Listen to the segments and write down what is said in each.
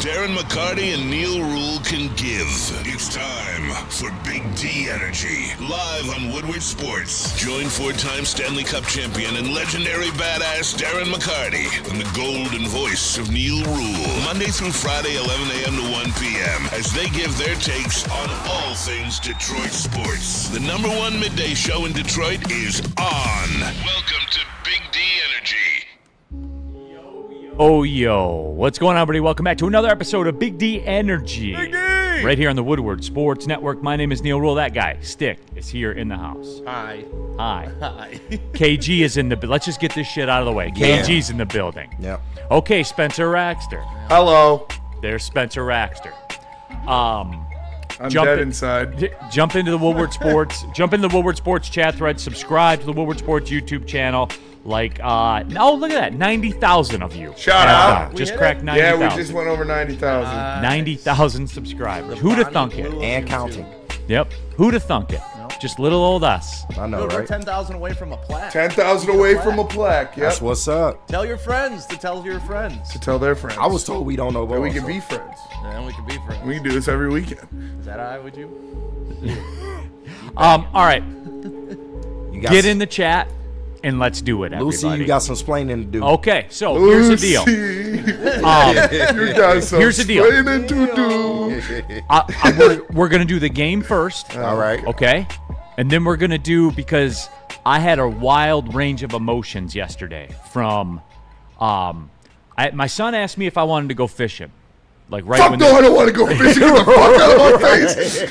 Darren McCarty and Neal Ruhl can give. It's time for Big D Energy, live on Woodward Sports. Join four-time Stanley Cup champion and legendary badass Darren McCarty and the golden voice of Neal Ruhl, Monday through Friday, 11 a.m. to 1 p.m., as they give their takes on all things Detroit sports. The number one midday show in Detroit is on. Welcome to Big D Energy. Oh, yo. What's going on, everybody? Welcome back to another episode of Big D Energy. Big D! Right here on the Woodward Sports Network. My name is Neal Ruhl. That guy, Stick, is here in the house. Hi. Hi. Hi. KG is in the... Let's just get this shit out of the way. KG's in the building. Yep. Okay, Spencer Raxter. Hello. There's Spencer Raxter. I'm dead inside. Jump into the Woodward Sports. Jump into the Woodward Sports chat thread. Subscribe to the Woodward Sports YouTube channel. Look at that. 90,000 of you. Shout out. Just cracked 90,000. Yeah, we just went over 90,000. 90,000 subscribers. Who'd have thunk it? And counting. Yep. Who'd have thunk it? Just little old us. I know, We're right? 10,000 away from a plaque. 10,000 away from a plaque. Yep. That's what's up. Tell your friends to tell your friends. To tell their friends. I was told we don't know that about we can be friends. And we can be friends. We can do this every weekend. Is that all right with you? All right. You got Get in the chat and let's do it, Lucy, everybody. you got some splaining to do. Okay, so here's the deal. You got some Here's the deal. explaining to do. We're going to do the game first. All right. Okay? And then we're going to do, because I had a wild range of emotions yesterday from, my son asked me if I wanted to go fishing. Like right Fuck when no, I don't want to go fishing. Get the fuck out of my face.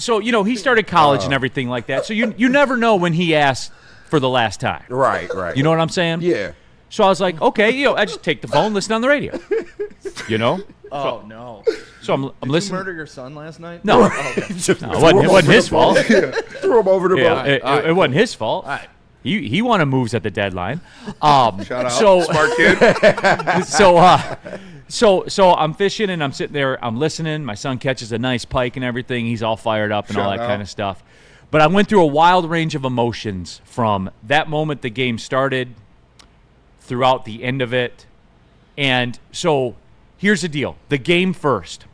So he started college and everything like that. So you never know when he asks for the last time. Right. You know what I'm saying? Yeah. So I was like, okay, I just take the phone, listen on the radio. Oh, no. So I'm Did you listening. murder your son last night? No. Oh, okay. It wasn't his fault. Threw him over the boat. It wasn't his fault. All right. He won a moves at the deadline. Shout out. Smart kid. So I'm fishing and I'm sitting there. I'm listening. My son catches a nice pike and everything. He's all fired up and all Shout that out. kind of stuff. But I went through a wild range of emotions from that moment the game started throughout the end of it. And so here's the deal. The game first.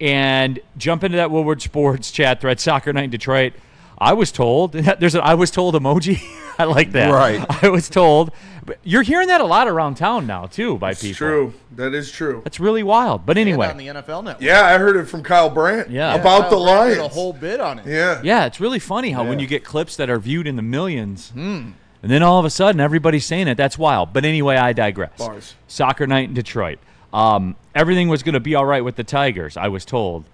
And jump into that Woodward Sports chat thread, Soccer Night in Detroit. I was told, there's an I was told emoji. I like that. Right. I was told. But you're hearing that a lot around town now, too, by people. It's true. That is true. That's really wild. But And anyway. on the NFL Network. Yeah, I heard it from Kyle Brandt. Yeah. About the Kyle Brandt did Lions. a whole bit on it. Yeah. Yeah, it's really funny how when you get clips that are viewed in the millions, and then all of a sudden everybody's saying it. That's wild. But anyway, I digress. Bars. Soccer Night in Detroit. Everything was going to be all right with the Tigers, I was told.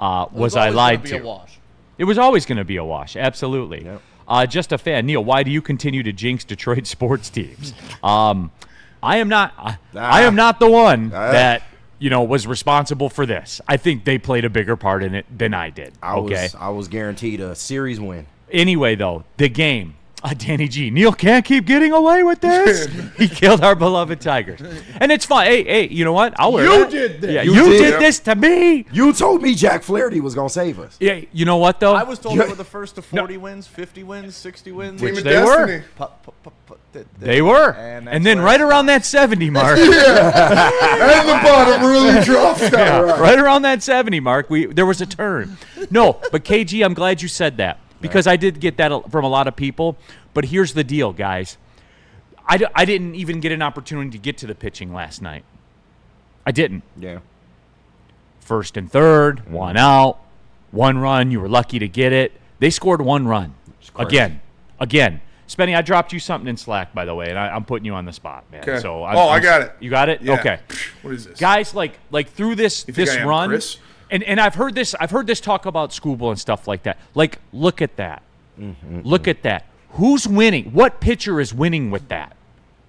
Was I lied Be to? a wash. It was always going to be a wash, absolutely. Yep. Just a fan. Neal, why do you continue to jinx Detroit sports teams? I am not the one that was responsible for this. I think they played a bigger part in it than I did. I was guaranteed a series win. Anyway, though, the game. Danny G. Neal can't keep getting away with this. He killed our beloved Tigers. And it's fine. Hey, you know what? I'll wear You that. did this. Yeah, You you did. did this to me. You told me Jack Flaherty was going to save us. Yeah, you know what, though? I was told they were the first to 40 wins, 50 wins, 60 wins. Which Team of they were. Destiny. They were. And then right around that 70 mark. And the bottom really drops down. Right around that 70 mark, there was a turn. No, but KG, I'm glad you said that because I did get that from a lot of people. But here's the deal, guys. I didn't even get an opportunity to get to the pitching last night. I didn't. Yeah. First and third, one out, one run. You were lucky to get it. They scored one run. Again. Spenny, I dropped you something in Slack, by the way, and I'm putting you on the spot, man. Okay. So I got it. You got it? Yeah. Okay. What is this? Guys, like through this You think I am run, Chris? and I've heard this talk about Scooble and stuff like that. Like, look at that. Look at that. Who's winning? What pitcher is winning with that?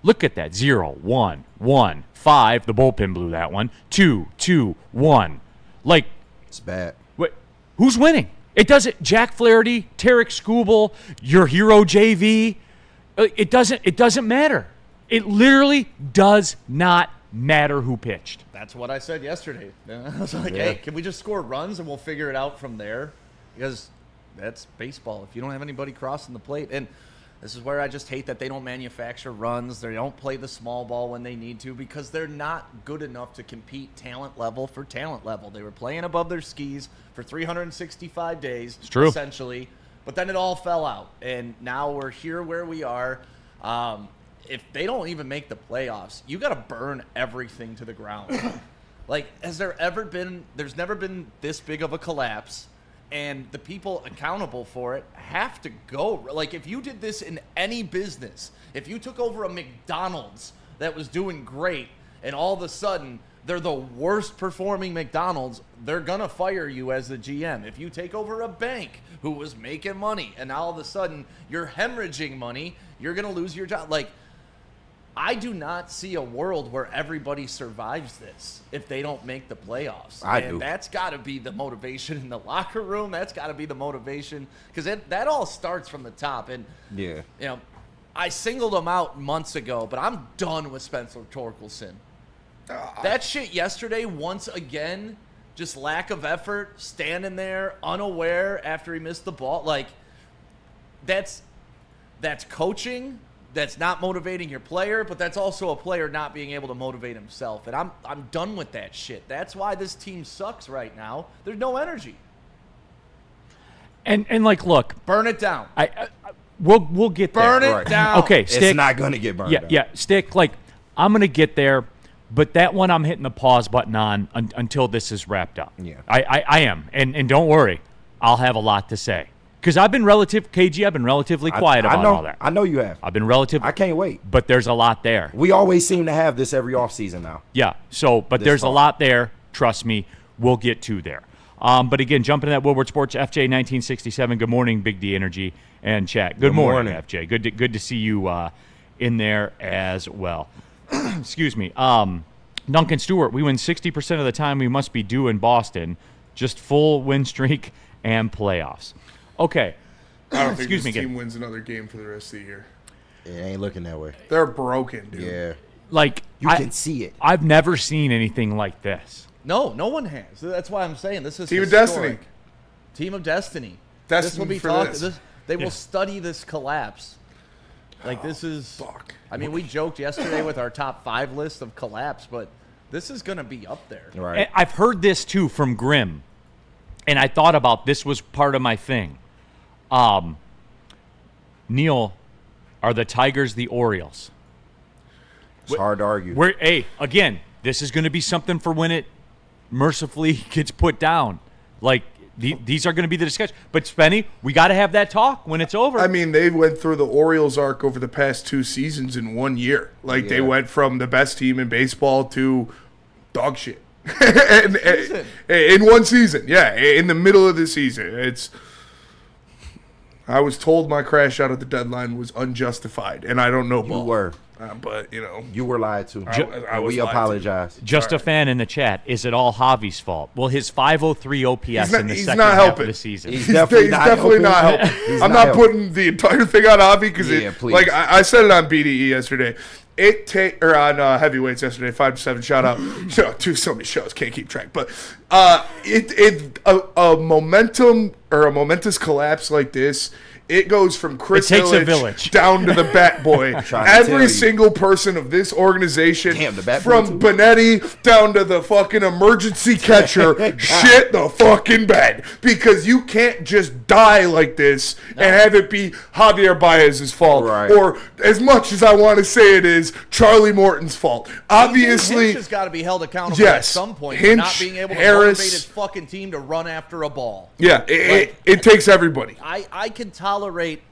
Look at that. 0, 1, 1, 5. The bullpen blew that one. 2, 2, 1. Like, It's bad. who's winning? It doesn't. Jack Flaherty, Tarek Skubal, your hero JV. It doesn't matter. It literally does not matter who pitched. That's what I said yesterday. I was like, hey, can we just score runs and we'll figure it out from there? Because that's baseball. If you don't have anybody crossing the plate. And This is where I just hate that they don't manufacture runs. They don't play the small ball when they need to because they're not good enough to compete talent level for talent level. They were playing above their skis for 365 days, it's true. essentially. But then it all fell out, and now we're here where we are. If they don't even make the playoffs, you got to burn everything to the ground. Like, there's never been this big of a collapse, and the people accountable for it have to go. Like, if you did this in any business, if you took over a McDonald's that was doing great, and all of a sudden they're the worst performing McDonald's, they're going to fire you as the GM. If you take over a bank who was making money, and now all of a sudden you're hemorrhaging money, you're going to lose your job. Like, I do not see a world where everybody survives this if they don't make the playoffs. I do. That's got to be the motivation in the locker room. That's got to be the motivation because that all starts from the top. And, Yeah. you know, I singled him out months ago, but I'm done with Spencer Torkelson. That shit yesterday, once again, just lack of effort, standing there unaware after he missed the ball. Like, that's coaching. That's not motivating your player, but that's also a player not being able to motivate himself. And I'm done with that shit. That's why this team sucks right now. There's no energy. And like, look, Burn it down. We'll get there. Burn it Right. down. Okay, Stick. It's not going to get burned down. Yeah, Stick. Like, I'm gonna get there, but that one I'm hitting the pause button on until this is wrapped up. Yeah. I am, and don't worry, I'll have a lot to say because I've been relatively quiet about all that. I know you have. I've been relatively. I can't wait. But there's a lot there. We always seem to have this every offseason now. Yeah. So, but there's a lot there. Trust me, we'll get to there. But again, jumping to that Woodward Sports FJ 1967. Good morning, Big D Energy and chat. Good morning, FJ. Good to see you in there as well. Excuse me. Duncan Stewart. We win 60% of the time. We must be due in Boston. Just full win streak and playoffs. Okay. I don't think Excuse this me, team wins another game for the rest of the year. It ain't looking that way. They're broken, dude. Yeah. Like You can see it. I've never seen anything like this. No one has. That's why I'm saying this is Team of historic. Destiny. Team of Destiny. Destiny this will be for talked. this. They will study this collapse. Like, this is. Fuck. I mean, we joked yesterday with our top 5 list of collapse, but this is going to be up there. Right. And I've heard this too from Grimm, and I thought about this was part of my thing. Neal, are the Tigers the Orioles? It's hard to argue. Again, this is going to be something for when it mercifully gets put down. Like, these are going to be the discussion. But, Spenny, we got to have that talk when it's over. I mean, they went through the Orioles arc over the past 2 seasons in 1 year. Like, they went from the best team in baseball to dog shit. In 1 season. Yeah, in the middle of the season. I was told my crash out at the deadline was unjustified, and I don't know You ball. were. But, you know. You were lied to. I was We lied to. apologize. Just a fan in the chat. Is it all Javi's fault? Well, his 503 OPS in the he's second not half helping. of the season. He's definitely not definitely not helping. helping. He's I'm not not helping. putting the entire thing on Avi because Yeah, please. like I said it on BDE yesterday. On heavyweights yesterday, 5 to 7. Shout out. Do so many shows, can't keep track. But a momentum or a momentous collapse like this. It goes from Chris It takes a Ilitch village. down to the Bat Boy. Trying to tell Every you. single person of this organization, Damn, the Bat Boy from too. Benetti down to the fucking emergency catcher, shit the fucking bed. Because you can't just die like this and have it be Javier Baez's fault. Right. Or, as much as I want to say it is, Charlie Morton's fault. Obviously, Hinch has got to be held accountable Yes. at some point Hinch, for not being able to Harris. motivate his fucking team to run after a ball. yeah, it takes everybody. I can tolerate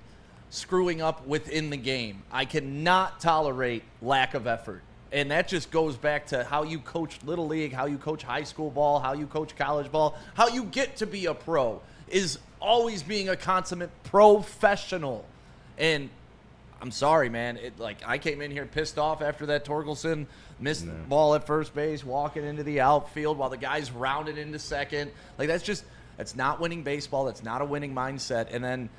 screwing up within the game. I cannot tolerate lack of effort. And that just goes back to how you coach Little League, how you coach high school ball, how you coach college ball, how you get to be a pro is always being a consummate professional. And I'm sorry, man. I came in here pissed off after that Torkelson missed the ball at first base, walking into the outfield while the guys rounded into second. Like, that's not winning baseball. That's not a winning mindset. And then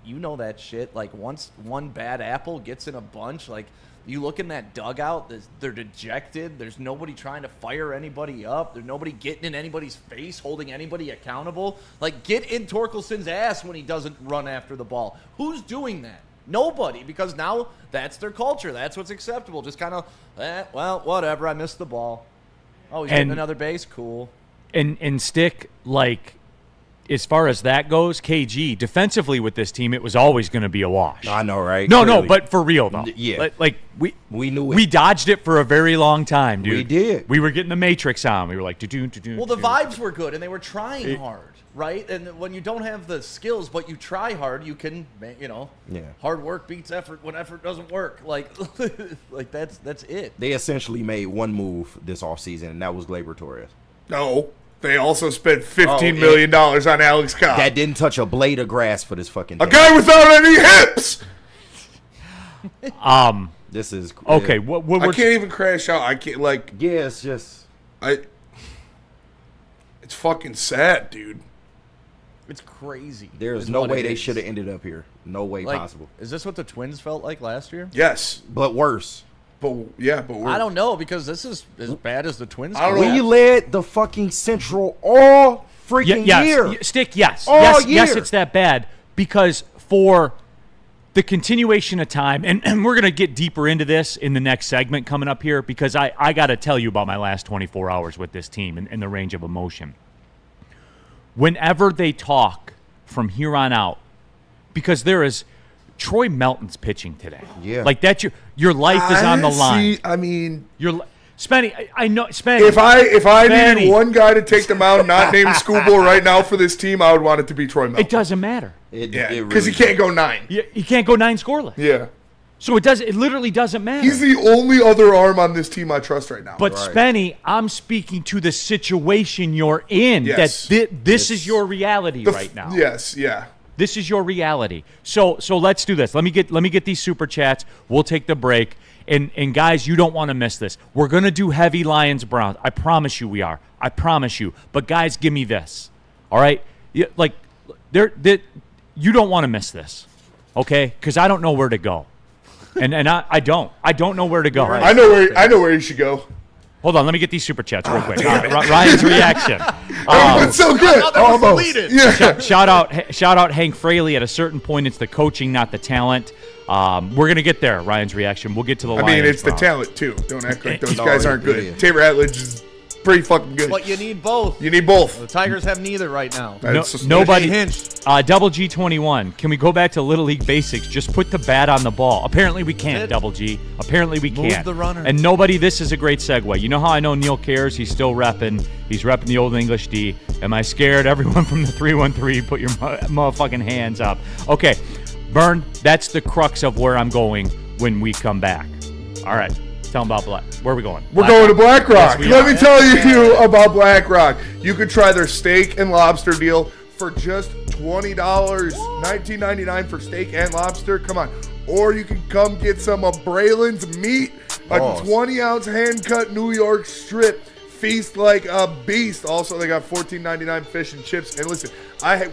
you know that shit. Like, once one bad apple gets in a bunch, like, you look in that dugout, they're dejected. There's nobody trying to fire anybody up. There's nobody getting in anybody's face, holding anybody accountable. Like, get in Torkelson's ass when he doesn't run after the ball. Who's doing that? Nobody, because now that's their culture. That's what's acceptable. Just kind of, well, whatever. I missed the ball. Oh, he's getting another base. Cool. And Stick, like, as far as that goes, KG, defensively with this team, it was always going to be a wash. I know, right? No, Clearly. but for real, though. Yeah. Like we knew it. We dodged it for a very long time, dude. We did. We were getting the Matrix on. We were like, do-do. Well, the vibes were good, and they were trying hard, right? And when you don't have the skills, but you try hard, you can, hard work beats effort when effort doesn't work. Like, like that's it. They essentially made one move this offseason, and that was Gleyber Torres. No. They also spent $15 million on Alex Cobb. That didn't touch a blade of grass for this fucking A thing. guy without any hips. This is okay. Yeah, What I can't even crash out. I can't, like, yeah it's just it's fucking sad, dude. It's crazy. there's is no what way it they is. should have ended up here. No way Like, possible. Is this what the Twins felt like last year? Yes. But worse. But we're, I don't know, because this is as bad as the Twins. I don't could know. We have. led the fucking Central all freaking year. Stick, yes. All Yes, year. it's that bad because for the continuation of time, and we're going to get deeper into this in the next segment coming up here because I got to tell you about my last 24 hours with this team and the range of emotion. Whenever they talk from here on out, because there is Troy Melton's pitching today. Yeah. Like that your life is on the line. See, I mean, Spenny, I know Spenny. if I Spenny. needed one guy to take the mound not named Schoolboy right now for this team, I would want it to be Troy Melton. It doesn't matter. Yeah, because he can't go 9. He can't go 9 scoreless. Yeah. So it literally doesn't matter. He's the only other arm on this team I trust right now. But Spenny, I'm speaking to the situation you're in. Yes. That this is your reality right now. Yes, yeah. This is your reality. So let's do this. Let me get these super chats. We'll take the break. And guys, you don't want to miss this. We're gonna do heavy Lions Browns. I promise you we are. I promise you. But guys, give me this. All right? You don't want to miss this. Okay? Because I don't know where to go. And I don't know where to go. I know where you should go. Hold on, let me get these super chats real quick. Ryan's reaction. It's so good. Almost. Yeah. Shout out Hank Fraley. At a certain point, it's the coaching, not the talent. We're gonna get there. Ryan's reaction. We'll get to the. I mean, Lions it's the Browns. talent too. Don't act like those No, guys it aren't good. really is. Tabor Atledge is pretty fucking good. But you need both. You need both. The Tigers have neither right now. Nobody. Hinch. Double G21. Can we go back to Little League basics? Just put the bat on the ball. Apparently we can't. It. Double G. Apparently we Move can't. the runner. And nobody. This is a great segue. You know how I know Neil cares? He's still repping. He's repping the Old English D. Am I scared? Everyone from the 313, put your motherfucking hands up. Okay, Bern. That's the crux of where I'm going when we come back. All right. Tell them about Black. Where are we going? We're going to Black Rock. Yes, we Let are. me tell you about Black Rock. You could try their steak and lobster deal for just $20, $19.99 for steak and lobster. Come on. Or you can come get some of Braylon's meat, a 20-ounce hand-cut New York strip. Feast like a beast. Also, they got $14.99 fish and chips. And listen,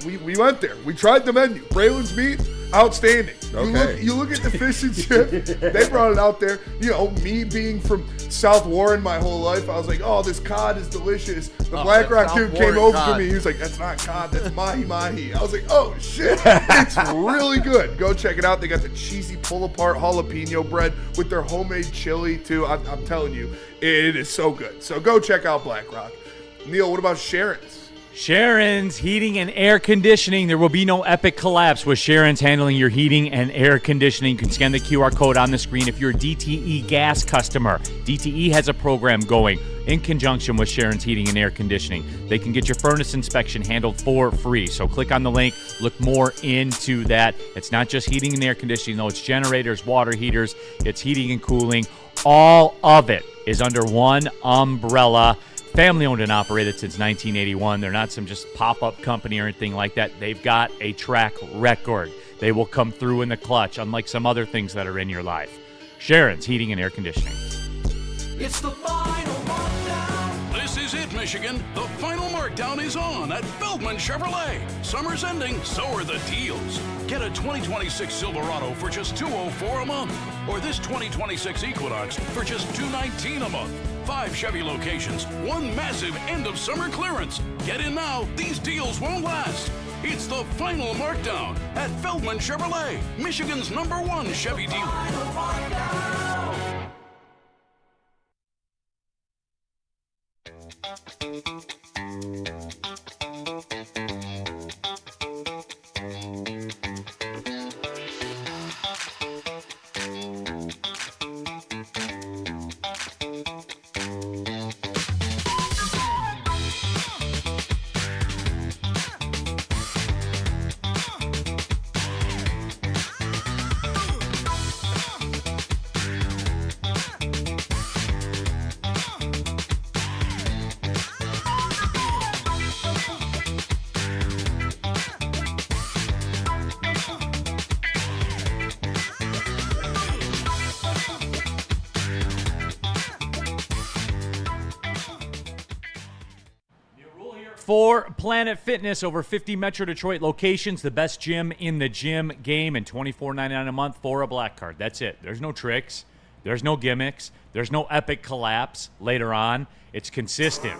we went there. We tried the menu. Braylon's meat, outstanding. Okay. You look at the fish and chip. They brought it out there. You know, me being from South Warren my whole life, I was like, oh, this cod is delicious. The Black Rock South dude Warren came over cod. to me. He was like, that's not cod, that's mahi-mahi. I was like, oh, shit. It's really good. Go check it out. They got the cheesy pull-apart jalapeno bread with their homemade chili, too. I'm telling you, it is so good. So go check out Black Rock. Neil, what about Sharon's? Sharon's Heating and Air Conditioning. There will be no epic collapse with Sharon's handling your heating and air conditioning. You can scan the QR code on the screen if you're a DTE gas customer. DTE has a program going in conjunction with Sharon's Heating and Air Conditioning. They can get your furnace inspection handled for free. So click on the link, look more into that. It's not just heating and air conditioning, though. It's generators, water heaters, it's heating and cooling. All of it is under one umbrella. Family owned and operated since 1981. They're not some just pop-up company or anything like that. They've got a track record. They will come through in the clutch, unlike some other things that are in your life. Sharon's Heating and Air Conditioning. It's the final markdown. This is it, Michigan. The final markdown is on at Feldman Chevrolet. Summer's ending, so are the deals. Get a 2026 Silverado for just $204 a month, or this 2026 Equinox for just $219 a month. 5 Chevy locations, one massive end of summer clearance. Get in now, these deals won't last. It's the final markdown at Feldman Chevrolet, Michigan's #1 Chevy dealer. For Planet Fitness, over 50 Metro Detroit locations, the best gym in the gym game, and $24.99 a month for a black card. That's it. There's no tricks. There's no gimmicks. There's no epic collapse later on. It's consistent.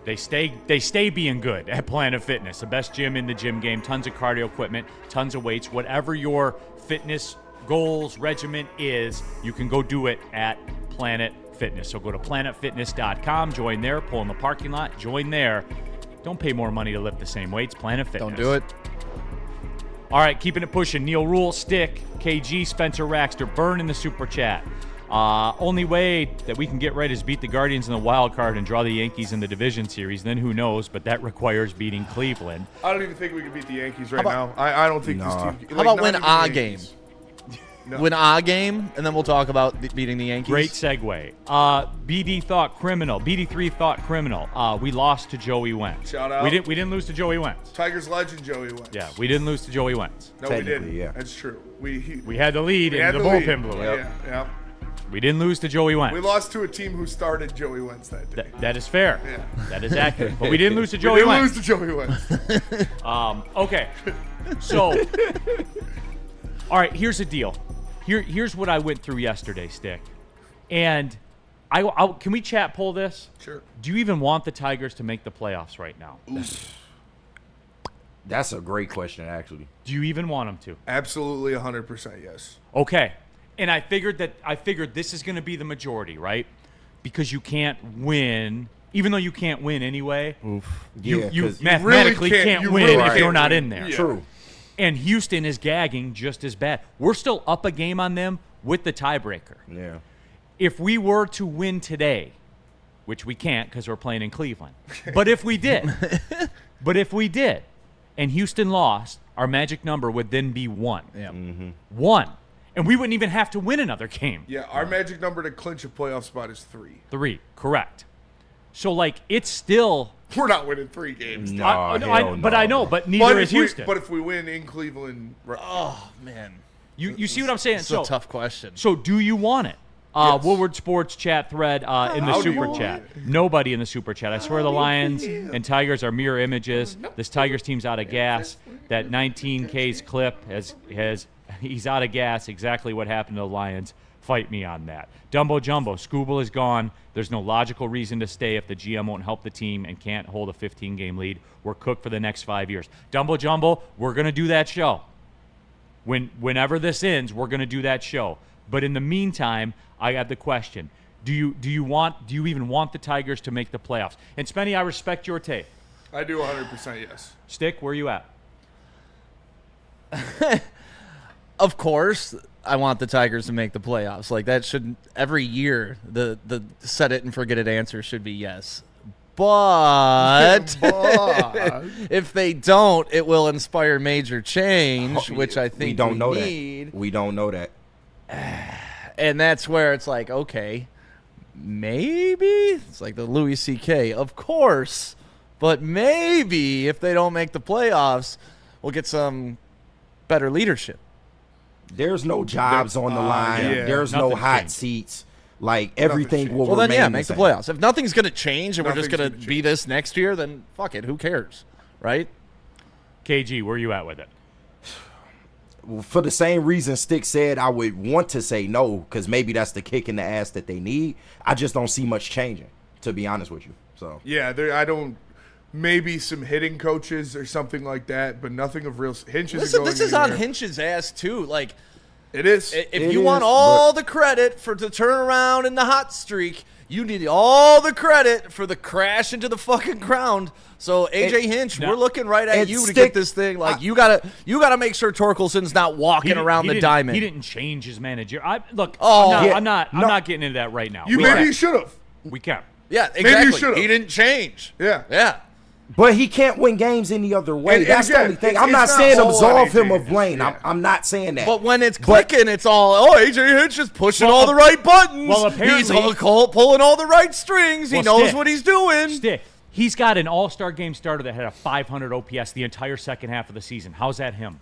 They stay being good at Planet Fitness, the best gym in the gym game. Tons of cardio equipment, tons of weights. Whatever your fitness goals, regimen is, you can go do it at Planet Fitness. So go to planetfitness.com, join there, pull in the parking lot, join there. Don't pay more money to lift the same weights. Planet Fitness. Don't do it. All right, keeping it pushing. Neal Ruhl, Stick, KG, Spencer Raxter, Burn in the Super Chat. Only way that we can get right is beat the Guardians in the wild card and draw the Yankees in the division series. Then who knows, but that requires beating Cleveland. I don't even think we can beat the Yankees right now. I don't think this team. How about win not a even the game? Yankees. No. Win a game, and then we'll talk about beating the Yankees. Great segue. BD3 thought criminal. We lost to Joey Wentz. Shout out. We didn't lose to Joey Wentz. Tigers legend Joey Wentz. Yeah, we didn't lose to Joey Wentz. No, we didn't. Technically, yeah. That's true. We had the lead, we and had the the lead. bullpen blew it. Yeah. We didn't lose to Joey Wentz. We lost to a team who started Joey Wentz that day. That is fair. Yeah. That is accurate. But we didn't lose to We Joey didn't Wentz. lose to Joey Wentz. Okay. So, all right, here's the deal. Here's what I went through yesterday, Stick. And I can we chat poll this? Sure. Do you even want the Tigers to make the playoffs right now? That's a great question, actually. Do you even want them to? Absolutely 100% yes. Okay. And I figured this is going to be the majority, right? Because you can't win, even though you can't win anyway. You Yeah, 'cause mathematically really can't you win really if you're can't not win. in there. Yeah. True. And Houston is gagging just as bad. We're still up a game on them with the tiebreaker. Yeah. If we were to win today, which we can't because we're playing in Cleveland, but if we did, and Houston lost, our magic number would then be 1. Yeah. 1. And we wouldn't even have to win another game. Yeah, our magic number to clinch a playoff spot is 3. 3, correct. So, it's still... We're not winning 3 games. No, But no. I know, but neither is Houston. But if we win in Cleveland, Oh man, you see what I'm saying? it's a tough question. So do you want it? Yes. Woodward Sports chat thread in the How do you super want chat. Nobody in the super chat. I swear the Lions and Tigers are mirror images. This Tigers team's out of gas. That 19K's clip he's out of gas. Exactly what happened to the Lions. Fight me on that. Dumbo Jumbo, Scooble is gone. There's no logical reason to stay if the GM won't help the team and can't hold a 15-game lead. We're cooked for the next 5 years. Dumbo Jumbo, we're going to do that show. Whenever this ends, we're going to do that show. But in the meantime, I have the question: Do you even want the Tigers to make the playoffs? And Spenny, I respect your take. I do 100% yes. Stick, where you at? Of course, I want the Tigers to make the playoffs. That should every year the set it and forget it answer should be yes. But if they don't, it will inspire major change, which I think we don't know need. that. We don't know that. And that's where it's okay, maybe it's like the Louis C.K. Of course, but maybe if they don't make the playoffs, we'll get some better leadership. There's no jobs on the line. yeah. There's no Nothing's hot changed. seats. Everything will Well, then remain make the same. playoffs. If nothing's going to change and we're just Nothing's going to gonna be change. this next year, then fuck it. Who cares, right? KG, where you at with it? For the same reason Stick said, I would want to say no, because maybe that's the kick in the ass that they need. I just don't see much changing, to be honest with you. So Yeah, I don't. maybe some hitting coaches or something like that, but nothing of real. Hinch isn't Listen, going this is on anywhere. Hinch's ass too. Like, It is. if you want all the credit for the turnaround in the hot streak, you need all the credit for the crash into the fucking ground. So AJ Hinch, we're looking right at you to get this thing. Like, you gotta make sure Torkelson's not walking around the diamond. He didn't change his manager. I'm not getting into that right now. Maybe you should have. We can. Yeah, exactly. Maybe you should've. He didn't change. Yeah. But he can't win games any other way. And That's the again, only thing. it's I'm not not saying all on absolve him AJ of blame. Hinch. I'm not saying that. But when it's clicking, it's all, AJ Hinch is pushing all the right buttons. Well, apparently- he's pulling all the right strings. He knows what he's doing. Stick. He's got an all-star game starter that had a 500 OPS the entire second half of the season. How's that him?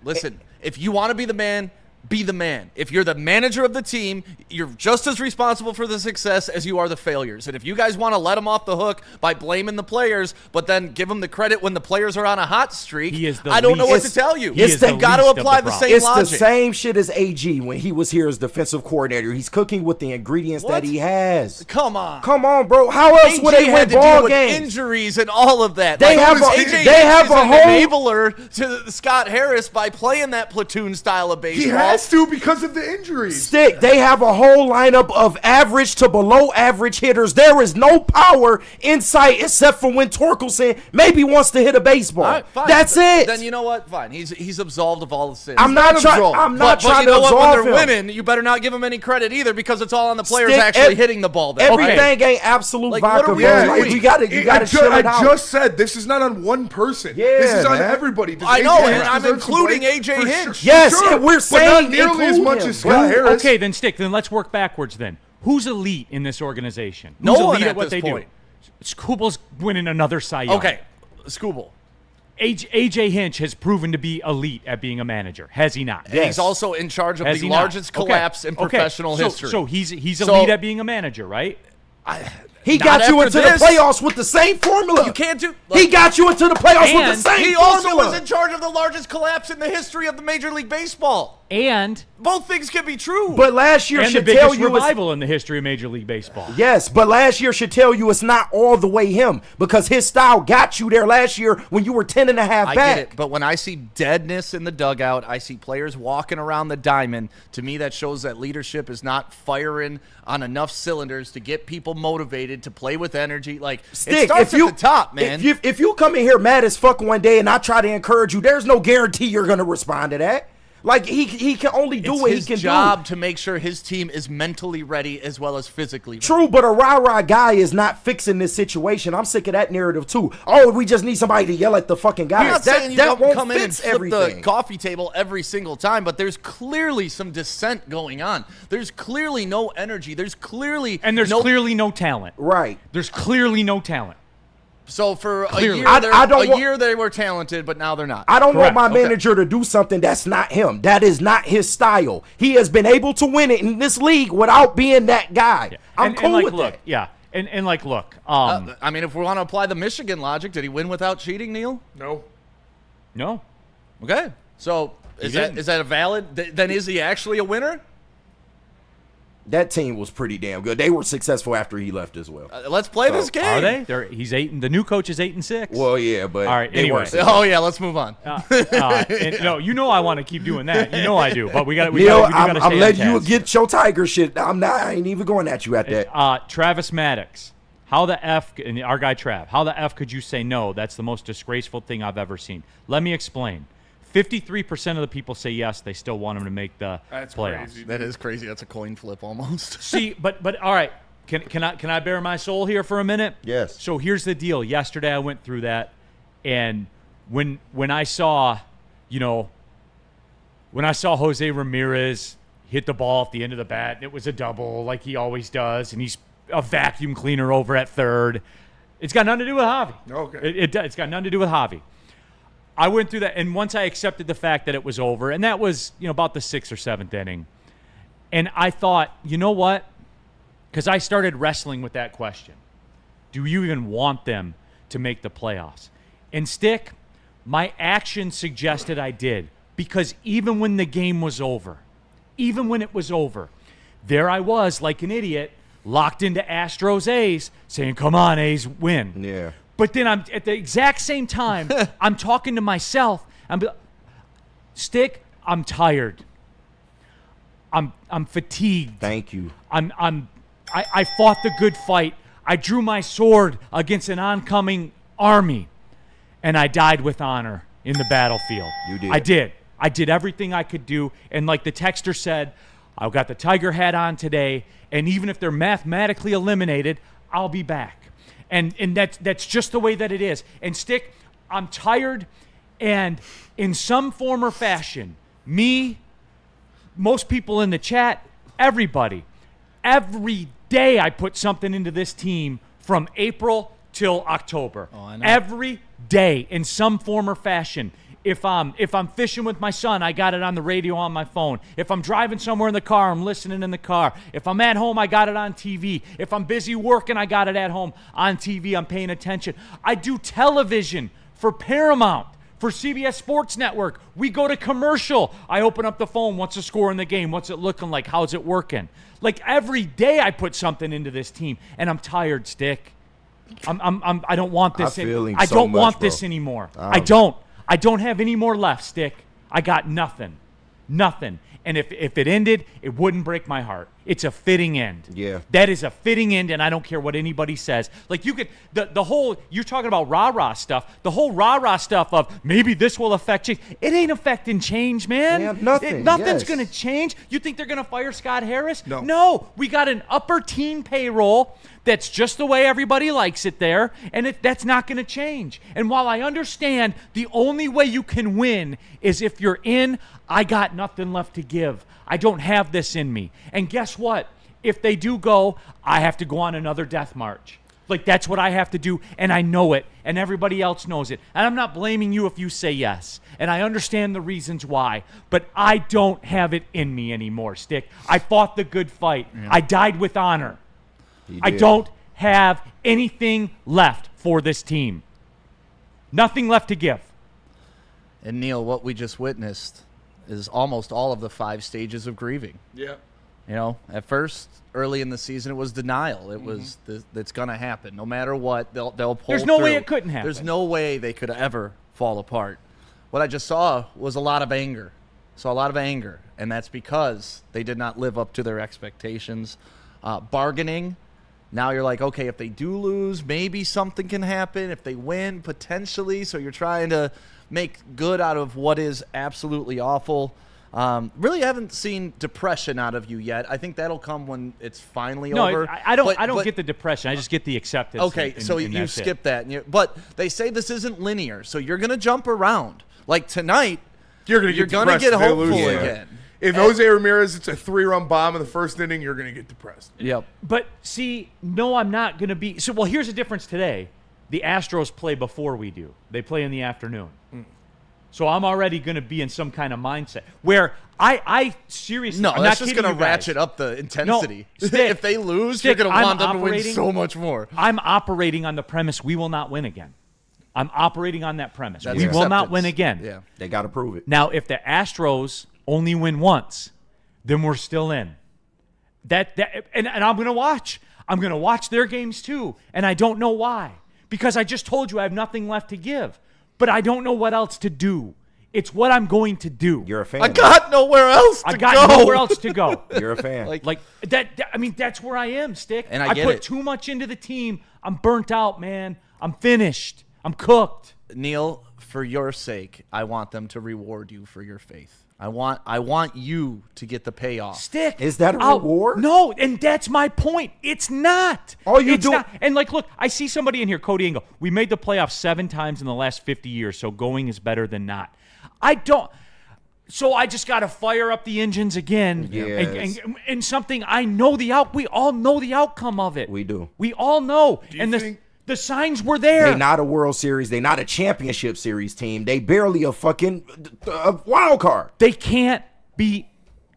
Listen, if you want to be the man, be the man. If you're the manager of the team, you're just as responsible for the success as you are the failures. And if you guys want to let him off the hook by blaming the players, but then give him the credit when the players are on a hot streak, I don't know what to tell you. You've got to apply the same logic. It's the same shit as AG when he was here as defensive coordinator. He's cooking with the ingredients that he has. Come on, bro. How else would they win ball games? Injuries and all of that. They have a whole enabler to Scott Harris by playing that platoon style of baseball. He has to because of the injuries. Stick, they have a whole lineup of average to below average hitters. There is no power in sight except for when Torkelson maybe wants to hit a baseball. All right, fine. That's it. Then you know what? Fine. He's absolved of all the sins. I'm not trying to you know what? absolve When they're him. winning, you better not give them any credit either because it's all on the players Stick, actually hitting the ball. Everything ain't absolute Like, what vodka, are we bro. doing? Like, you gotta chill it out. I just said this is not on one person. Yeah, this is on man. everybody. Does I AJ know, Hinch and I'm deserve some including blame? AJ For Hinch. sure. Yes, and we're saying but not nearly as include much him. as Scott Harris. Okay, then Stick. Then let's work backwards. Then who's elite in this organization? No Who's one elite at what this they point. do? Skubel's winning another Cy Young. Okay, Scooble. AJ Hinch has proven to be elite at being a manager, has he not? And he's also in charge of Has the he not? largest collapse in professional history. So he's elite at being a manager, right? He Not got you after into this. the playoffs with the same formula. You can't do. He got you into the playoffs with the And same He formula. also was in charge of the largest collapse in the history of the Major League Baseball. And Both things can be true. But last year the should tell biggest you it's, revival in the history of Major League Baseball. yes, but last year should tell you it's not all the way him because his style got you there last year when you were 10 and a half I back. get it, but when I see deadness in the dugout, I see players walking around the diamond. To me, that shows that leadership is not firing on enough cylinders to get people motivated to play with energy. Like, it starts at the top, man. If you come in here mad as fuck one day and I try to encourage you, there's no guarantee you're gonna respond to that. Like he can only do what he can do. It's his job to make sure his team is mentally ready as well as physically ready. True, but a rah-rah guy is not fixing this situation. I'm sick of that narrative too. Oh, we just need somebody to yell at the fucking guys. I'm not saying you that don't won't come in and fix flip everything. the coffee table every single time, but there's clearly some dissent going on. There's clearly no energy. There's clearly clearly no talent. Right. There's clearly no talent. So for Clearly. a year they were talented, but now they're not. I don't Correct. want my Okay. manager to do something that's not him. That is not his style. He has been able to win it in this league without being that guy. I'm cool with that. Yeah. And look, I mean, if we want to apply the Michigan logic, did he win without cheating, Neal? No. no. Okay. So is didn't. that a valid? Then is he actually a winner? That team was pretty damn good. They were successful after he left as well. Let's play this game. Are they? He's 8. The new coach is 8-6. Well, yeah, but All right, they anyway. weren't. Oh yeah, let's move on. And, no, you know I want to keep doing that. You know I do. But we got Neil, to. I'm letting you get your Tiger shit. I ain't even going at you at that. Travis Maddox. How the F, and our guy Trav, how the F could you say no? That's the most disgraceful thing I've ever seen. Let me explain. 53% of the people say yes, they still want him to make the That's playoffs. crazy. That is crazy. That's a coin flip almost. See, but all right. Can I bare my soul here for a minute? Yes. So here's the deal. Yesterday I went through that, and when I saw, when I saw Jose Ramirez hit the ball at the end of the bat, and it was a double like he always does, and he's a vacuum cleaner over at third. It's got nothing to do with Javi. Okay. It's got nothing to do with Javi. I went through that, and once I accepted the fact that it was over, and that was about the 6th or 7th inning, and I thought, you know what? Because I started wrestling with that question. Do you even want them to make the playoffs? And Stick, my action suggested I did, because even when the game was over, even when it was over, there I was like an idiot, locked into Astros A's, saying, come on, A's, win. Yeah. But then I'm at the exact same time, I'm talking to myself. Stick, I'm tired. I'm fatigued. Thank you. I fought the good fight. I drew my sword against an oncoming army, and I died with honor in the battlefield. You did. I did. I did everything I could do, and like the texter said, I've got the tiger hat on today, and even if they're mathematically eliminated, I'll be back. And that's just the way that it is. And Stick, I'm tired, and in some form or fashion, me, most people in the chat, everybody, every day I put something into this team from April till October. Oh, I know. Every day in some form or fashion. If I'm fishing with my son, I got it on the radio on my phone. If I'm driving somewhere in the car, I'm listening in the car. If I'm at home, I got it on TV. If I'm busy working, I got it at home on TV. I'm paying attention. I do television for Paramount, for CBS Sports Network. We go to commercial. I open up the phone. What's the score in the game? What's it looking like? How's it working? Like every day I put something into this team, and I'm tired, Stick. I don't want this. I don't want this anymore. I don't. I don't have any more left, Stick. I got nothing. Nothing. And if it ended, it wouldn't break my heart. It's a fitting end. Yeah. That is a fitting end, and I don't care what anybody says. Like you could, the whole, you're talking about rah-rah stuff, the whole rah-rah stuff of maybe this will affect change. It ain't affecting change, man. Yeah, nothing. Nothing's Yes. going to change. You think they're going to fire Scott Harris? No. No. We got an upper team payroll that's just the way everybody likes it there, and that's not going to change. And while I understand the only way you can win is if you're in, I got nothing left to give. I don't have this in me. And guess what? If they do go, I have to go on another death march. Like, that's what I have to do, and I know it, and everybody else knows it. And I'm not blaming you if you say yes. And I understand the reasons why, but I don't have it in me anymore, Stick. I fought the good fight. Yeah. I died with honor. I don't have anything left for this team. Nothing left to give. And Neal, what we just witnessed is almost all of the 5 stages of grieving. Yeah. You know, at first, early in the season, it was denial. It was that's going to happen. No matter what, they'll pull There's no through. way it couldn't happen. There's no way they could ever fall apart. What I just saw was a lot of anger. And that's because they did not live up to their expectations. Bargaining. Now you're like, okay, if they do lose, maybe something can happen. If they win, potentially. So you're trying to make good out of what is absolutely awful. Really haven't seen depression out of you yet. I think that'll come when it's finally over. No, I don't get the depression. I just get the acceptance. Okay, so you skip that. But they say this isn't linear, so you're going to jump around. Like tonight, You're going to get hopeful lose. again. If Jose Ramirez, it's a 3-run bomb in the first inning, you're going to get depressed. Yep. But see, no, I'm not going to be. So, well, here's the difference today. The Astros play before we do. They play in the afternoon. So I'm already going to be in some kind of mindset where I seriously. No, I'm that's not just going to ratchet up the intensity. No, Stick, if they lose, Stick, you're going to want them to win operating- so much more. I'm operating on the premise we will not win again. I'm operating on that premise. That's We will not acceptance. win again. Yeah. They got to prove it. Now, if the Astros only win once, then we're still in. And I'm going to watch. I'm going to watch their games too, and I don't know why. Because I just told you I have nothing left to give, but I don't know what else to do. It's what I'm going to do. You're a fan. I got nowhere else to go. I got nowhere else to go. You're a fan. Like that. I mean, that's where I am, Stick. And I get put it. too much into the team. I'm burnt out, man. I'm finished. I'm cooked. Neal, for your sake, I want them to reward you for your faith. I want you to get the payoff. Stick. Is that a reward? No, and that's my point. It's not. All you It's do- not. And like, look, I see somebody in here, Cody Engel. We made the playoffs 7 times in the last 50 years, so going is better than not. I don't. So I just got to fire up the engines again. Yes. And something I know we all know the outcome of it. We do. We all know. you And think- the signs were there. They not a World Series. They not a championship series team. They barely a fucking wild card. They can't beat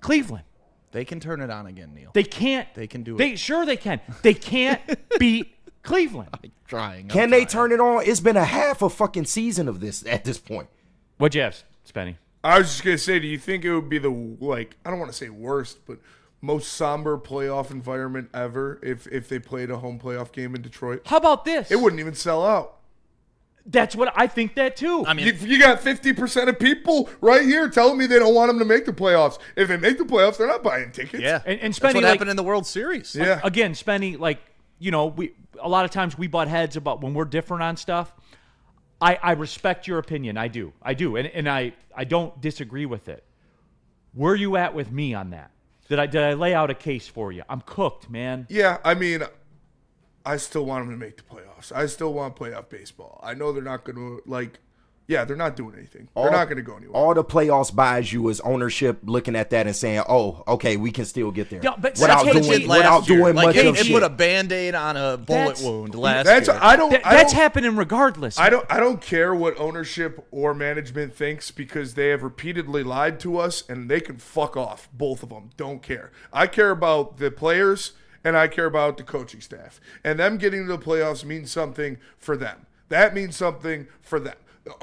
Cleveland. They can turn it on again, Neal. They can't. They can do it. Sure they can. They can't beat Cleveland. Trying. Can they turn it on? It's been a half a fucking season of this at this point. What'd you have, Spenny? I was just going to say, do you think it would be the, I don't want to say worst, but most somber playoff environment ever if they played a home playoff game in Detroit? How about this? It wouldn't even sell out. That's what I think that too. I mean, You got 50% of people right here telling me they don't want them to make the playoffs. If they make the playoffs, they're not buying tickets. yeah. And That's Spenny, what like- happened in the World Series. Yeah. Again, Spenny, like, we a lot of times we butt heads about when we're different on stuff. I respect your opinion. I do. And I don't disagree with it. Where are you at with me on that? Did I lay out a case for you? I'm cooked, man. Yeah, I mean, I still want them to make the playoffs. I still want playoff baseball. I know they're not going to, they're not doing anything. They're not going to go anywhere. All the playoffs buys you is ownership looking at that and saying, "Oh, okay, we can still get there." Yeah, but without that's doing last year. much Like, of it shit. put a Band-Aid on a bullet That's- wound last That's year. That's happening regardless. I don't care what ownership or management thinks because they have repeatedly lied to us and they can fuck off. Both of them. Don't care. I care about the players and I care about the coaching staff. And them getting to the playoffs means something for them. That means something for them.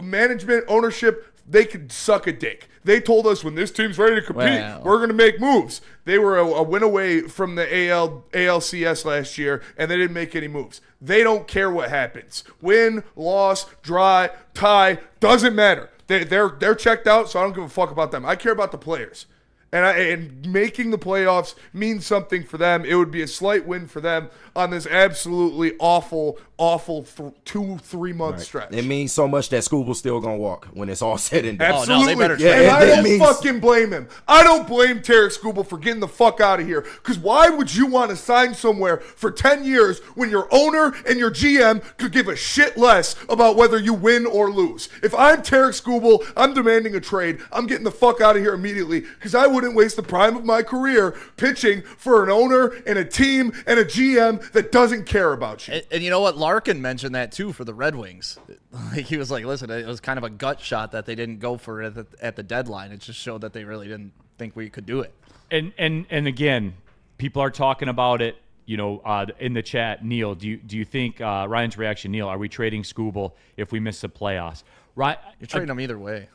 Management, ownership, they could suck a dick. They told us when this team's ready to compete, Wow. we're going to make moves. They were a win away from the ALCS last year, and they didn't make any moves. They don't care what happens. Win, loss, draw, tie, doesn't matter. They're checked out, so I don't give a fuck about them. I care about the players. And making the playoffs means something for them. It would be a slight win for them on this absolutely awful 2-3 month stretch. It means so much that Scooble's still gonna walk when it's all said and done. Absolutely. they better Yeah, trade and I him. don't It means- fucking blame him. I don't blame Tarek Skubal for getting the fuck out of here. Because why would you want to sign somewhere for 10 years when your owner and your GM could give a shit less about whether you win or lose? If I'm Tarek Skubal, I'm demanding a trade. I'm getting the fuck out of here immediately because I wouldn't waste the prime of my career pitching for an owner and a team and a GM that doesn't care about you. And you know what? Larkin mentioned that too for the Red Wings. Like, he was like, listen, it was kind of a gut shot that they didn't go for it at the deadline. It just showed that they really didn't think we could do it. And again, people are talking about it, in the chat. Neal, do you think Ryan's reaction? Neal, are we trading Skubal if we miss the playoffs? Right, You're trading them either way.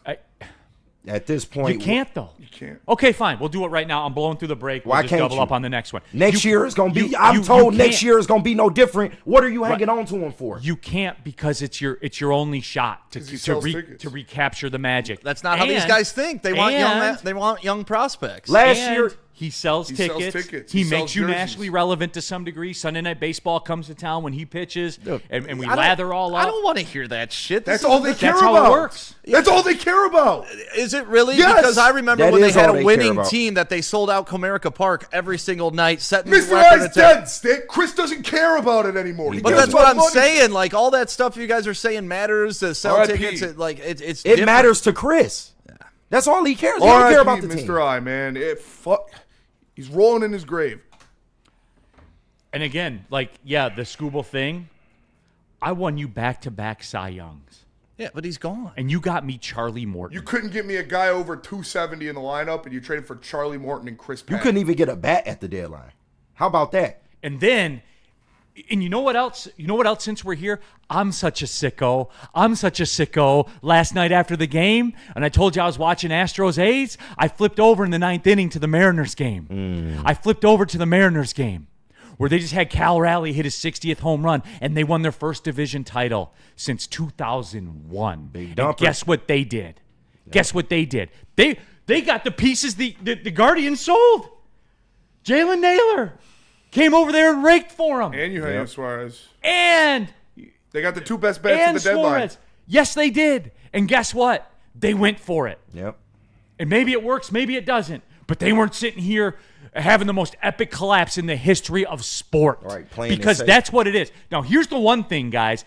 At this point, you can't though. You can't. Okay, fine. We'll do it right now. I'm blowing through the break. We'll Why just can't double you? up on the next one. Next year is gonna be. you- I'm you told next can't. year is gonna be no different. What are you hanging on to him for? You can't because it's your only shot to 'Cause he sells tickets. to recapture the magic. That's not how these And- guys think. They want and- young prospects. Last and year, he sells He sells tickets. tickets. He He makes sells you jerseys. nationally relevant to some degree. Sunday Night Baseball comes to town when he pitches, and we I don't- lather all up. I don't want to hear that shit. That's all they care That's about. how it works. That's all they care about. Is it really? Yes! Because I remember That when they is had all a they winning care about. team that they sold out Comerica Park every single night, setting the Mr. record. I's dead, Stick. Chris doesn't care about it anymore. He But cares that's what about I'm money. saying. Like, all that stuff you guys are saying matters to sell R.I.P. tickets. It's it different. matters to Chris. That's all he cares. He don't care about the team. Mr. I, man. He's rolling in his grave. And again, the Skubal thing, I won you back-to-back Cy Youngs, Yeah, but he's gone. and you got me Charlie Morton. You couldn't get me a guy over 270 in the lineup, and you traded for Charlie Morton and Chris You Patton. couldn't even get a bat at the deadline. How about that? And then, and you know what else? Since we're here, I'm such a sicko. Last night after the game, and I told you I was watching Astros A's, I flipped over in the ninth inning to the Mariners game. I flipped over to the Mariners game where they just had Cal Raleigh hit his 60th home run, and they won their first division title since 2001. Big And dumper. guess what they did? Guess what they did? They got the pieces the Guardians sold. Jalen Naylor came over there and raked for him. And Eugenio Suarez. And They got the two best bats at the deadline. Suarez. Yes, they did. And guess what? They went for it. Yep. And maybe it works, maybe it doesn't. But they weren't sitting here having the most epic collapse in the history of sport. All right, playing it because safe. that's what it is. Now, here's the one thing, guys.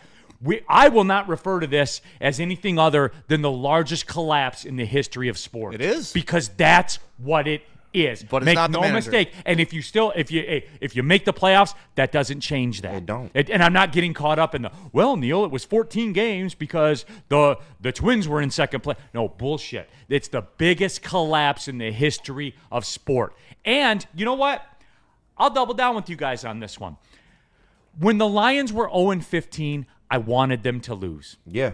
I will not refer to this as anything other than the largest collapse in the history of sports. It is. Because that's what it is. But it's Make not the no manager. mistake. And if you make the playoffs, that doesn't change that. It don't. And I'm not getting caught up in Neal, it was 14 games because the Twins were in second place. No, bullshit. It's the biggest collapse in the history of sport. And you know what? I'll double down with you guys on this one. When the Lions were 0-15, I wanted them to lose. Yeah.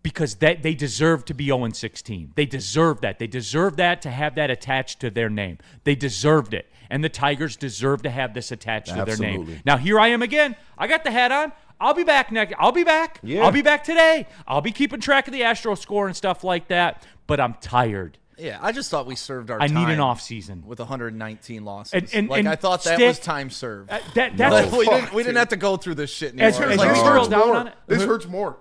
Because they deserve to be 0-16. They deserve that. They deserve that to have that attached to their name. They deserved it. And the Tigers deserve to have this attached to their name. Absolutely. Now, here I am again. I got the hat on. I'll be back next. I'll be back. Yeah. I'll be back today. I'll be keeping track of the Astros score and stuff like that. But I'm tired. Yeah, I just thought we served our I time need an off season with 119 losses. And I thought that Stick, was time served. That's We didn't have to go through this shit anymore. As This you hurts scroll down more. on it. This hurts more.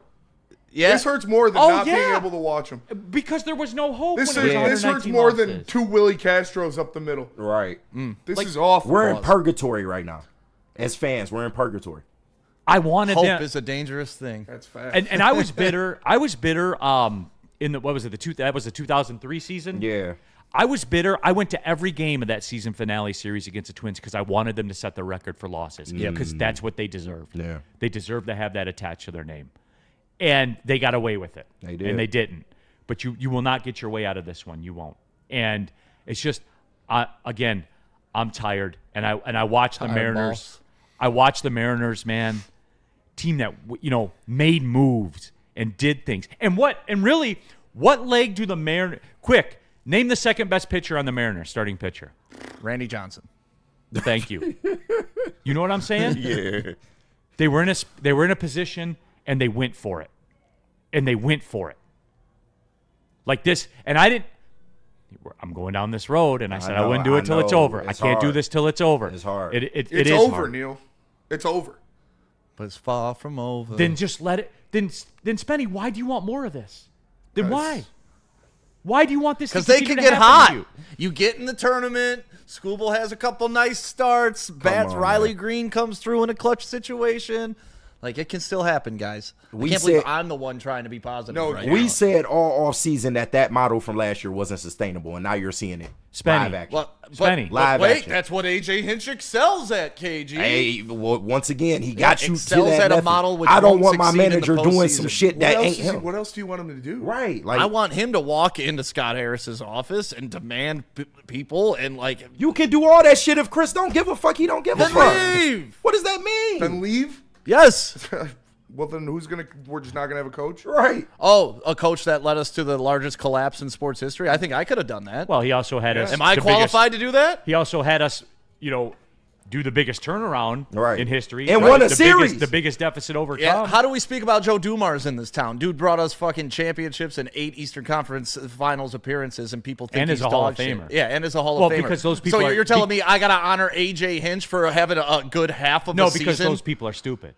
Yeah. This hurts more than Oh, not being yeah. able to watch them. because there was no hope. This, when it was this hurts 119 more losses. than 2 Willie Castros up the middle. Right. This is awful. We're in purgatory right now. As fans, we're in purgatory. I wanted Hope them. is a dangerous thing. That's fast. And I was bitter. I was bitter. In the what was it? That was the 2003 season. Yeah. I was bitter. I went to every game of that season finale series against the Twins because I wanted them to set the record for losses. Yeah, because that's what they deserved. Yeah. They deserved to have that attached to their name, and they got away with it. They did. and they didn't. But you will not get your way out of this one. You won't. And it's just, again, I'm tired, and I watch the Mariners. boss. I watch the Mariners, man, team that made moves and did things. And really, what leg do the Mariners? Quick, name the second best pitcher on the Mariners, starting pitcher. Randy Johnson. Thank you. You know what I'm saying? Yeah. They were in a position and they went for it. Like this, and I didn't. I'm going down this road, and I said I wouldn't do it till it's over. I can't do this till it's over. It's hard. It it's is over, hard. Neil. It's over. But it's far from over. Then just let it. Then Spenny, why do you want more of this? Then why? Why do you want this? Because they continue can to get happen to hot. You get in the tournament. Scooble has a couple nice starts. on, Riley man. Green comes through in a clutch situation. Like, it can still happen, guys. We I can't believe said- I'm the one trying to be positive No, right We now. said all off season that model from last year wasn't sustainable, and now you're seeing it. Spenny. Live action. Well, Spenny. Live wait, action. that's what AJ Hinch excels at, KG. Hey, well, once again, he got you to excels that at a method. model which I don't won't want my succeed in the manager doing some postseason. shit that ain't him. What else do you want him to do? Right. Like, I want him to walk into Scott Harris's office and demand people and, like, you can do all that shit if Chris don't give a fuck. He don't give a then fuck. leave. What does that mean? Then leave? Yes. Well, then we're just not going to have a coach? Right. Oh, a coach that led us to the largest collapse in sports history. I think I could have done that. Well, he also had us. Am I the qualified to do that? He also had us, do the biggest turnaround Right. in history And right? won a the series. the biggest deficit overcome. Yeah. How do we speak about Joe Dumars in this town? Dude brought us fucking championships and 8 Eastern Conference Finals appearances, and people think And he's is a Hall dog of shit. Famer. Yeah, and is a Hall Well, of Famer. because those people So are- you're telling me I gotta honor AJ Hinch for having a good half of no, a season? because those people are stupid.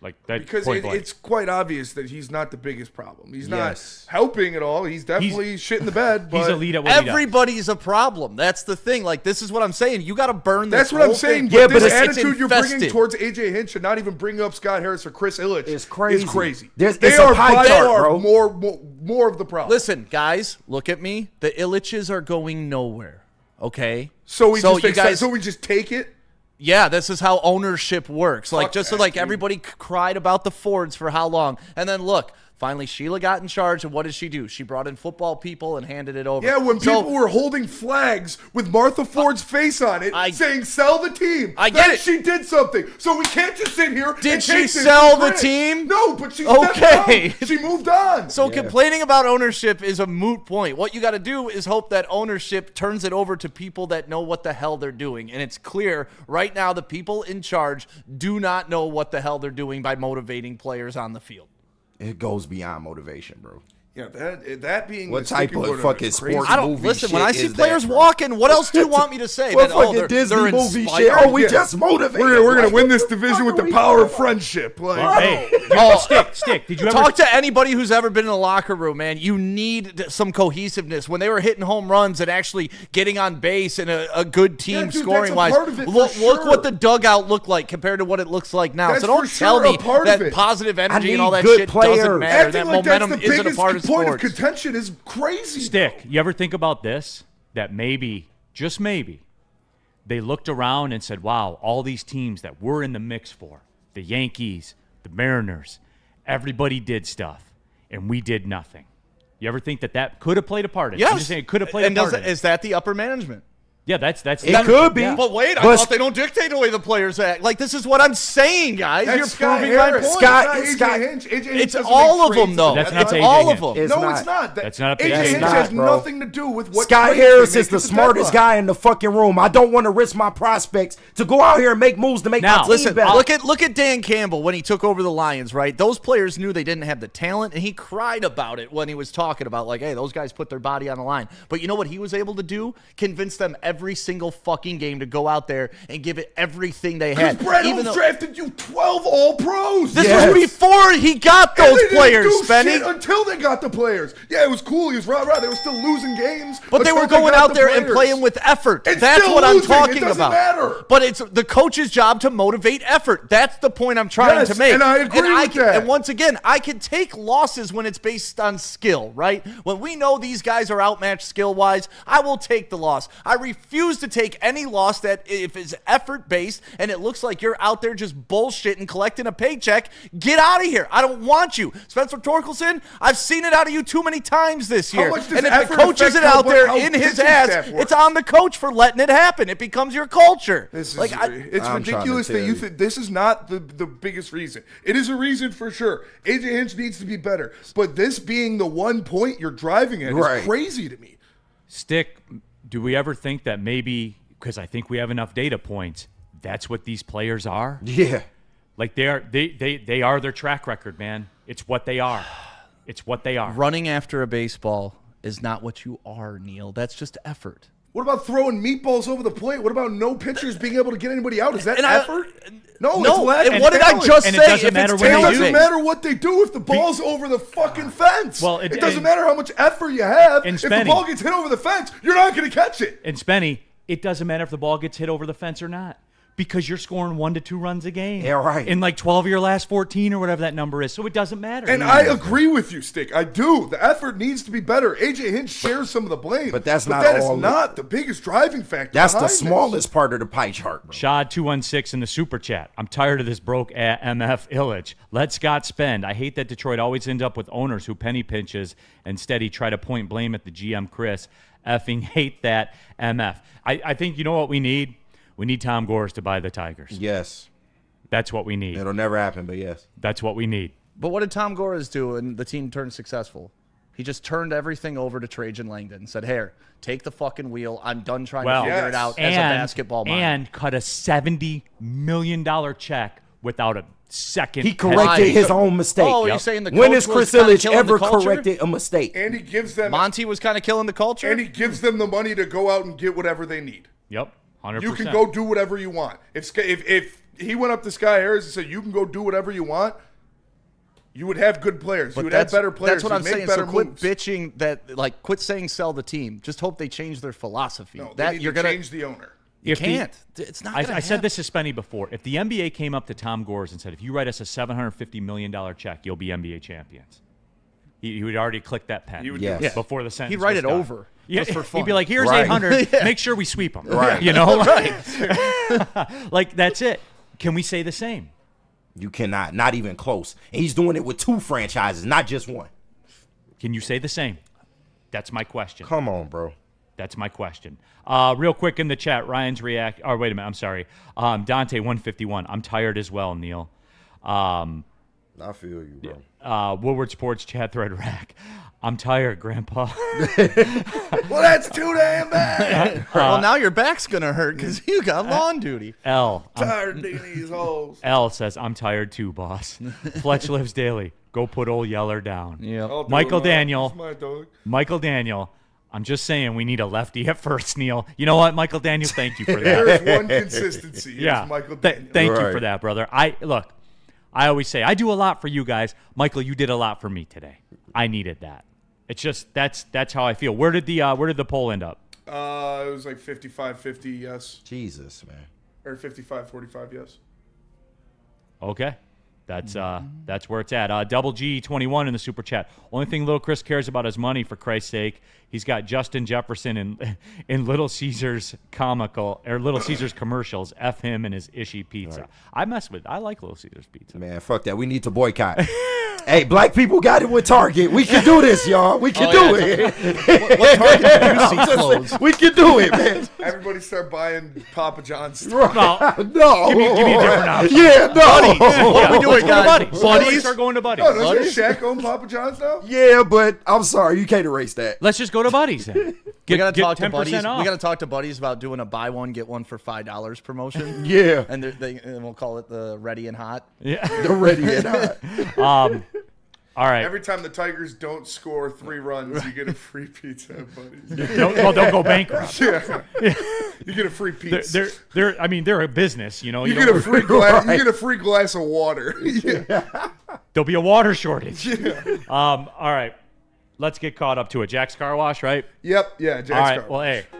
Like that. Because point blank. it's quite obvious that he's not the biggest problem. He's Yes. not helping at all. He's definitely shit in the bed. But he's elite at what he does. Everybody's a problem. That's the thing. Like, this is what I'm saying. You got to burn this. That's what I'm whole saying. thing. But but this it's attitude you're bringing infested. towards AJ Hinch and not even bringing up Scott Harris or Chris Ilitch It's crazy. is crazy. There's- They it's a are pie by chart, far bro. more of the problem. Listen, guys, look at me. The Illiches are going nowhere. Okay. so we you just guys. so we just take it. Yeah, this is how ownership works. Like, Fuck just so, that, like, dude. everybody cried about the Fords for how long, and then look, finally Sheila got in charge, and what did she do? She brought in football people and handed it over. Yeah, when So- people were holding flags with Martha Ford's face on it, saying "sell the team," I get then it. she did something. So we can't just sit here. Did and she take this sell for the granted. team? No, but she stepped Okay. down. She moved on. So complaining about ownership is a moot point. What you got to do is hope that ownership turns it over to people that know what the hell they're doing. And it's clear right now the people in charge do not know what the hell they're doing by motivating players on the field. It goes beyond motivation, bro. Yeah, that being What the type sticking of point fucking it is crazy. sports I don't movie listen shit when I see is players that, bro? walking. What else do you want me to say? What That, fucking they're Disney movie inspired? shit? Oh, we Yeah. just motivated. We're gonna Like, win this what the division fuck with are the we power doing? of friendship. Like, Hey, stick. Did you ever Talk to anybody who's ever been in a locker room, man. You need some cohesiveness. When they were hitting home runs and actually getting on base and a good team Yeah, dude, that's scoring a wise, part of it for look sure. what the dugout looked like compared to what it looks like now. That's So don't for tell sure me a part that of it. positive energy need and all that good shit players. doesn't matter. acting That like that's momentum the isn't a biggest part of point of sports. contention is crazy. Stick, you ever think about this? That maybe, just maybe, they looked around and said, wow, all these teams that we're in the mix for, the Yankees, the Mariners, everybody did stuff, and we did nothing. You ever think that could have played a part in it? I'm Yes. just saying it could have played And a part in it. is that the upper management? Yeah, that's It could be. But wait, I But- thought they don't dictate the way the players act. Like, this is what I'm saying, guys. That's You're Scott proving my Harris. point. Scott- It's Scott- AJ Hinch. AJ Hinch It's doesn't all make of them, trades. though. That's not It's AJ all of Hinch. them. It's No, not. it's not. That's not AJ That's Hinch not, has bro. nothing to do with what Scott trades they Harris make is the at smartest deadline. guy in the fucking room. I don't want to risk my prospects to go out here and make moves to make Now, my team Listen, better. look at Dan Campbell when he took over the Lions, right? Those players knew they didn't have the talent, and he cried about it when he was talking about, like, hey, those guys put their body on the line. But you know what he was able to do? Convince them every single fucking game to go out there and give it everything they had. Brad Holmes drafted you 12 All-Pros. This Yes. was before he got And those they didn't players, do Spenny. shit until they got the players. Yeah, it was cool. He was rah-rah. They were still losing games. But they until were going got out the there and players. playing with effort. It's That's still what I'm losing. It talking doesn't about. matter. But it's the coach's job to motivate effort. That's the point I'm trying Yes, to make. and I agree with that. And once again, I can take losses when it's based on skill, right? When we know these guys are outmatched skill-wise, I will take the loss. I refuse to take any loss that if it's effort-based and it looks like you're out there just bullshitting, collecting a paycheck, get out of here. I don't want you. Spencer Torkelson, I've seen it out of you too many times this year. much does And if the effort coach affect isn't how- out there how in his pitching ass, staff works? it's on the coach for letting it happen. It becomes your culture. This is, Like, it's I'm trying ridiculous to that tell you you. think this is not the biggest reason. It is a reason for sure. AJ Hinch needs to be better. But this being the one point you're driving at Right. is crazy to me. Stick, do we ever think that maybe, because I think we have enough data points, that's what these players are? Yeah. Like they are their track record, man. It's what they are. It's what they are. running after a baseball is not what you are, Neal. That's just effort. What about throwing meatballs over the plate? What about no pitchers being able to get anybody out? Is that And I- effort? No, No, it's lack and of what did I talent. just And it say? doesn't If matter it's when It they talent- doesn't do. matter what they do if the ball's over the fucking fence. Well, it doesn't matter how much effort you have. And If the Spenny. ball gets hit over the fence, you're not going to catch it. And Spenny, it doesn't matter if the ball gets hit over the fence or not, because you're scoring 1 to 2 runs a game. Yeah, right. In like 12 of your last 14 or whatever that number is. So it doesn't matter. And I agree with you, Stick. I do. The effort needs to be better. AJ Hinch shares some of the blame. But that's not that is all of it. not the biggest driving factor. That's the behind this. smallest part of the pie chart, bro. Shad 216 in the super chat. I'm tired of this broke MF Illich. Let Scott spend. I hate that Detroit always ends up with owners who penny pinches. Instead, he try to point blame at the GM Chris. Effing hate that MF. I think you know what we need? We need Tom Gores to buy the Tigers. Yes. That's what we need. It'll never happen, but yes. That's what we need. But what did Tom Gores do when the team turned successful? He just turned everything over to Trajan Langdon and said, here, take the fucking wheel. I'm done trying to figure it out as a basketball mind. And cut a $70 million check without a second. He corrected Right. his own mistake. Oh, you're saying the When coach has was Chris kinda Illich killing the ever culture? corrected a mistake? And he gives them Monty was kind of killing the culture? and he gives them the money to go out and get whatever they need. Yep, 100%. You can go do whatever you want. If he went up to Sky Harris and said you can go do whatever you want, you would have good players. You would have better players. That's what I'm You'd make saying. better So quit moves. bitching that, like, quit saying sell the team. Just hope they change their philosophy. No, that they need you're to gonna change the owner. You If the- can't. It's not. I said this to Spenny before. If the NBA came up to Tom Gores and said, if you write us a $750 million check, you'll be NBA champions. He would already click that pen. He would Yes. do that. Before the sentence He'd write was it done. over. Yeah, just for fun. he'd be like, here's Right. 800. Make sure we sweep them. Right. You know? Like, that's it. Can we say the same? You cannot. Not even close. And he's doing it with 2 franchises, not just one. Can Can you say the same? That's my question. Come on, bro. That's my question. Real quick in the chat, Ryan's react. Oh, wait a minute. I'm sorry. Dante 151. I'm tired as well, Neal. I feel you, bro. Woodward Sports chat thread rack. I'm tired, Grandpa. Well, that's too damn bad. well, now your back's gonna hurt because you got lawn duty. L. Tired of digging these holes. L says, I'm tired too, boss. Fletch lives daily. Go put old Yeller down. Yeah. I'll do Michael it, Daniel. It's my dog. Michael Daniel. I'm just saying we need a lefty at first, Neal. You know what, Michael Daniel? Thank you for that. There is one consistency. Yeah. It's Michael Daniel. Thank you Right. for that, brother. I always say I do a lot for you guys. Michael, you did a lot for me today. I needed that. It's just that's how I feel. Where did the poll end up? It was like 55-50 yes. Jesus, man. Or 55-45 yes. Okay. That's where it's at. Double G21 in the super chat. Only thing little Chris cares about is money, for Christ's sake. He's got Justin Jefferson in Little Caesars Little Caesars commercials. F him and his ishy pizza. Right. I like Little Caesars pizza. Man, fuck that. We need to boycott. Hey, black people got it with Target. We can do this, y'all. We can do it. What Target do you see closed? We can do it, man. Everybody start buying Papa John's stuff. No. Give me a different option. Yeah, no. Buddies. What are we doing, guys? Buddies. Buddies? Start going to Buddies. Oh, doesn't Shaq own Papa John's now? Yeah, but I'm sorry. You can't erase that. Let's just go to Buddies then. We gotta talk to 10% buddies. off. We gotta talk to buddies about doing a buy one get one for $5 promotion. Yeah. And and we'll call it the Ready and Hot. Yeah. They're ready and hot. All right. Every time the Tigers don't score 3 runs, you get a free pizza at Buddies. Don't go bankrupt. Yeah. You get a free pizza. They're a business, you know. You get a free glass. You get a free glass of water. Yeah. There'll be a water shortage. All right. Let's get caught up to it. Jack's Car Wash, right? Yep. Yeah. Jack's All right. Car Well, Wash. hey.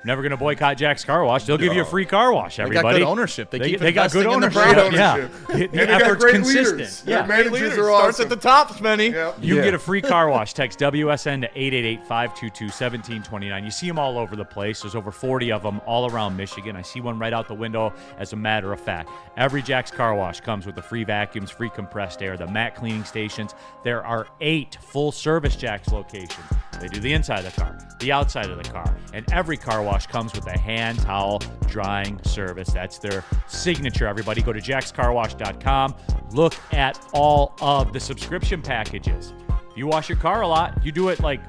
Never going to boycott Jack's Car Wash. They'll give you a free car wash, They everybody. got good ownership. They got good investing in the ownership. brand. Yeah. ownership. The And they got effort's great consistent. leaders. Yeah. Their managers are Starts awesome. at the top, Spenny. Yep. You can get a free car wash. Text WSN to 888-522-1729. You see them all over the place. There's over 40 of them all around Michigan. I see one right out the window, as a matter of fact. Every Jack's Car Wash comes with the free vacuums, free compressed air, the mat cleaning stations. There are 8 full-service Jack's locations. They do the inside of the car, the outside of the car, and every car wash comes with a hand towel drying service. That's their signature, everybody. Go to jackscarwash.com. Look at all of the subscription packages. If you wash your car a lot, you do it like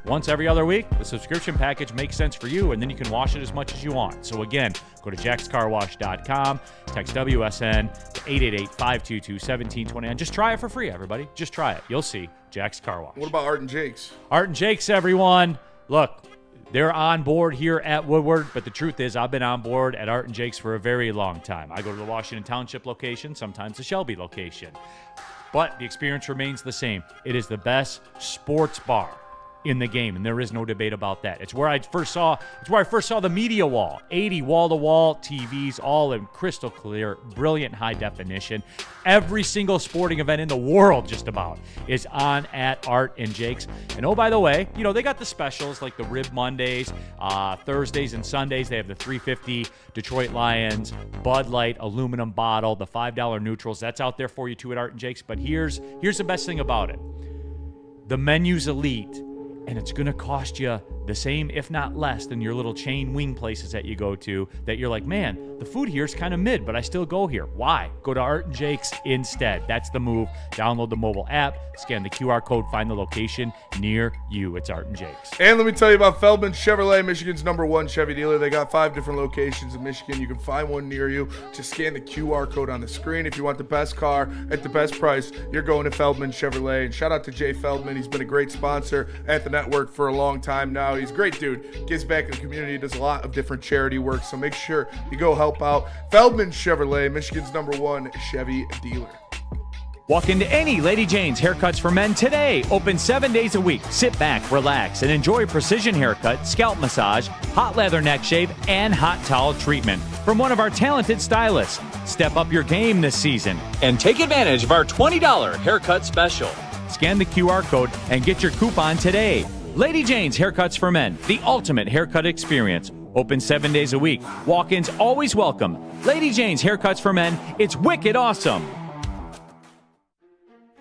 once every other week, the subscription package makes sense for you, and then you can wash it as much as you want. So again, go to jackscarwash.com, text WSN to 888-522-1729. Just try it for free, everybody. Just try it. You'll see. Jack's Car Wash. What about Art and Jake's? Art and Jake's, everyone. Look, they're on board here at Woodward, but the truth is I've been on board at Art and Jake's for a very long time. I go to the Washington Township location, sometimes the Shelby location. But the experience remains the same. It is the best sports bar in the game, and there is no debate about that. It's where I first saw the media wall. 80 wall-to-wall TVs, all in crystal clear, brilliant high definition. Every single sporting event in the world just about is on at Art and Jake's. And oh, by the way, you know, they got the specials like the Rib Mondays, Thursdays and Sundays. They have the $3.50 Detroit Lions, Bud Light aluminum bottle, the $5 neutrals. That's out there for you too at Art and Jake's. But here's the best thing about it. The menu's elite. And it's going to cost you the same, if not less, than your little chain wing places that you go to that you're like, man, the food here is kind of mid, but I still go here. Why? Go to Art and Jake's instead. That's the move. Download the mobile app, scan the QR code, find the location near you. It's Art and Jake's. And let me tell you about Feldman Chevrolet, Michigan's #1 Chevy dealer. They got 5 different locations in Michigan. You can find one near you. Just scan the QR code on the screen. If you want the best car at the best price, you're going to Feldman Chevrolet. And shout out to Jay Feldman. He's been a great sponsor at the network for a long time now. He's a great dude. Gives back in the community. Does a lot of different charity work. So make sure you go help out Feldman Chevrolet, Michigan's #1 Chevy dealer. Walk into any Lady Jane's Haircuts for Men today. Open 7 days a week. Sit back, relax, and enjoy precision haircut, scalp massage, hot leather neck shave, and hot towel treatment from one of our talented stylists. Step up your game this season and take advantage of our $20 haircut special. Scan the QR code and get your coupon today. Lady Jane's Haircuts for Men, the ultimate haircut experience. Open 7 days a week. Walk-ins always welcome. Lady Jane's Haircuts for Men. It's wicked awesome.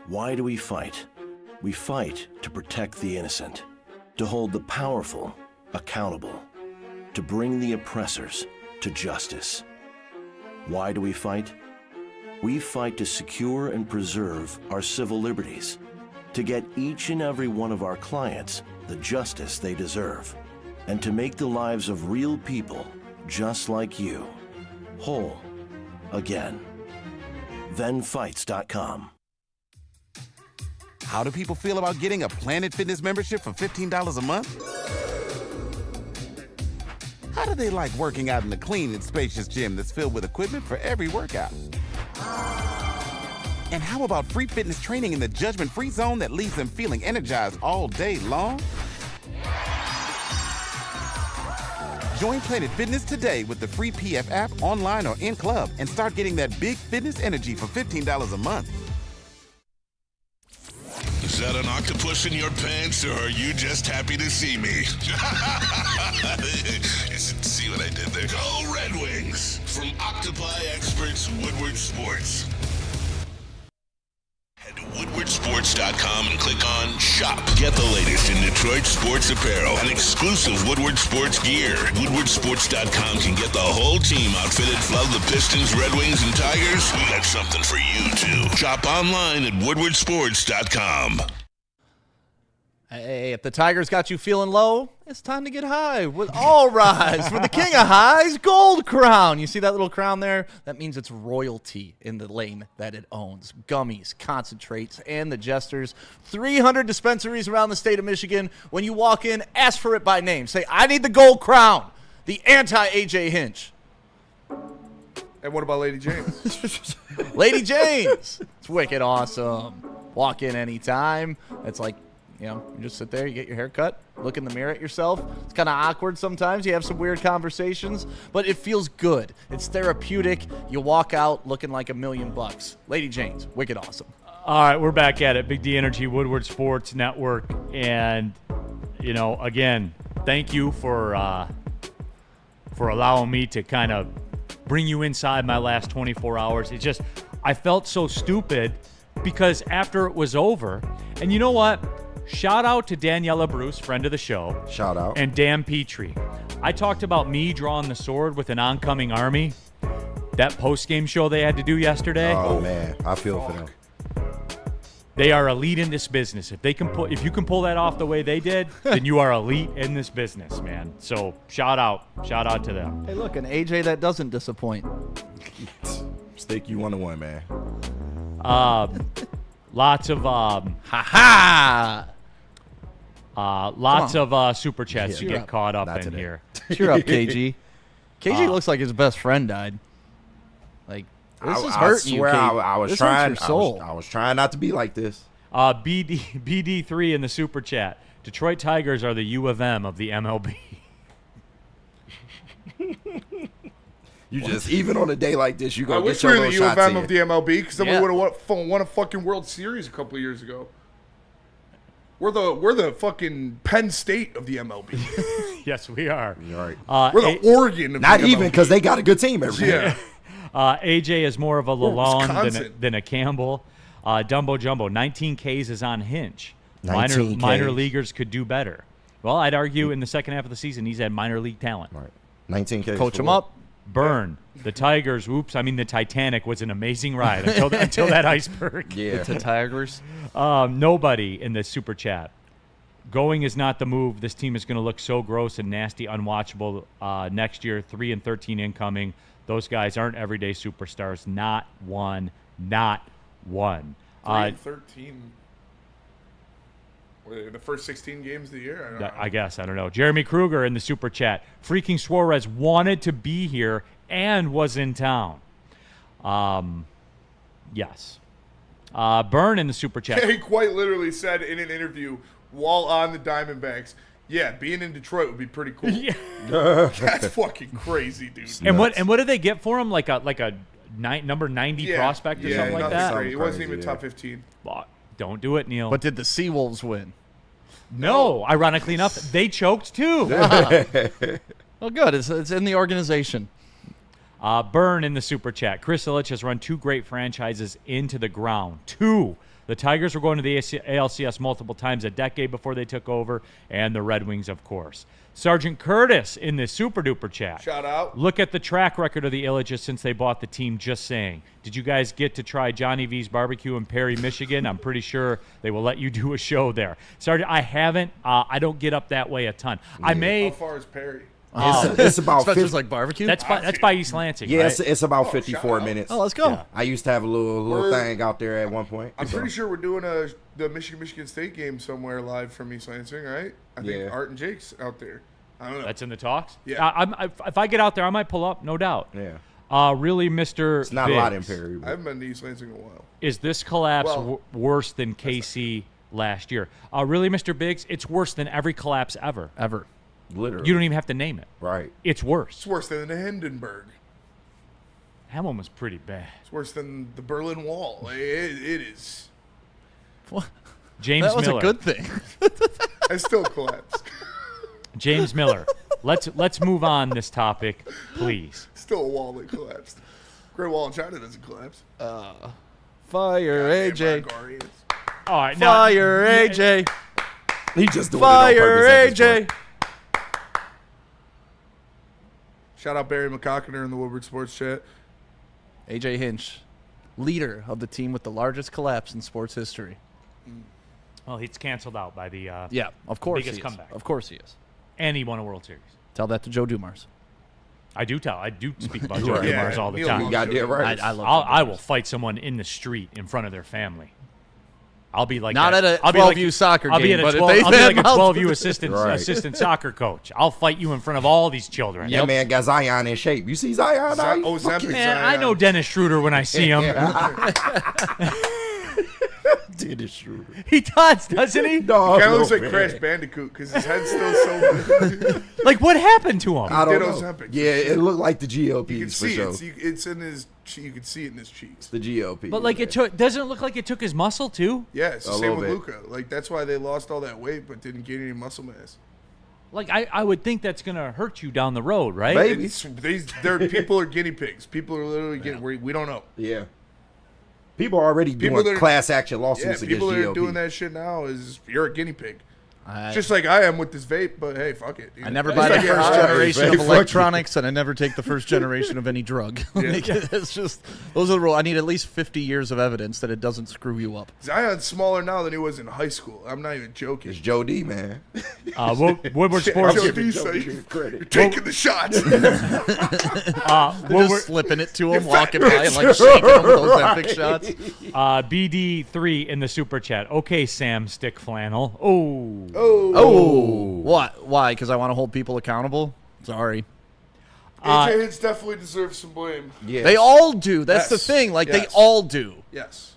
Why do we fight? We fight to protect the innocent, to hold the powerful accountable, to bring the oppressors to justice. Why do we fight? We fight to secure and preserve our civil liberties, to get each and every one of our clients the justice they deserve, and to make the lives of real people just like you whole again. ThenFights.com. How do people feel about getting a Planet Fitness membership for $15 a month? How do they like working out in a clean and spacious gym that's filled with equipment for every workout? And how about free fitness training in the judgment-free zone that leaves them feeling energized all day long? Join Planet Fitness today with the free PF app, online or in club, and start getting that big fitness energy for $15 a month. that an octopus in your pants, or are you just happy to see me? See what I did there? Go Red Wings! From Octopi Experts Woodward Sports. Head to woodwardsports.com and click on Shop. Get the latest in Detroit sports apparel and exclusive Woodward Sports gear. Woodwardsports.com can get the whole team outfitted. Love the Pistons, Red Wings, and Tigers? We got something for you, too. Shop online at woodwardsports.com. Hey, if the Tigers got you feeling low, it's time to get high with All Rise for the King of Highs Gold Crown. You see that little crown there? That means it's royalty in the lane that it owns. Gummies, concentrates, and the jesters. 300 dispensaries around the state of Michigan. When you walk in, ask for it by name. Say, I need the Gold Crown, the anti-AJ Hinch. And what about Lady James? Lady James. It's wicked awesome. Walk in anytime. It's like, you know, you just sit there, you get your hair cut, look in the mirror at yourself. It's kind of awkward sometimes. You have some weird conversations, but it feels good. It's therapeutic. You walk out looking like $1,000,000. Lady Jane's, wicked awesome. All right, we're back at it. Big D Energy, Woodward Sports Network. And, you know, again, thank you for allowing me to kind of bring you inside my last 24 hours. It just, I felt so stupid because after it was over, and you know what? Shout out to Daniela Bruce, friend of the show. Shout out. And Dan Petrie. I talked about me drawing the sword with an oncoming army. That post-game show they had to do yesterday. Oh, man. I feel for them. They are elite in this business. If you can pull that off the way they did, then you are elite in this business, man. So shout out to them. Hey, look, an AJ that doesn't disappoint. Stick you 1-1, man. Lots of lots of super chats to get caught up in here. Cheer up, KG. KG looks like his best friend died. Like, this is hurting you, I was this trying. hurts your soul. I was trying not to be like this. BD3 in the super chat. Detroit Tigers are the U of M of the MLB. You just, even on a day like this, you I go wish get we your were the little U of shots M in. of the MLB because then Yeah. we would have won a fucking World Series a couple of years ago. We're the fucking Penn State of the MLB. Yes, we are. You're right. We're the Oregon of Not the even MLB. because they got a good team every year. Yeah. AJ is more of a Lalonde Wisconsin. than a Campbell. Dumbo Jumbo, 19 Ks is on Hinch. 19 Minor Ks. leaguers could do better. Well, I'd argue in the second half of the season he's had minor league talent. Right. 19 Ks. Coach for him what? up. Burn. The Tigers, the Titanic was an amazing ride until that iceberg. Yeah. The Tigers. Nobody in the super chat. Going is not the move. This team is going to look so gross and nasty, unwatchable next year. 3-13 incoming. Those guys aren't everyday superstars. Not one. Not one. 13. Were they the first 16 games of the year? I don't know. I guess. I don't know. Jeremy Kruger in the super chat. Freaking Suarez wanted to be here and was in town. Yes. Burn in the super chat. He quite literally said in an interview while on the Diamondbacks, yeah, being in Detroit would be pretty cool. Yeah. That's fucking crazy, dude. And what did they get for him? Like a number 90 prospect or something like nothing that? great. He wasn't Crazy, even yeah. top 15. Well, don't do it, Neil. But did the Seawolves win? no, ironically enough, they choked too. Well, good. It's in the organization. Burn in the super chat. Chris Ilitch has run two great franchises into the ground. Two. The Tigers were going to the ALCS multiple times a decade before they took over, and the Red Wings, of course. Sergeant Curtis in the super-duper chat. Shout out. Look at the track record of the Illiches since they bought the team, just saying. Did you guys get to try Johnny V's Barbecue in Perry, Michigan? I'm pretty sure they will let you do a show there. Sergeant, I haven't. I don't get up that way a ton. I may. How far is Perry? It's about Spencer's 50. like barbecue? That's by East Lansing, Yeah, right? it's about shout 54 out. minutes. Oh, let's go. Yeah. I used to have a little We're- thing out there at one point. I'm so. pretty sure we're doing the Michigan State game somewhere live from East Lansing, right? I think Yeah. Art and Jake's out there. I don't know. That's in the talks? Yeah. If I get out there, I might pull up, no doubt. Yeah. Really, Mr. It's not a lot in Biggs, Perry. I But haven't been to East Lansing in a while. Is this collapse Well, worse than KC last year? Really, Mr. Biggs, it's worse than every collapse ever. Ever. literally. You don't even have to name it. Right. It's worse. It's worse than the Hindenburg. That one was pretty bad. It's worse than the Berlin Wall. It is. What? James That was Miller. a good thing. I still collapsed. James Miller. Let's move on this topic, please. Still a wall that collapsed. Great Wall in China doesn't collapse. Fire AJ. Barbarians. All right, now, Fire AJ. He just doing Fire it on purpose at this AJ. point. Shout out Barry McCockiner in the Woodward Sports Chat. AJ Hinch, leader of the team with the largest collapse in sports history. well, he's canceled out by the Yeah, of course biggest he is. comeback. Of course he is. and he won a World Series. Tell that to Joe Dumars. I do speak about Joe Right. Dumars Yeah, all the Neal time. loves You got Joe that right. I love I will fight someone in the street in front of their family. I'll be like Not that. at a I'll be like 12U soccer I'll be game, at a but if 12 they I'll be like a badmouth- 12U assistant Right. assistant soccer coach. I'll fight you in front of all these children. That man got Zion in shape. You see Zion? now? He Ozempic fucking- Man, I Zion. know Dennis Schroeder when I see him. Dennis Schroeder. He does, doesn't he? No, Kind of looks no, like man. Crash Bandicoot because his head's still so big. Like, what happened to him? I don't did know. Ozempic. Yeah, it looked like the You GOPs can for see sure. it. It's in his. You can see it in his cheeks. The GOP. But like, doesn't it look like it took his muscle too? Yeah, it's the A same little with bit. Luka. Like that's why they lost all that weight but didn't gain any muscle mass. Like, I would think that's gonna hurt you down the road, right? Maybe. People are guinea pigs. People are literally getting. We don't know. Yeah. People are already People doing that are- class action Yeah, lawsuits people against that are GOP. doing that shit now is you're a guinea pig. Just like I am with this vape, but hey, fuck it. dude. I never At buy least the I get first high. generation Hey, of fuck you. electronics, and I never take the first generation of any drug. Like, it's just those are the rules. I need at least 50 years of evidence that it doesn't screw you up. Zion's smaller now than he was in high school. I'm not even joking. It's Joe D, man. Woodward Sports. Joe give D, Joe so D you're credit. taking the shots. They're just slipping it to him, walking by and like shaking him with those epic shots. BD3 in the super chat. Okay, Sam, stick flannel. Oh. Oh, what? Why? Because I want to hold people accountable. Sorry, AJ Hinch definitely deserves some blame. Yeah. they all do. That's the Yes. thing. Like they Yes. all do. Yes.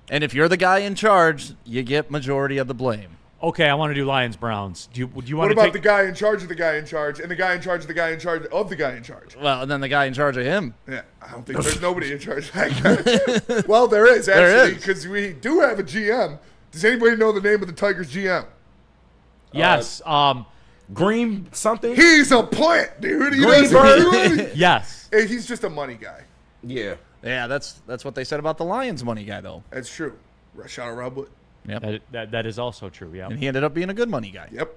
And if you're the guy in charge, you get majority of the blame. Okay, I want to do Lions Browns. Do you What want to about take the guy in charge of the guy in charge, and the guy in charge of the guy in charge of the guy in charge? Well, and then the guy in charge of him. Yeah, I don't think there's nobody in charge of that guy. Well, there is There actually is. because we do have a GM. Does anybody know the name of the Tigers GM? Yes. Green something? He's a plant, dude. He Greenberg. doesn't do anything. Yes. Hey, he's just a money guy. Yeah. Yeah, that's what they said about the Lions money guy though. That's true. Shout out Rob Wood. Yep. That is also true. Yeah. And he ended up being a good money guy. Yep.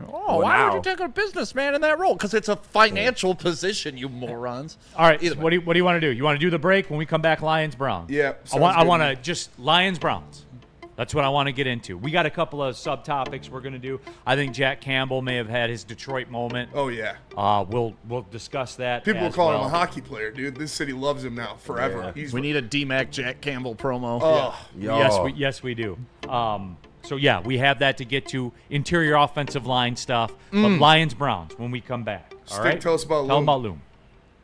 Oh, why now. would you take a businessman in that role? Because it's a financial position, you morons. All right. Either So what do you want to do? You want to do the break when we come back? Lions Browns. Yeah, I sounds want good. to just Lions Browns. That's what I want to get into. We got a couple of subtopics we're going to do. I think Jack Campbell may have had his Detroit moment. Oh yeah. We'll discuss that. People as call him well. a hockey player, dude. This city loves him now forever. Yeah. He's We need a D-Mac Jack Campbell promo. Oh, Yes, we do. So yeah, we have that to get to interior offensive line stuff. But Lions Browns when we come back. All Sting, right. tell us about Tell them Loom. about Loom.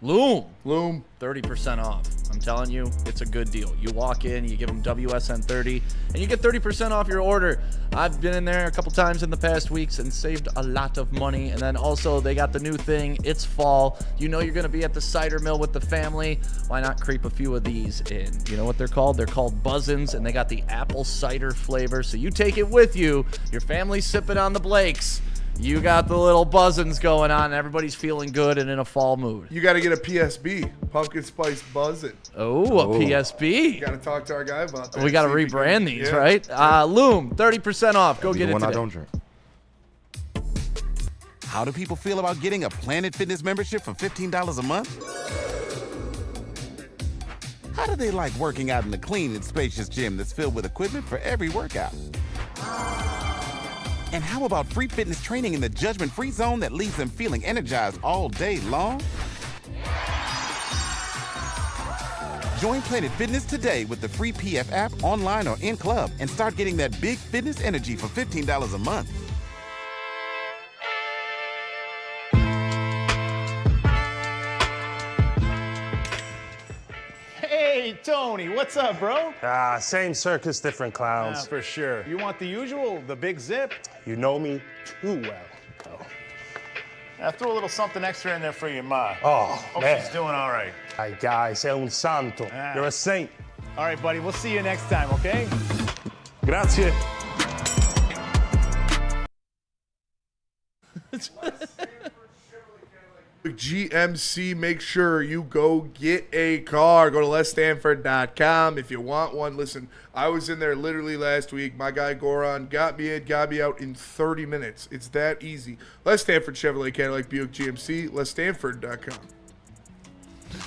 Loom. Loom. 30% off. I'm telling you, it's a good deal. You walk in, you give them WSN 30, and you get 30% off your order. I've been in there a couple times in the past weeks and saved a lot of money. And then also, they got the new thing. It's fall. You know you're going to be at the cider mill with the family. Why not creep a few of these in? You know what they're called? They're called Buzzins, and they got the apple cider flavor. So you take it with you. Your family's sipping on the Blakes. You got the little buzzins going on. Everybody's feeling good and in a fall mood. You got to get a PSB, pumpkin spice buzzing. Oh, a PSB. Got to talk to our guy about that. We got to See if he rebrand can- these, yeah. right? Loom, 30% off. Go The get it one today. I don't drink. How do people feel about getting a Planet Fitness membership for $15 a month? How do they like working out in a clean and spacious gym that's filled with equipment for every workout? And how about free fitness training in the judgment-free zone that leaves them feeling energized all day long? Join Planet Fitness today with the free PF app, online or in club, and start getting that big fitness energy for $15 a month. Hey, Tony, what's up, bro? Same circus, different clowns. For sure. You want the usual, the big zip? You know me too well. I threw a little something extra in there for your ma. Oh, Hope man. she's doing all right. Ay, guy, sei un santo. Ah. You're a saint. All right, buddy, we'll see you next time, okay? Grazie. GMC, make sure you go get a car. Go to letsstanford.com if you want one. Listen, I was in there literally last week. My guy Goran got me in, got me out in 30 minutes. It's that easy. Les Stanford Chevrolet Cadillac Buick GMC, letsstanford.com.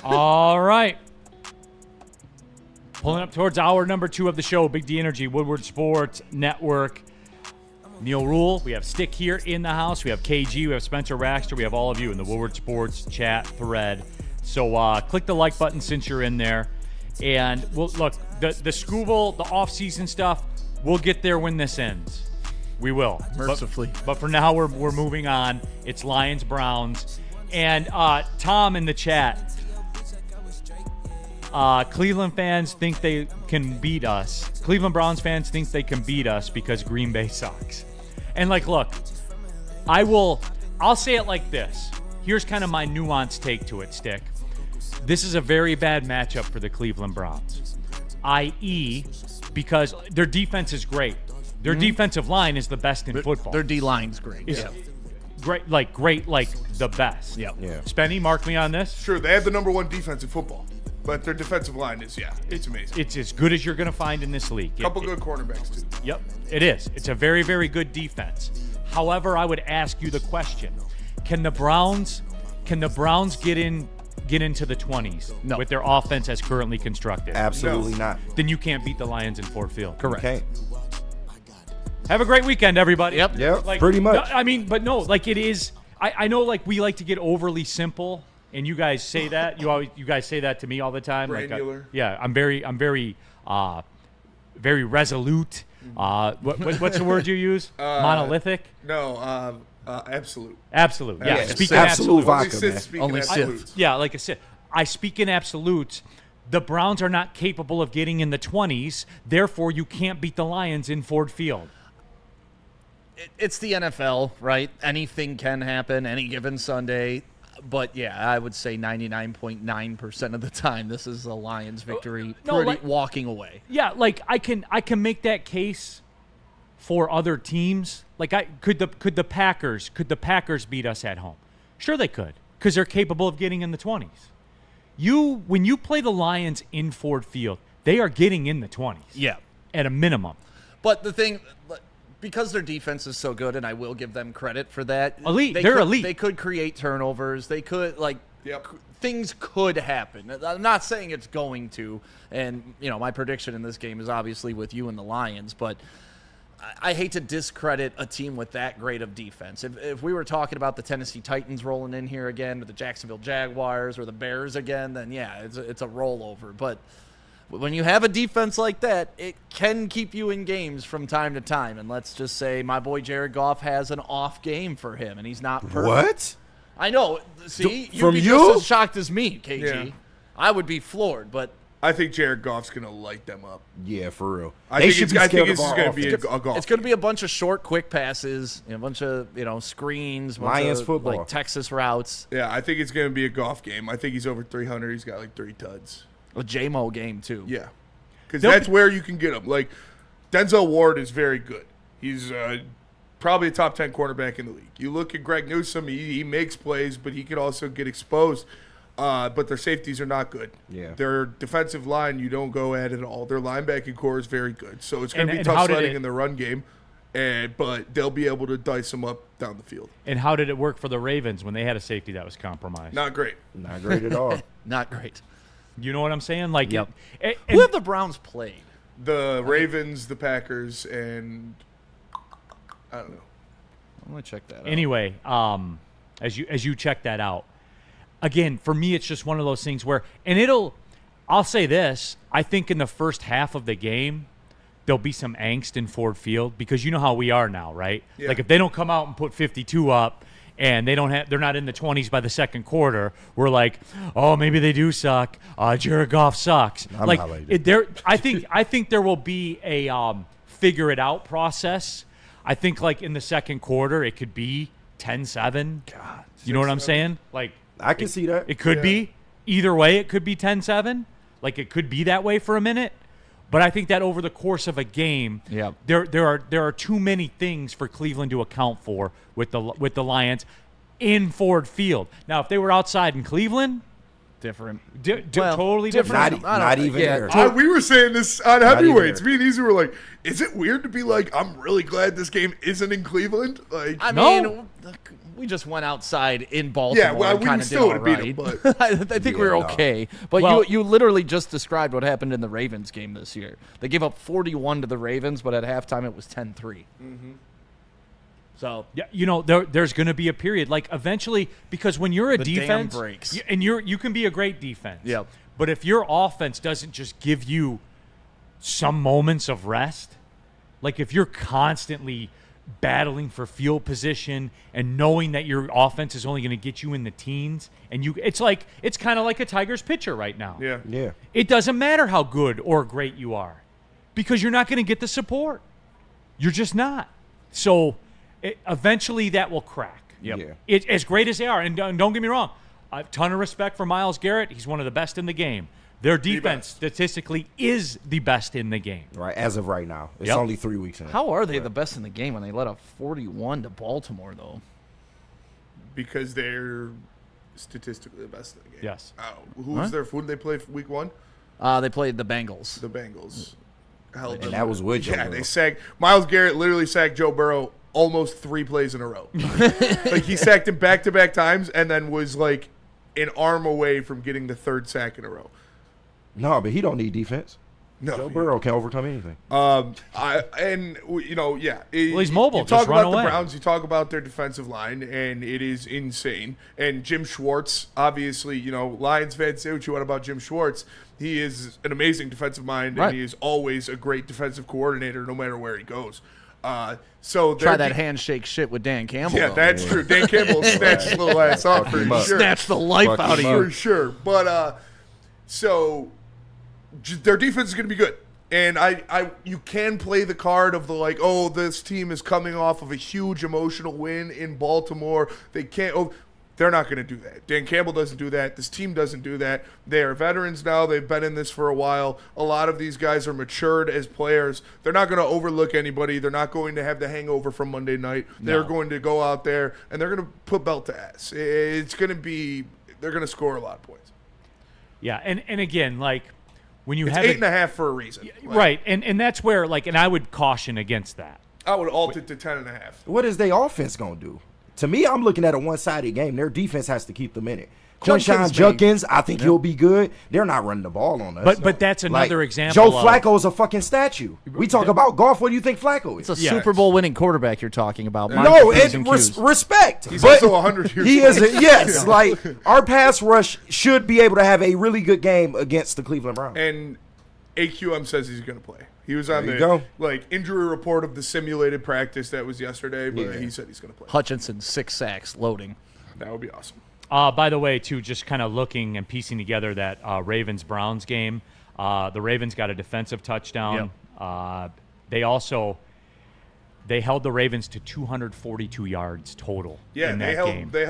All right. Pulling up towards hour number 2 of the show, Big D Energy, Woodward Sports Network. Neal Ruhl, we have Stick here in the house. We have KG, we have Spencer Raxter, we have all of you in the Woodward Sports chat thread. So click the like button since you're in there. And we'll look, the Scooble, the off-season stuff, we'll get there when this ends. We will. Mercifully. But for now, we're moving on. It's Lions-Browns. And Tom in the chat, Cleveland fans think they can beat us. Cleveland Browns fans think they can beat us because Green Bay sucks. And look, I'll say it like this. Here's kind of my nuanced take to it, Stick. This is a very bad matchup for the Cleveland Browns, i.e., because their defense is great. Their defensive line is the best in football. Their D-line's great. Yeah. Great, like the best. Yeah. Spenny, mark me on this. Sure, they have the number 1 defense in football. But their defensive line is, it's amazing. It's as good as you're going to find in this league. Couple good cornerbacks, too. Yep, it is. It's a very, very good defense. However, I would ask you the question: Can the Browns get into the 20s with their offense as currently constructed? Absolutely not. Then you can't beat the Lions in Ford Field. Correct. Okay. Have a great weekend, everybody. Yep. Pretty much. I mean, but no, it is. I know, we like to get overly simple. And you guys say that. You guys say that to me all the time. Granular. I'm very resolute. What's the word you use? Monolithic. No, absolute. Absolute. Yeah. Yeah. Speak in Absolute absolutes. vodka, man. Only absolutes. Yeah, like I said, I speak in absolutes. The Browns are not capable of getting in the 20s. Therefore, you can't beat the Lions in Ford Field. It's the NFL, right? Anything can happen any given Sunday. But, yeah, I would say 99.9% of the time this is a Lions victory, walking away. Yeah, I can make that case for other teams. Could the Packers beat us at home? Sure they could, because they're capable of getting in the 20s. When you play the Lions in Ford Field, they are getting in the 20s. Yeah. At a minimum. But the thing, because their defense is so good, and I will give them credit for that. Elite. They're elite. They could create turnovers. They could, things could happen. I'm not saying it's going to. And, my prediction in this game is obviously with you and the Lions. But I hate to discredit a team with that great of defense. If we were talking about the Tennessee Titans rolling in here again, or the Jacksonville Jaguars, or the Bears again, then, yeah, it's a rollover. But when you have a defense like that, it can keep you in games from time to time. And let's just say my boy Jared Goff has an off game for him, and he's not perfect. What? I know. See, you'd from be you? just as shocked as me, KG. Yeah. I would be floored, but I think Jared Goff's going to light them up. Yeah, for real. I think this is going to be a Goff. it's going to be a bunch of short, quick passes, a bunch of screens, Lions football, like Texas routes. Yeah, I think it's going to be a Goff game. I think he's over 300. He's got 3 tuds. A J-Mo game, too. Yeah, because that's where you can get him. Denzel Ward is very good. He's probably a top 10 quarterback in the league. You look at Greg Newsome, he makes plays, but he could also get exposed. But their safeties are not good. Yeah. Their defensive line, you don't go at it at all. Their linebacking core is very good. So it's going to be tough sledding in the run game. But they'll be able to dice them up down the field. And how did it work for the Ravens when they had a safety that was compromised? Not great. Not great at all. Not great. You know what I'm saying? Yep. Who have the Browns played? The Ravens, the Packers, and I don't know. I'm going to check that out. Anyway, as you check that out, again, for me, it's just one of those things where, I'll say this, I think in the first half of the game, there'll be some angst in Ford Field because you know how we are now, right? Yeah. If they don't come out and put 52 up and they're not in the 20s by the second quarter, we're like, oh, maybe they do suck. Jared Goff sucks. I think there will be a figure it out process. I think in the second quarter, it could be 10-7. God, you know what I'm saying? I can see that. It could be. Either way, it could be 10-7. It could be that way for a minute. But I think that over the course of a game, there are too many things for Cleveland to account for with the Lions in Ford Field. Now, if they were outside in Cleveland, different. Totally different. Not even there. We were saying this on heavyweights. Me and Easy were like, is it weird to be like, I'm really glad this game isn't in Cleveland? Like, I mean, we just went outside in Baltimore. Yeah, well, we still would have beat them. But I think we're okay. But you literally just described what happened in the Ravens game this year. They gave up 41 to the Ravens, but at halftime it was 10-3. Mm-hmm. So there's going to be a period like eventually, because when you're a defense, dam breaks. and you can be a great defense. Yep. But if your offense doesn't just give you some moments of rest, like if you're constantly battling for field position and knowing that your offense is only going to get you in the teens, and it's kind of like a Tigers pitcher right now. Yeah. It doesn't matter how good or great you are, because you're not going to get the support. You're just not. So eventually that will crack. Yep. As great as they are, and don't get me wrong, a ton of respect for Myles Garrett. He's one of the best in the game. Their defense statistically is the best in the game. Right, as of right now. It's only 3 weeks in. How are they the best in the game when they let up 41 to Baltimore, though? Because they're statistically the best in the game. Yes. Who did they play for week 1? They played the Bengals. The Bengals. And that was with Joe Burrow. They sacked. Myles Garrett literally sacked Joe Burrow almost 3 plays in a row. Like, he sacked him back-to-back times and then was like an arm away from getting the 3rd sack in a row. No, but he don't need defense. No, Joe Burrow can overcome anything. Well, he's mobile. You talk just run about away. the Browns. You talk about their defensive line, and it is insane. And Jim Schwartz, obviously, Lions fans say what you want about Jim Schwartz. He is an amazing defensive mind, and he is always a great defensive coordinator, no matter where he goes. So try that handshake shit with Dan Campbell. Yeah, that's true. Dan Campbell snatched his little ass off for sure. Snatched the life out of you for sure. But so their defense is going to be good, and you can play the card of the this team is coming off of a huge emotional win in Baltimore. They can't. They're not going to do that. Dan Campbell doesn't do that. This team doesn't do that. They are veterans now. They've been in this for a while. A lot of these guys are matured as players. They're not going to overlook anybody. They're not going to have the hangover from Monday night. They're going to go out there, and they're going to put belt to ass. It's going to be – they're going to score a lot of points. Yeah, and again, when you it's have 8.5 for a reason. Right, and that's where, and I would caution against that. I would alt it to 10.5. What is their offense going to do? To me, I'm looking at a one-sided game. Their defense has to keep them in it. Quinshon Judkins, I think he'll be good. They're not running the ball on us. But that's another example. Joe Flacco is a fucking statue. We talk about golf. What do you think Flacco is? It's a Super Bowl winning quarterback you're talking about. No, respect. He's also 100 years old. He is. Yes, our pass rush should be able to have a really good game against the Cleveland Browns. And AQM says he's going to play. He was on the injury report of the simulated practice that was yesterday, but he said he's going to play. Hutchinson 6 sacks loading. That would be awesome. By the way, too, just kind of looking and piecing together that Ravens-Browns game, the Ravens got a defensive touchdown. Yep. They held the Ravens to 242 yards total in that game. They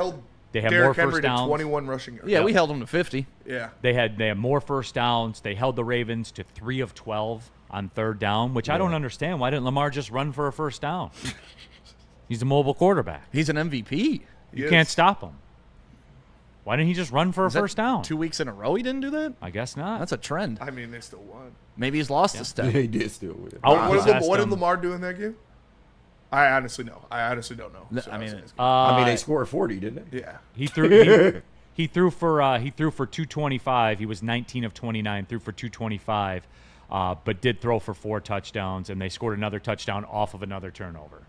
had more Derrick Henry first downs. to 21 rushing yards. Yeah, we held them to 50. Yeah. They had more first downs. They held the Ravens to 3 of 12 on 3rd down, which I don't understand. Why didn't Lamar just run for a first down? He's a mobile quarterback. He's an MVP. You can't stop him. Why didn't he just run for a first down? 2 weeks in a row he didn't do that? I guess not. That's a trend. I mean, they still won. Maybe he's lost a step. He did still win. What did Lamar do in that game? I honestly don't know. They scored 40, didn't they? Yeah. He threw for 225. He was 19 of 29, threw for 225, but did throw for 4 touchdowns, and they scored another touchdown off of another turnover.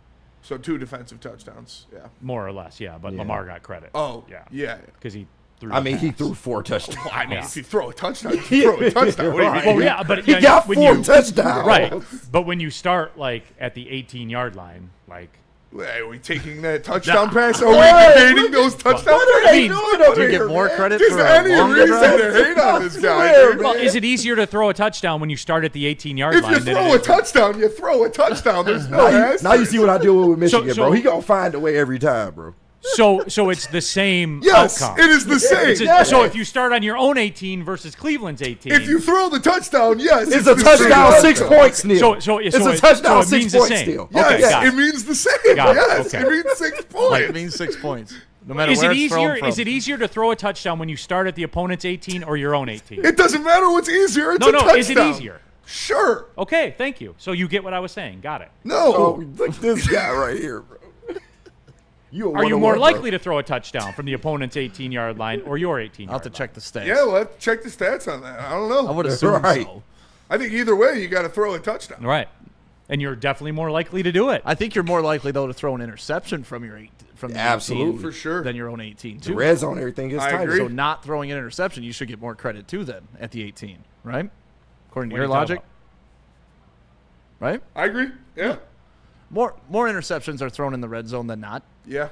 So 2 defensive touchdowns, yeah. More or less, yeah, but Lamar got credit. Oh, yeah. Because he threw he threw 4 touchdowns. Well, I mean, if you throw a touchdown, you throw a touchdown. What do you mean? Well, yeah, but he got 4 touchdowns. Right. But when you start, at the 18-yard line, are we taking that touchdown pass? Are we debating those touchdowns? What are they doing over Do you here, get more man? credit Just for any a longer reason drive? to hate on this guy. Well, is it easier to throw a touchdown when you start at the 18-yard line? If you throw a touchdown, you throw a touchdown. There's no ass. Now you see what I deal with Michigan, bro. He gonna find a way every time, bro. So it's the same Yes, outcome. it is the same. So if you start on your own 18 versus Cleveland's 18. If you throw the touchdown, yes. It's a the touchdown, same 6 points, Neil. So it's a touchdown, so it means 6 the points same. still. Okay, Yes, got it it. means the same. Got it, Yes, okay. it means 6 points. It means 6 points. No matter Is where it it's thrown easier? from. Is it easier to throw a touchdown when you start at the opponent's 18 or your own 18? It doesn't matter what's easier. It's No, a no. touchdown. Is it easier? Sure. Okay, thank you. So you get what I was saying. Got it. No. Oh, look at this guy right here, bro. Are you more likely to throw a touchdown from the opponent's 18-yard line or your 18-yard line? I'll have to check the stats. Yeah, we'll have to check the stats on that. I don't know. I would assume so. I think either way, you got to throw a touchdown. Right. And you're definitely more likely to do it. I think you're more likely, though, to throw an interception from your the Absolutely. 18 For sure. than your own 18, The too. red zone, everything is I tight. agree. So not throwing an interception, you should get more credit, too, then, at the 18, right? According to What are your you talking logic. Right? I agree. Yeah. More interceptions are thrown in the red zone than not. Yeah.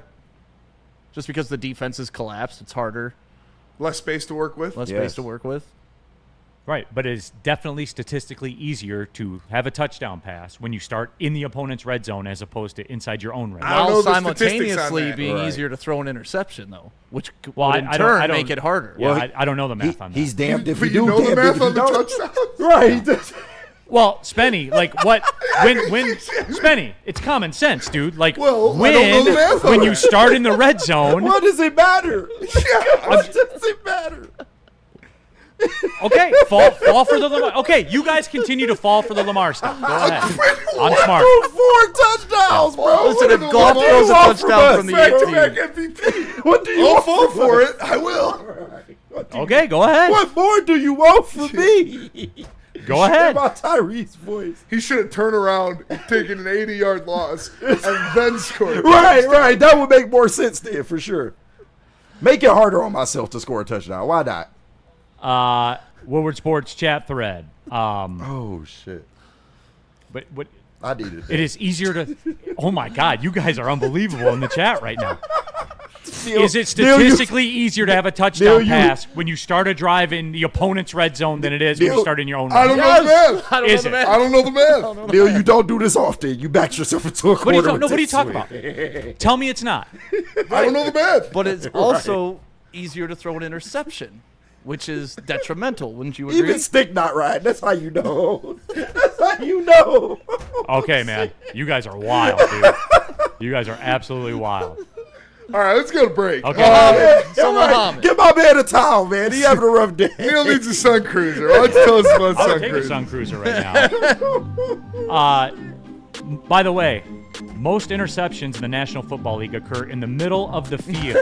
Just because the defense is collapsed, it's harder, Less space to work with. less Yes. space to work with. Right, but it's definitely statistically easier to have a touchdown pass when you start in the opponent's red zone as opposed to inside your own red zone. I don't know While the statistics on simultaneously that. being Right. easier to throw an interception, though, which Well, would in I turn don't make it harder. Yeah, Well, I don't know the math on that. He's damned if But he you do, know the damned math if he on the don't. touchdown? Right. Well, Spenny, like what? When Spenny, it's common sense, dude. Like Well, I don't know the math on when you that. start in the red zone. What does it matter? What does it matter? Okay, fall for the Lamar. Okay, you guys continue to fall for the Lamar stuff. Go ahead. I'm smart. Threw 4 touchdowns, bro. Listen, if What Goff do you throws a want from touchdown us? from the Back-to-back 18, MVP. What do you I'll want fall from for us? it. I will. Okay, go ahead. What more do you want from me? Go ahead. About Tyrese's voice. He should have turned around and taken an 80-yard loss and then scored. Right. That would make more sense then, for sure. Make it harder on myself to score a touchdown. Why not? Woodward Sports chat thread. Oh, shit. But what? I needed It is easier to. Oh my God, you guys are unbelievable in the chat right now. Neal, Is it Neal, you- statistically easier to have a touchdown Neal, pass when you start a drive in the opponent's red zone than it is when you Neal, start in your own I red don't zone? know the math. I don't Is know the it? math. I don't know the math. Neal, you don't do this often. You backed yourself into a What are you, corner. no, what are you with talking this about? Tell me it's not. I don't know the math. But it's also easier to throw an interception, which is detrimental, wouldn't you agree? Even stick not right. That's how you know. That's how you know. Okay, man, you guys are wild, dude. You guys are absolutely wild. All right, let's go to break. Okay. So All right, Muhammad. get my man a towel, man. He having a rough day. Neil needs a Sun Cruiser. Why don't you tell us about I'll Sun take a Cruiser? Sun Cruiser right now. By the way, most interceptions in the National Football League occur in the middle of the field.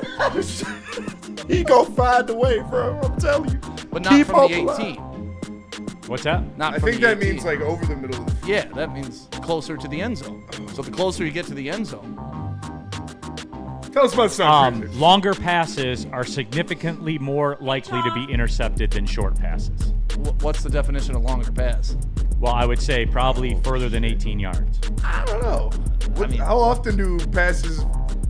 He gonna find a way, bro. I'm telling you. But not Keep from hope the alive. 18. What's that? Not I from think the that 18. means like over the middle of the field. Yeah, that means closer to the end zone. So the closer you get to the end zone. Tell us about Sun Cruiser. Longer passes are significantly more likely to be intercepted than short passes. What's the definition of longer pass? Well, I would say probably further than 18 yards. I don't know. How often do passes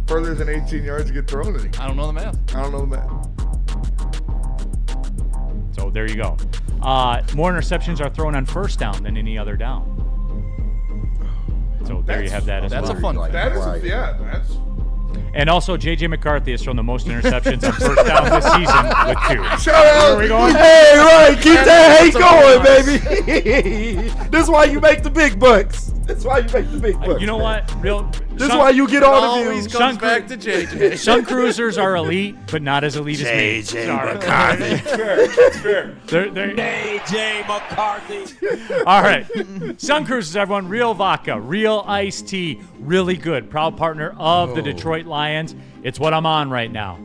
further than 18 yards get thrown in? I don't know the math. I don't know the math. So there you go. More interceptions are thrown on first down than any other down. So there you have that as That's well. a fun fact. That is, Right. that's. And also, J.J. McCarthy has thrown the most interceptions on first down this season with 2. Shout out. Where are we going? Hey, right. Keep that hate going, baby. This is why you make the big bucks. That's why you make the big bucks. You know man. what? This is why you get all the Always views. comes back to JJ. Sun Cruisers are elite, but not as elite as me. Sorry. AJ McCarthy. All right. Sun Cruisers, everyone. Real vodka, real iced tea, really good. Proud partner of the Detroit Lions. It's what I'm on right now.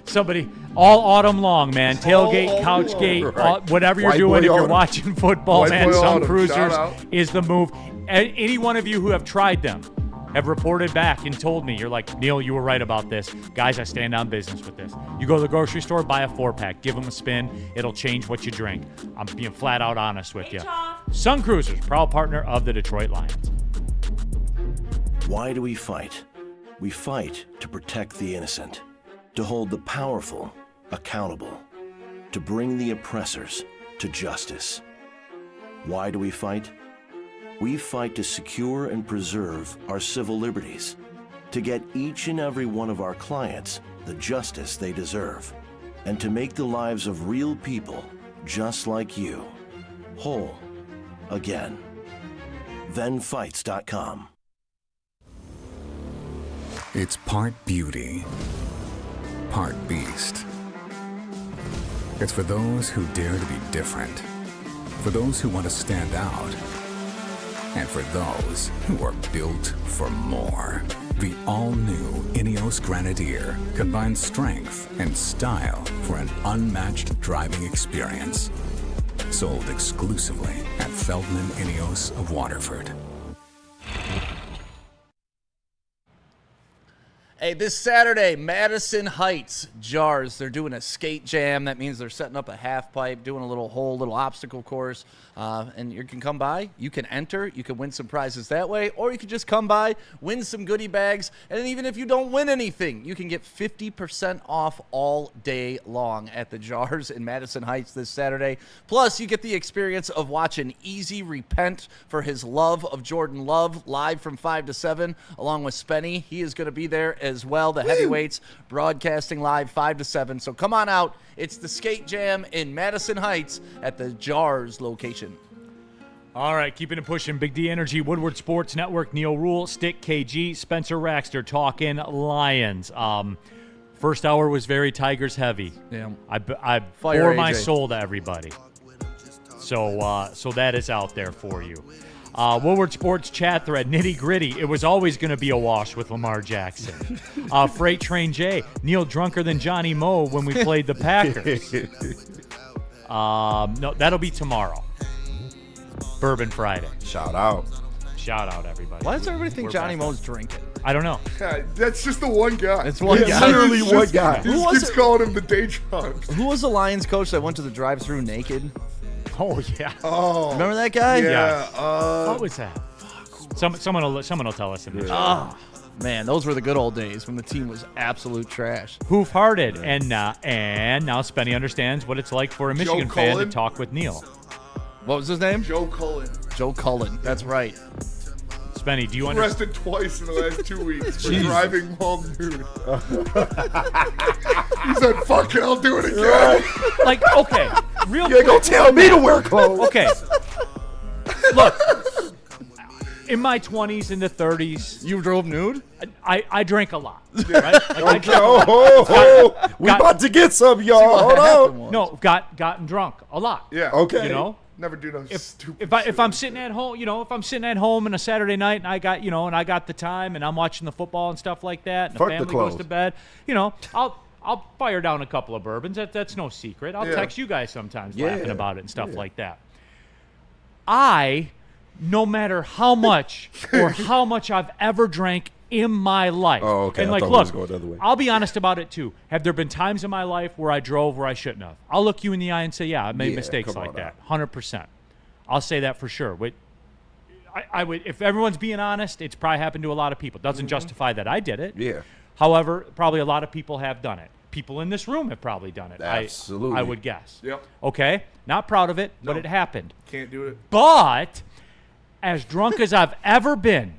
Somebody, all autumn long, man. Tailgate, couchgate, Right. whatever you're White doing. boy If you're autumn. watching football, White man, boy Sun autumn. Cruisers Shout out. is the move. Any one of you who have tried them have reported back and told me, you're like, Neal, you were right about this. Guys, I stand on business with this. You go to the grocery store, buy a 4-pack, give them a spin. It'll change what you drink. I'm being flat out honest with you. Sun Cruisers, proud partner of the Detroit Lions. Why do we fight? We fight to protect the innocent, to hold the powerful accountable, to bring the oppressors to justice. Why do we fight? We fight to secure and preserve our civil liberties, to get each and every one of our clients the justice they deserve, and to make the lives of real people just like you whole again. ThenFights.com. It's part beauty, part beast. It's for those who dare to be different, for those who want to stand out, and for those who are built for more. The all-new Ineos Grenadier combines strength and style for an unmatched driving experience. Sold exclusively at Feldman Ineos of Waterford. Hey, this Saturday, Madison Heights Jars. They're doing a skate jam. That means they're setting up a half pipe, doing a little obstacle course. And you can come by. You can enter. You can win some prizes that way. Or you can just come by, win some goodie bags. And even if you don't win anything, you can get 50% off all day long at the Jars in Madison Heights this Saturday. Plus, you get the experience of watching Easy repent for his love of Jordan Love live from 5 to 7, along with Spenny. He is going to be there as well. The heavyweights broadcasting live 5 to 7. So come on out. It's the skate jam in Madison Heights at the Jars location. All right, keeping it pushing. Big D Energy, Woodward Sports Network, Neal Ruhl, Stick KG, Spencer Raxter talking Lions. First hour was very Tigers heavy. Yeah. I Fire bore my AJ. soul to everybody. So that is out there for you. Woodward Sports chat thread, nitty gritty. It was always going to be a wash with Lamar Jackson. Freight Train J, Neil drunker than Johnny Moe when we played the Packers. No, that'll be tomorrow. Bourbon Friday. Shout out, everybody. Why does everybody think We're Johnny back. Moe's drinking? I don't know. That's just the one guy. It's one It's guy. Literally just- one guy. He Who just was keeps it? calling him the day drunk. Who was the Lions coach that went to the drive-thru naked? Oh, yeah. Oh, Remember that guy? yeah. What was that? Someone will tell us in the chat. Oh, man, those were the good old days when the team was absolute trash. Hoof-hearted. And now Spenny understands what it's like for a Michigan fan to Cullen? talk with Neil. What was his name? Joe Cullen. Joe Cullen. That's right. Spenny, do you understand? Arrested twice in the last 2 weeks for driving while nude. He said, fuck it, I'll do it again. Like, okay, real You ain't gonna quick. tell me to wear clothes. Okay. Look, in my 20s and the 30s, You drove nude? I drank a lot. Right? Like, I drank We about to get some, y'all. what Hold on. no, gotten drunk a lot. Yeah. Okay. You know? Never do no stupid If I'm sitting at home, if I'm sitting at home on a Saturday night and I got the time and I'm watching the football and stuff like that, and Fuck the the family goes clothes. to bed, I'll fire down a couple of bourbons. That's no secret. I'll text you guys sometimes laughing about it and stuff like that. No matter how much or how much I've ever drank in my life. Oh, okay. And I like, thought we was look, going the other way. I'll be honest about it too. Have there been times in my life where I drove where I shouldn't have? I'll look you in the eye and say, yeah, I made Yeah, mistakes come like on that. 100%. I'll say that for sure. But I would, if everyone's being honest, it's probably happened to a lot of people. Doesn't justify that I did it. Yeah. However, probably a lot of people have done it. People in this room have probably done it. Absolutely. I would guess. Yep. Okay? Not proud of it, but it happened. Can't do it. But as drunk as I've ever been,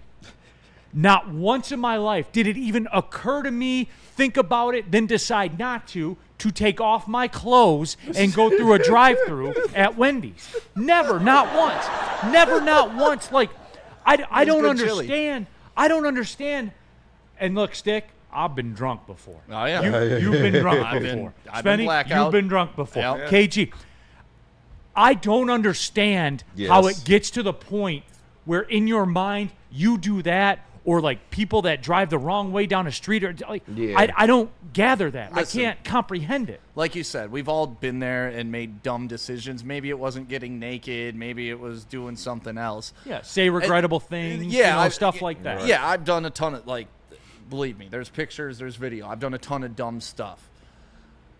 not once in my life did it even occur to me, think about it, then decide not to take off my clothes and go through a drive-thru at Wendy's. Never, not once. Never, not once. Like, I don't good understand. chili. I don't understand. And look, Stick, I've been drunk before. Oh, yeah. You've been drunk I've before. been Spenny, blackout. you've been drunk before. Yep. KG, I don't understand how Yes. it gets to the point where in your mind you do that, or like people that drive the wrong way down a street, or like I don't gather that. Listen. I can't comprehend it. Like you said, we've all been there and made dumb decisions. Maybe it wasn't getting naked. Maybe it was doing something else. Yeah, say regrettable things. Yeah, stuff like that. Yeah, I've done a ton of, like, believe me, there's pictures, there's video. I've done a ton of dumb stuff.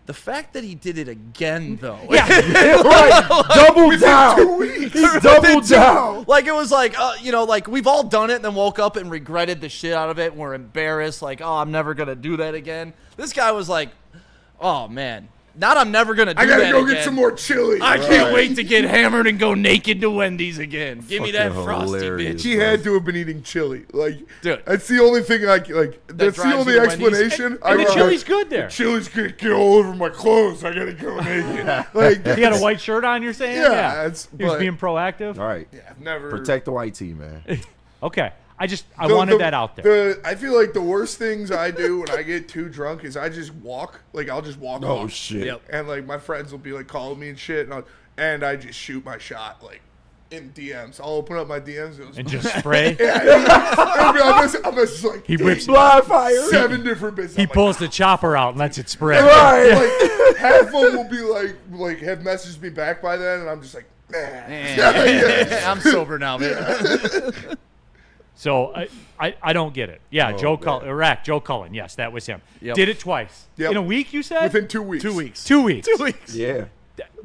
The fact that he did it again, though. Right. Double down. He doubled down. Like, it was like, like, we've all done it and then woke up and regretted the shit out of it. And we're embarrassed. Like, oh, I'm never going to do that again. This guy was like, oh, man. I'm never gonna do I gotta that go again. get some more chili. I can't wait to get hammered and go naked to Wendy's again. Give me that Fucking frosty, hilarious. bitch. He had to have been eating chili. Like, Dude. that's the only thing like that's the drives only you to Wendy's. explanation. And the chili's good there. Chili's gonna get all over my clothes. I gotta go naked. Like, He had a white shirt on, you're saying? Yeah, it's- he was but- being proactive. All right. I've never Protect the white team, man. Okay. I wanted that out there. I feel like the worst things I do when I get too drunk is I just walk. Like, I'll just walk Oh, off. shit. Yep. And like my friends will be like calling me and shit, and I just shoot my shot like in DMs. I'll open up my DMs And just spray. I'm just like He whips Blind fire. 7 different bits. He I'm pulls the chopper out and lets it spread. like, like half of them will be like have messaged me back by then, and I'm just like, I'm sober now, man. So I don't get it. Yeah, Joe Cullen. Yes, that was him. Yep. Did it twice. Yep. In a week, you said? within 2 weeks. 2 weeks. 2 weeks. 2 weeks. Yeah.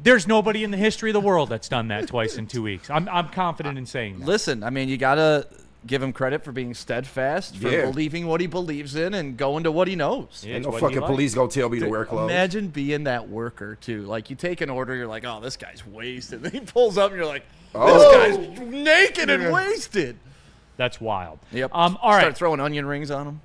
There's nobody in the history of the world that's done that twice in 2 weeks. I'm confident in saying that. Listen, I mean, you gotta give him credit for being steadfast, for Yeah. believing what he believes in, and going to what he knows. Yeah, Ain't it's no what fucking you like. police gonna tell me to wear clothes. Imagine being that worker too. Like you take an order, you're like, "Oh, this guy's wasted." Then he pulls up, and you're like, "This guy's naked and wasted." That's wild. Yep. All Start right. throwing onion rings on him.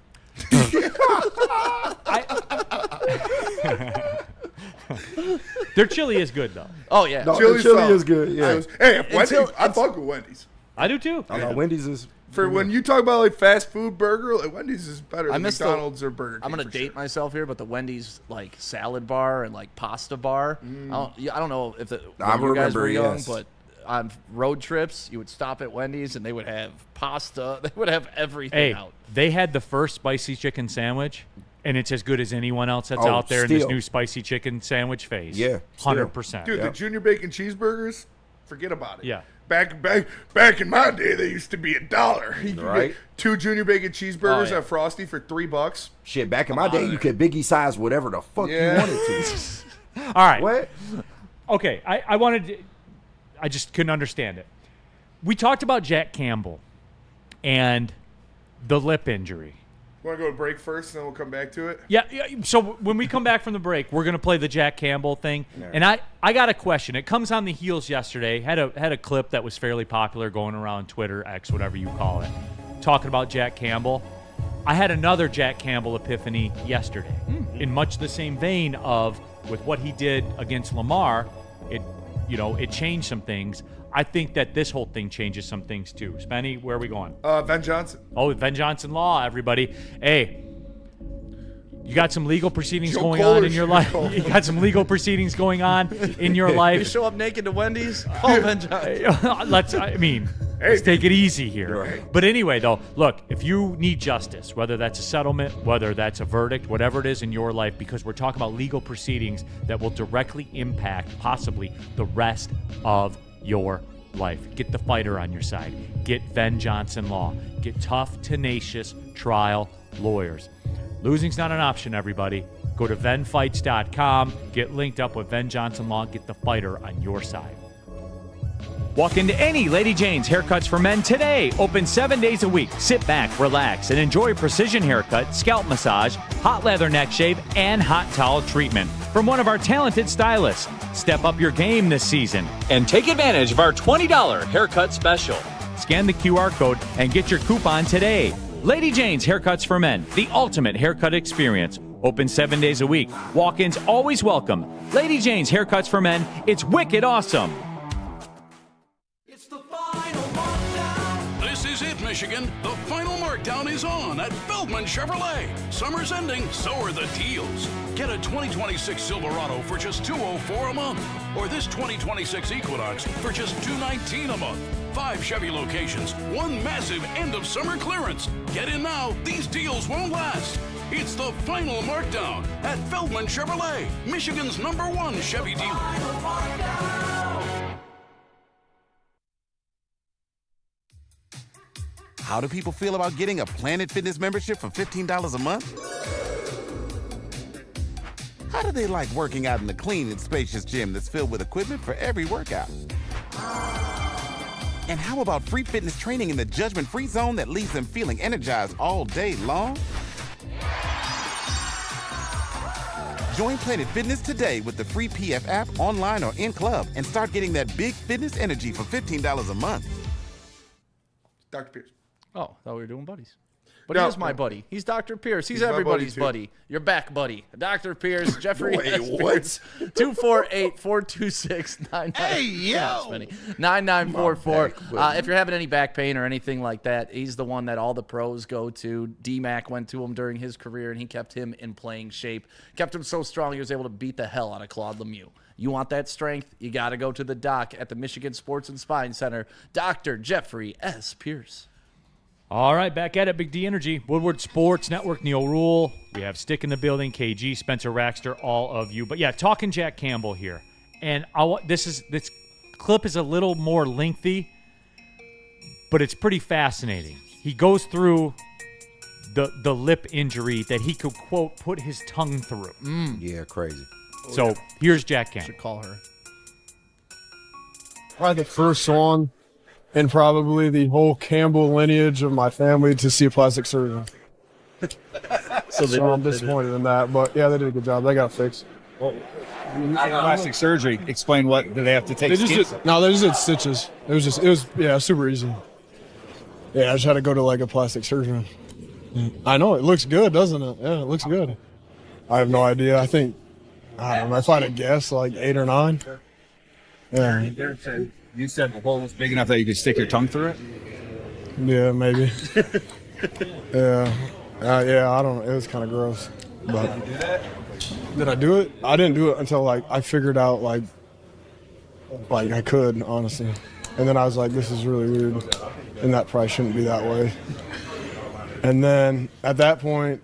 Their chili is good though. Oh yeah. No, Chili the chili sauce. is good. Yeah. Hey, Wendy's, Until- I fuck with Wendy's. I do too. I know Wendy's is. For when you talk about like fast food burger, like Wendy's is better than missed the- McDonald's or Burger King. I'm gonna for date sure. myself here, but the Wendy's like salad bar and like pasta bar. I don't know if I when you guys remember, were young, yes. but on road trips, you would stop at Wendy's and they would have pasta. They would have everything Hey, out. they had the first spicy chicken sandwich, and it's as good as anyone else that's Oh, out there in this still. new spicy chicken sandwich phase. Yeah, still. 100%. Dude, the Junior Bacon cheeseburgers, forget about it. Yeah. Back in my day, they used to be $1. You could Right. get 2 Junior Bacon cheeseburgers Oh, yeah. at Frosty for $3. Shit, back in my day, you could biggie size whatever the fuck Yeah. you wanted to. All right. What? Okay, I just couldn't understand it. We talked about Jack Campbell and the lip injury. Want to go to break first, and then we'll come back to it? Yeah, so when we come back from the break, we're going to play the Jack Campbell thing. And I got a question. It comes on the heels yesterday. Had a clip that was fairly popular going around Twitter, X, whatever you call it, talking about Jack Campbell. I had another Jack Campbell epiphany yesterday. In much the same vein of with what he did against Lamar, it changed some things. I think that this whole thing changes some things too. Spenny, where are we going? Ben Johnson. Oh, Ben Johnson Law, everybody. Hey, you got some legal proceedings Joe going Cole on or in your Joe life. Cole? You got some legal proceedings going on in your You life. show up naked to Wendy's. Oh, Ben Johnson. Let's take it easy here. Right. But anyway, though, look, if you need justice, whether that's a settlement, whether that's a verdict, whatever it is in your life, because we're talking about legal proceedings that will directly impact possibly the rest of your life. Get the fighter on your side. Get Ben Johnson Law. Get tough, tenacious trial lawyers. Losing's not an option, everybody. Go to venfights.com, get linked up with Ben Johnson Law, get the fighter on your side. Walk into any Lady Jane's Haircuts for Men today. Open 7 days a week. Sit back, relax, and enjoy precision haircut, scalp massage, hot leather neck shave, and hot towel treatment from one of our talented stylists. Step up your game this season and take advantage of our $20 haircut special. Scan the QR code and get your coupon today. Lady Jane's Haircuts for Men, the ultimate haircut experience. Open 7 days a week. Walk-ins always welcome. Lady Jane's Haircuts for Men. It's wicked awesome. This is it, Michigan. The final markdown is on at Feldman Chevrolet. Summer's ending, so are the deals. Get a 2026 Silverado for just $204 a month, or this 2026 Equinox for just $219 a month. 5 Chevy locations, one massive end-of-summer clearance. Get in now. These deals won't last. It's the final markdown at Feldman Chevrolet, Michigan's #1 Chevy dealer. How do people feel about getting a Planet Fitness membership for $15 a month? How do they like working out in a clean and spacious gym that's filled with equipment for every workout? And how about free fitness training in the judgment-free zone that leaves them feeling energized all day long? Join Planet Fitness today with the free PF app online or in club and start getting that big fitness energy for $15 a month. Dr. Pierce. Oh, thought we were doing buddies. But No. he is my buddy. He's Dr. Pierce. He's He's my everybody's buddy, buddy. You're back, buddy. Dr. Pierce, Jeffrey Wait, S. what? Pierce, 248-426-99. Hey, yo! 9944. Come on, back, If you're having any back pain or anything like that, he's the one that all the pros go to. D-Mac went to him during his career, and he kept him in playing shape. Kept him so strong he was able to beat the hell out of Claude Lemieux. You want that strength? You got to go to the doc at the Michigan Sports and Spine Center. Dr. Jeffrey S. Pierce. All right, back at it, Big D Energy. Woodward Sports Network, Neal Ruhl. We have Stick in the building, KG, Spencer Raxter, all of you. But yeah, talking Jack Campbell here. And this clip is a little more lengthy, but it's pretty fascinating. He goes through the lip injury that he could, quote, put his tongue through. Yeah, crazy. So here's Jack Campbell. Should call her. Probably the first one in probably the whole Campbell lineage of my family to see a plastic surgeon. So I'm disappointed in that, but yeah, they did a good job. They got it fixed. Plastic surgery. Explain what do they have to take? They just did stitches. It was super easy. Yeah, I just had to go to like a plastic surgeon. I know it looks good, doesn't it? Yeah, it looks good. I have no idea. I don't know. If I had to guess, like 8 or 9. Yeah. You said the hole was big enough that you could stick your tongue through it? Yeah, maybe. Yeah. I don't know. It was kind of gross. But did I do it? I didn't do it until like I figured out like I could, honestly. And then I was like, this is really weird. And that probably shouldn't be that way. And then at that point,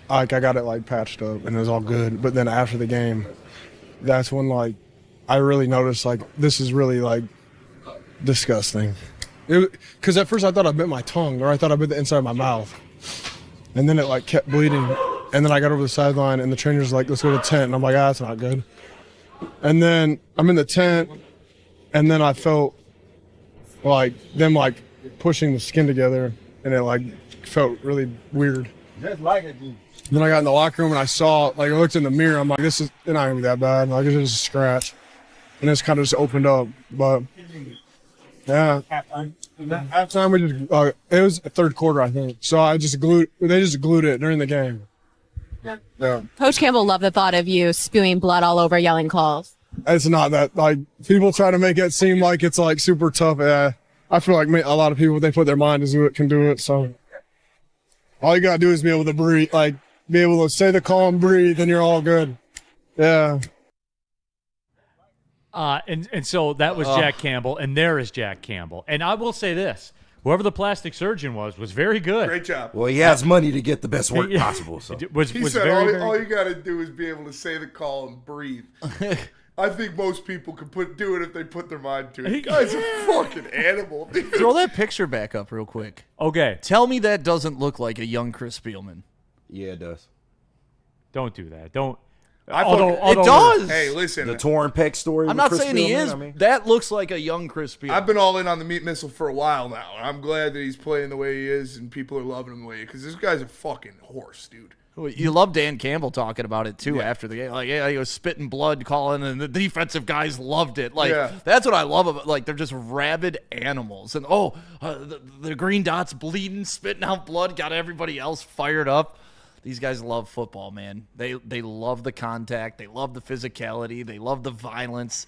like I got it like patched up and it was all good. But then after the game, that's when like I really noticed like this is really like disgusting. Because at first I thought I bit my tongue, or I thought I bit the inside of my mouth, and then it like kept bleeding. And then I got over the sideline, and the trainer's like, "Let's go to the tent." And I'm like, that's not good." And then I'm in the tent, and then I felt like them like pushing the skin together, and it like felt really weird. Just like it. Then I got in the locker room and I saw, like, I looked in the mirror. I'm like, this is not gonna be that bad. Like, it's just a scratch, and it's kind of just opened up. But yeah, halftime we just it was a third quarter, I think. So they just glued it during the game. Yeah. Coach Campbell loved the thought of you spewing blood all over, yelling calls. It's not that, like, people try to make it seem like it's like super tough. I feel like a lot of people, they put their mind to it, can do it. So all you gotta do is be able to breathe, like be able to say the call and breathe, and you're all good. Yeah. And so that was Jack Campbell, and there is Jack Campbell. And I will say this. Whoever the plastic surgeon was very good. Great job. Well, he has money to get the best work possible. So He said all you got to do is be able to say the call and breathe. I think most people could do it if they put their mind to it. The guy's a fucking animal. Dude. Throw that picture back up real quick. Okay. Tell me that doesn't look like a young Chris Spielman. Yeah, it does. Don't do that. Don't. Although it does. Hey, listen. The torn pec story. I'm with not Chris saying he Spielman, is. I mean. That looks like a young Chris Spielman. I've been all in on the meat missile for a while now. I'm glad that he's playing the way he is and people are loving him the way he is, because this guy's a fucking horse, dude. You love Dan Campbell talking about it, too, after the game. Like, yeah, he was spitting blood calling, and the defensive guys loved it. Like, that's what I love about Like, they're just rabid animals. And, the green dot's bleeding, spitting out blood, got everybody else fired up. These guys love football, man. They love the contact. They love the physicality. They love the violence.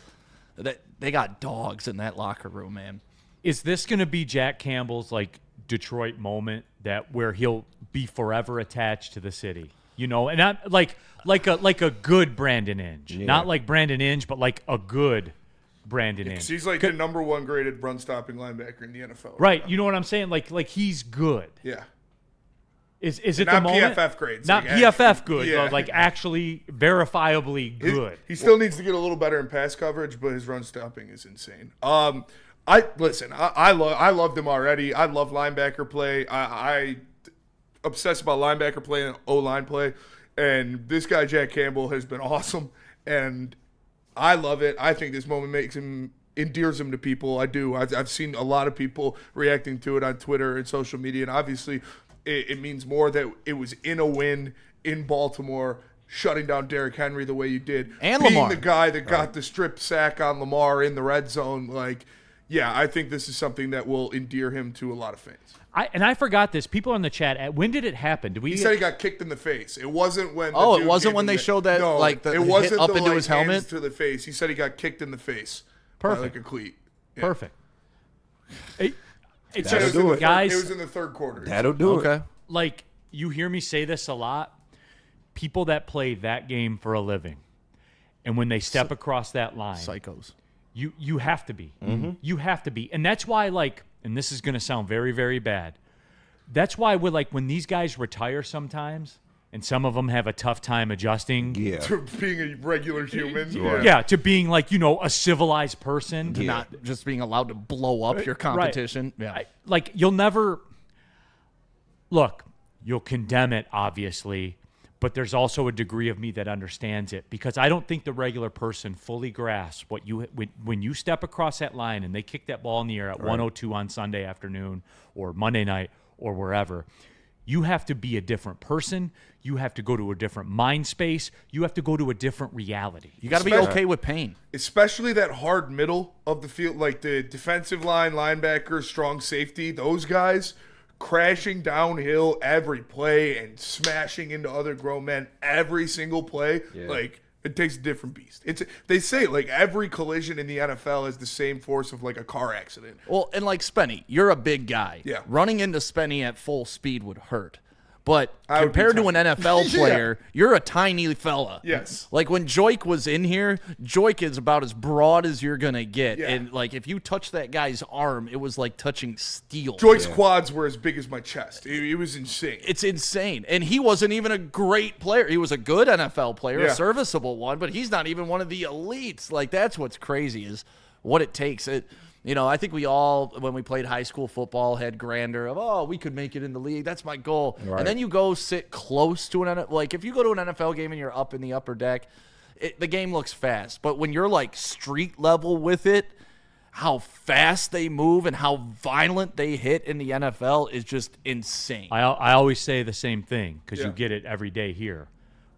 They got dogs in that locker room, man. Is this going to be Jack Campbell's, like, Detroit moment where he'll be forever attached to the city? You know, and not like a good Brandon Inge. Yeah. Not like Brandon Inge, but like a good Brandon Inge. He's like the number one graded run-stopping linebacker in the NFL. Right. You know what I'm saying? Like he's good. Yeah. Is it not the moment? PFF grades? Not like, PFF good, yeah. but like actually verifiably good. He still needs to get a little better in pass coverage, but his run stopping is insane. I loved him already. I love linebacker play. I obsess about linebacker play and O-line play, and this guy Jack Campbell has been awesome, and I love it. I think this moment endears him to people. I do. I've seen a lot of people reacting to it on Twitter and social media, and obviously it means more that it was in a win in Baltimore shutting down Derrick Henry the way you did, and being Lamar, the guy that got the strip sack on Lamar in the red zone. Like, yeah, I think this is something that will endear him to a lot of fans. I forgot this. People in the chat, when did it happen? Did we? He said he got kicked in the face. It wasn't when. It wasn't when they showed that it wasn't hit up the, into like, his helmet hands to the face. He said he got kicked in the face. Perfect. By, like a cleat. Yeah. Perfect. That'll do it, guys. It was in the third quarter. That'll do it. Like, you hear me say this a lot. People that play that game for a living, and when they step across that line, psychos. You have to be. Mm-hmm. You have to be, and that's why, like, and this is going to sound very, very bad. That's why we're like, when these guys retire sometimes, and some of them have a tough time adjusting. To being a regular human. Yeah, to being like, a civilized person. To not just being allowed to blow up your competition. Right. Yeah. You'll never look, you'll condemn it, obviously, but there's also a degree of me that understands it, because I don't think the regular person fully grasps what when you step across that line and they kick that ball in the air at 1:02 on Sunday afternoon or Monday night or wherever. You have to be a different person. You have to go to a different mind space. You have to go to a different reality. You got to be okay with pain. Especially that hard middle of the field, like the defensive line, linebacker, strong safety, those guys crashing downhill every play and smashing into other grown men every single play. Yeah. Like, it takes a different beast. They say, like, every collision in the NFL has the same force of, like, a car accident. Well, and like Spenny, you're a big guy. Yeah. Running into Spenny at full speed would hurt. But I would be compared to an tiny. NFL player, you're a tiny fella. Yes. Like when Joik was in here, Joik is about as broad as you're going to get. Yeah. And like if you touch that guy's arm, it was like touching steel. Joy's quads were as big as my chest. It was insane. It's insane. And he wasn't even a great player. He was a good NFL player, a serviceable one, but he's not even one of the elites. Like that's what's crazy is what it takes. I think we all, when we played high school football, had grandeur of, we could make it in the league. That's my goal. Right. And then you go sit close to like if you go to an NFL game and you're up in the upper deck, the game looks fast. But when you're like street level with it, how fast they move and how violent they hit in the NFL is just insane. I always say the same thing because you get it every day here.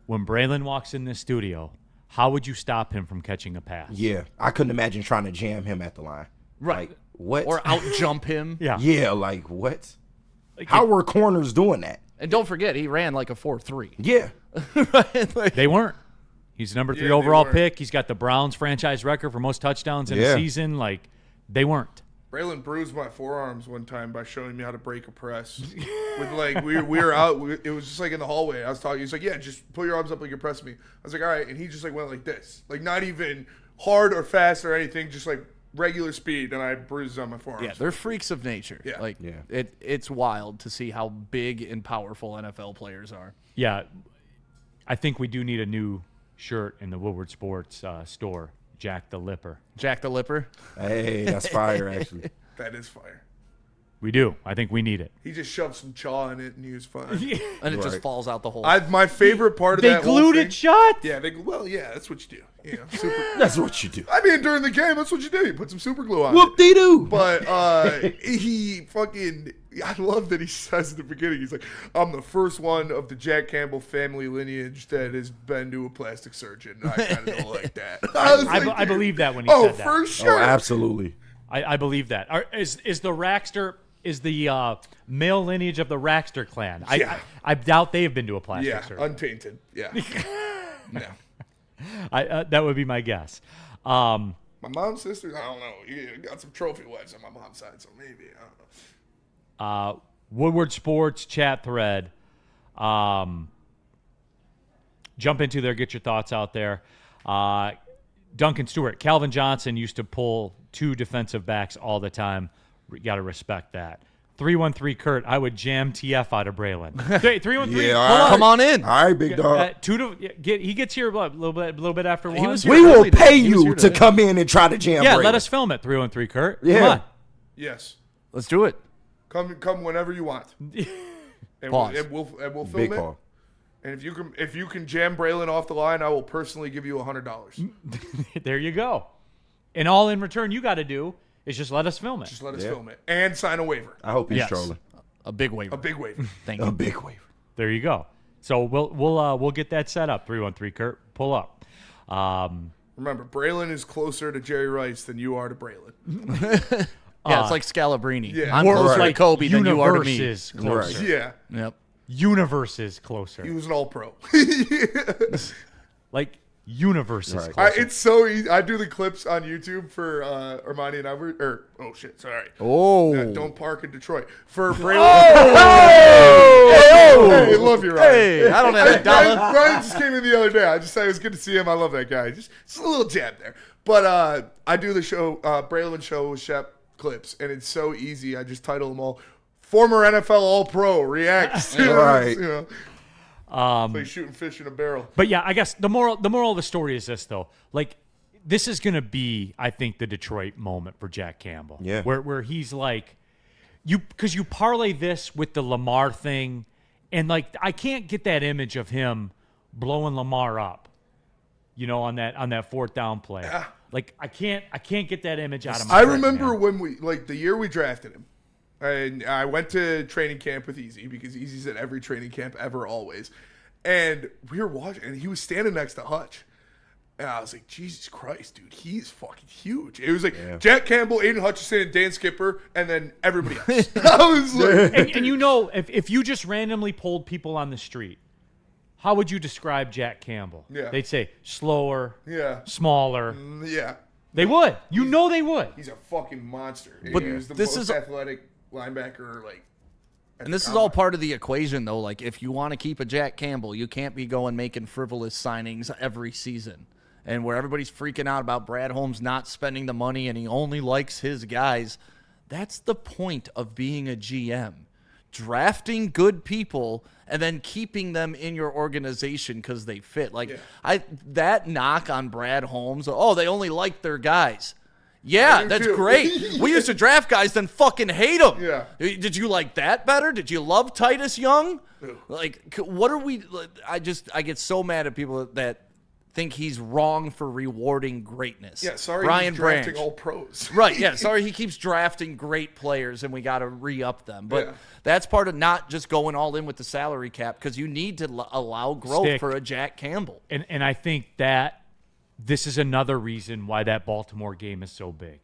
When Braylon walks in this studio, how would you stop him from catching a pass? Yeah, I couldn't imagine trying to jam him at the line. Right. Like, what? Or out jump him. Yeah. Yeah, like what? How were corners doing that? And don't forget, he ran like a 4.3. Yeah. They weren't. He's number 3 overall pick. He's got the Browns franchise record for most touchdowns in a season. Like, they weren't. Braylon bruised my forearms one time by showing me how to break a press. With like we were out. It was just like in the hallway. I was talking. He's like, "Yeah, just pull your arms up like you're pressing me." I was like, "All right," and he just like went like this, like not even hard or fast or anything, just like regular speed, and I bruised on my forearms. Yeah, they're freaks of nature. Yeah. Like, it's wild to see how big and powerful NFL players are. Yeah, I think we do need a new shirt in the Woodward Sports store. Jack the Lipper. Jack the Lipper? Hey, that's fire, actually. That is fire. We do. I think we need it. He just shoved some chaw in it, and he was fine. And it just falls out the hole. My favorite part of they that glued it shut? Yeah, that's what you do. You know, super. That's what you do. I mean, during the game, that's what you do. You put some super glue on Whoop-dee-doo. But he fucking... I love that he says at the beginning, he's like, I'm the first one of the Jack Campbell family lineage that has been to a plastic surgeon. I kind of don't like that. I believe that when he said that. For sure. Oh, absolutely. I believe that. Is the Rackster... Is the male lineage of the Rackster clan? I doubt they have been to a plastic surgeon. Untainted. Yeah. No. That would be my guess. My mom's sister, I don't know. You got some trophy wives on my mom's side, so maybe. I don't know. Woodward Sports chat thread. Jump into there. Get your thoughts out there. Duncan Stewart. Calvin Johnson used to pull 2 defensive backs all the time. Got to respect that. 313 Kurt, I would jam TF out of Braylon. 313. Yeah, all right. Come on in. All right, big dog. He gets here a little bit after 1. We will pay you to come in and try to jam. Yeah, Braylon. let us film it. 313 Kurt. Yeah. Come on. Yes. Let's do it. Come whenever you want. And Pause. We'll film Big it. call. And if you can jam Braylon off the line, I will personally give you $100. There you go. And all in return you got to do is just let us film it. Just let us film it and sign a waiver. I hope he's trolling. A big waiver. A big waiver. Thank you. A big waiver. There you go. So we'll get that set up. 313 Kurt, pull up. Remember, Braylon is closer to Jerry Rice than you are to Braylon. Yeah, it's like Scalabrini. Yeah. I'm closer to Kobe than you are to me. Universe is closer. Yeah. Yep. Universe is closer. He was an all-pro. Like, universe is closer. It's so easy. I do the clips on YouTube for Armani and Albert. Sorry. Oh. Don't park in Detroit. For Braylon. Hey, love you, Ryan. Hey, I don't have a dollar. Ryan just came in the other day. I just said it was good to see him. I love that guy. Just a little jab there. But I do the show, Braylon Show with Shep clips, and it's so easy. I just title them all "Former NFL All-Pro Reacts." Right. It's like shooting fish in a barrel. But yeah, I guess the moral of the story is this, though. Like, this is going to be, I think, the Detroit moment for Jack Campbell. Yeah. Where he's like, because you parlay this with the Lamar thing, and like, I can't get that image of him blowing Lamar up, on that fourth down play. Yeah. Like, I can't get that image out of my I head, remember man. when the year we drafted him, and I went to training camp with Easy because Easy's at every training camp ever, always. And we were watching, and he was standing next to Hutch. And I was like, Jesus Christ, dude, he's fucking huge. It was like Jack Campbell, Aiden Hutchinson, and Dan Skipper, and then everybody else. I was like, and if you just randomly polled people on the street, how would you describe Jack Campbell? Yeah. They'd say slower, yeah. smaller. They would. They would. He's a fucking monster. But He was the this most is athletic linebacker, and this is all part of the equation, though. Like, if you want to keep a Jack Campbell, you can't be making frivolous signings every season. And where everybody's freaking out about Brad Holmes not spending the money and he only likes his guys, that's the point of being a GM. Drafting good people and then keeping them in your organization because they fit. That knock on Brad Holmes, they only like their guys. Yeah, that's great. We used to draft guys, then fucking hate them. Yeah. Did you like that better? Did you love Titus Young? Like, what are we? I get so mad at people that think he's wrong for rewarding greatness. Yeah, sorry, Brian he's drafting Branch. all pros. Right, yeah, sorry he keeps drafting great players and we got to re-up them. But that's part of not just going all in with the salary cap, because you need to allow growth for a Jack Campbell. And I think that this is another reason why that Baltimore game is so big,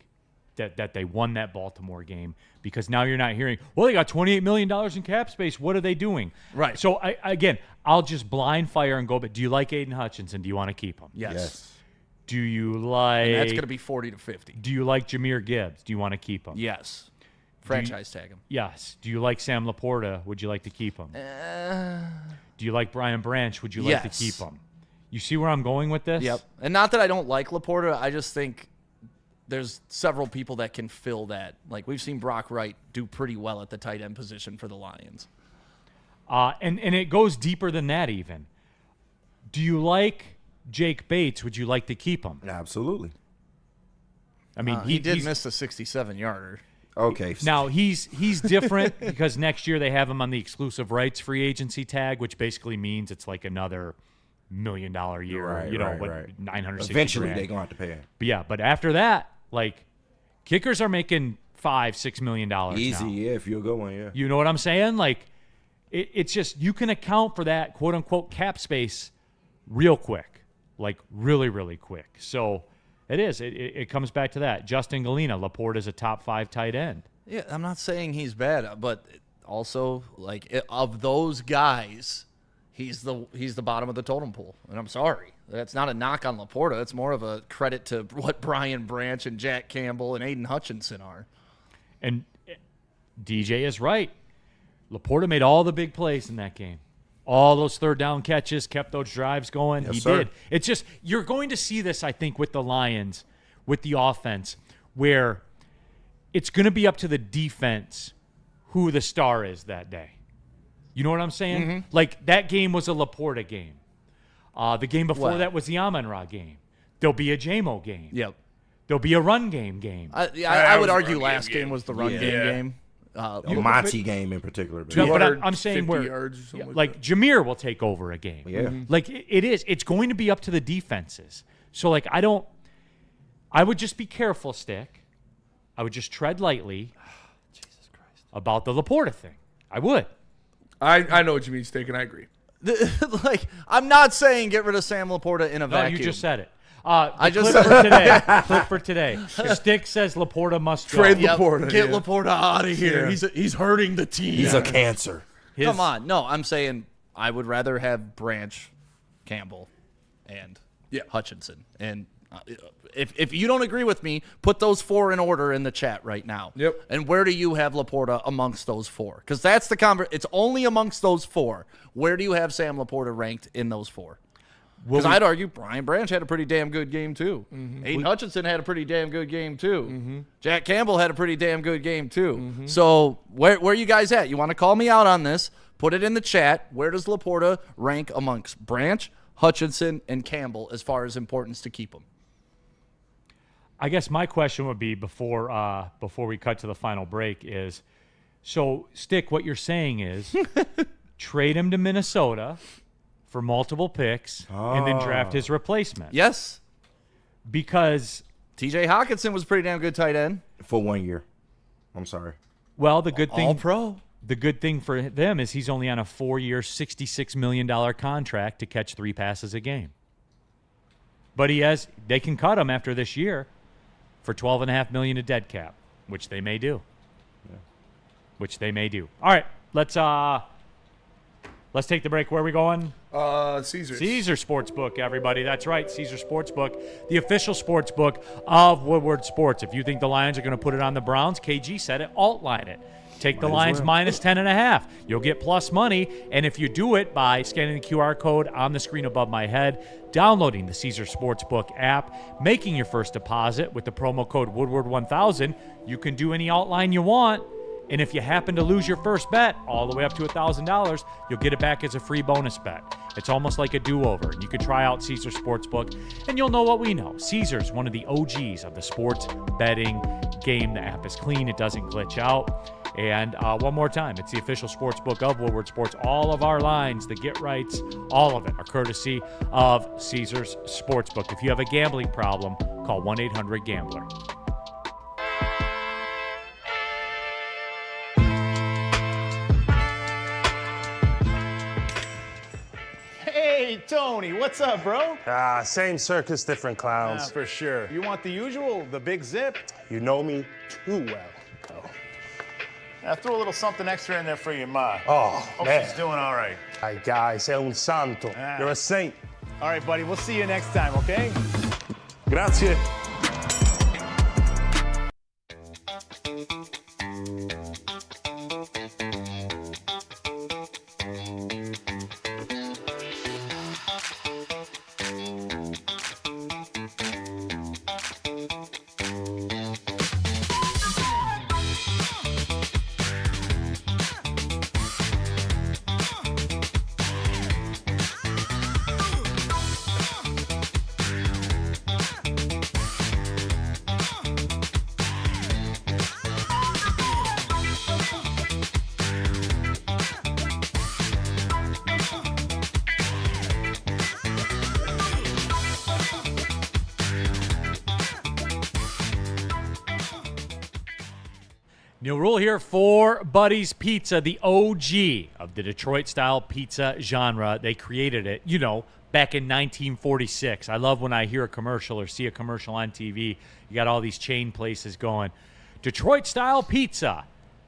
that they won that Baltimore game, because now you're not hearing, well, they got $28 million in cap space. What are they doing? Right. So, I'll just blind fire and go, but do you like Aiden Hutchinson? Do you want to keep him? Yes. Do you like... And that's going to be 40 to 50. Do you like Jahmyr Gibbs? Do you want to keep him? Yes. Franchise tag him. Yes. Do you like Sam Laporta? Would you like to keep him? Do you like Brian Branch? Would you like to keep him? You see where I'm going with this? Yep. And not that I don't like Laporta, I just think there's several people that can fill that. Like, we've seen Brock Wright do pretty well at the tight end position for the Lions. And it goes deeper than that even. Do you like Jake Bates? Would you like to keep him? Absolutely. I mean, he did miss a 67-yarder. Okay. Now, he's different because next year they have him on the exclusive rights free agency tag, which basically means it's like another $1 million year, Right. 960 Eventually grand. they're going to have to pay him. But after that, like, kickers are making $5-6 million Easy, now. yeah, if you'll go one, yeah. You know what I'm saying? Like, it's just, you can account for that quote unquote cap space real quick, like really, really quick. So it comes back to that. Justin Galena, Laporte is a top 5 tight end. Yeah, I'm not saying he's bad, but also, like, of those guys, he's the bottom of the totem pole. And I'm sorry. That's not a knock on Laporta. It's more of a credit to what Brian Branch and Jack Campbell and Aiden Hutchinson are. And DJ is right. Laporta made all the big plays in that game. All those third down catches, kept those drives going. Yes, he sir. did. It's just, you're going to see this, I think, with the Lions, with the offense, where it's going to be up to the defense who the star is that day. You know what I'm saying? Mm-hmm. Like, that game was a Laporta game. The game before that was the Amon-Ra game. There'll be a JMO game. Yep. There'll be a run game. I would argue last game was the run game. The Monty game in particular. No, but I'm saying where, yards or something like Jahmyr will take over a game. Yeah. Mm-hmm. Like, it's going to be up to the defenses. So, like, I would just be careful, Stick. I would just tread lightly about the Laporta thing. I would. I know what you mean, Steak, and I agree. Like, I'm not saying get rid of Sam Laporta in a vacuum. No, you just said it. I just clip for today. Clip for today. Stick says Laporta must go. Trade Laporta. Get Laporta out of here. Yeah. He's hurting the team. He's a cancer. Come on. No, I'm saying I would rather have Branch, Campbell, and Hutchinson. And if you don't agree with me, put those 4 in order in the chat right now. Yep. And where do you have Laporta amongst those 4? Because that's the it's only amongst those 4. Where do you have Sam Laporta ranked in those 4? Because I'd argue Brian Branch had a pretty damn good game, too. Aiden Hutchinson had a pretty damn good game, too. Jack Campbell had a pretty damn good game, too. So where are you guys at? You want to call me out on this? Put it in the chat. Where does Laporta rank amongst Branch, Hutchinson, and Campbell as far as importance to keep them? I guess my question would be before we cut to the final break is, so Stick, what you're saying is trade him to Minnesota for multiple picks and then draft his replacement. Yes. Because TJ Hawkinson was a pretty damn good tight end. For 1 year. I'm sorry. Well, the good thing All-Pro. The good thing for them is he's only on a 4-year, $66 million contract to catch 3 passes a game. But they can cut him after this year for $12.5 million of dead cap, which they may do. Yeah. Which they may do. All right, let's take the break. Where are we going? Caesars. Caesar Sportsbook, everybody. That's right, Caesar Sportsbook, the official sportsbook of Woodward Sports. If you think the Lions are going to put it on the Browns, KG said it, alt-line it. Take the Lions minus 10.5. You'll get plus money. And if you do it by scanning the QR code on the screen above my head, downloading the Caesar Sportsbook app, making your first deposit with the promo code Woodward1000, you can do any outline you want. And if you happen to lose your first bet all the way up to $1,000, you'll get it back as a free bonus bet. It's almost like a do-over. You can try out Caesar Sportsbook, and you'll know what we know. Caesar's one of the OGs of the sports betting game. The app is clean. It doesn't glitch out. And one more time, it's the official sportsbook of Woodward Sports. All of our lines, the get rights, all of it are courtesy of Caesar's Sportsbook. If you have a gambling problem, call 1-800-GAMBLER. Hey, Tony, what's up, bro? Same circus, different clowns. For sure. You want the usual, the big zip? You know me too well. I threw a little something extra in there for your ma. Oh, Hope man. she's doing all right. Ay, guy, sei un santo. You're a saint. All right, buddy, we'll see you next time, okay? Grazie. Neal Ruhl here for Buddy's Pizza, the OG of the Detroit-style pizza genre. They created it, back in 1946. I love when I hear a commercial or see a commercial on TV. You got all these chain places going, Detroit-style pizza.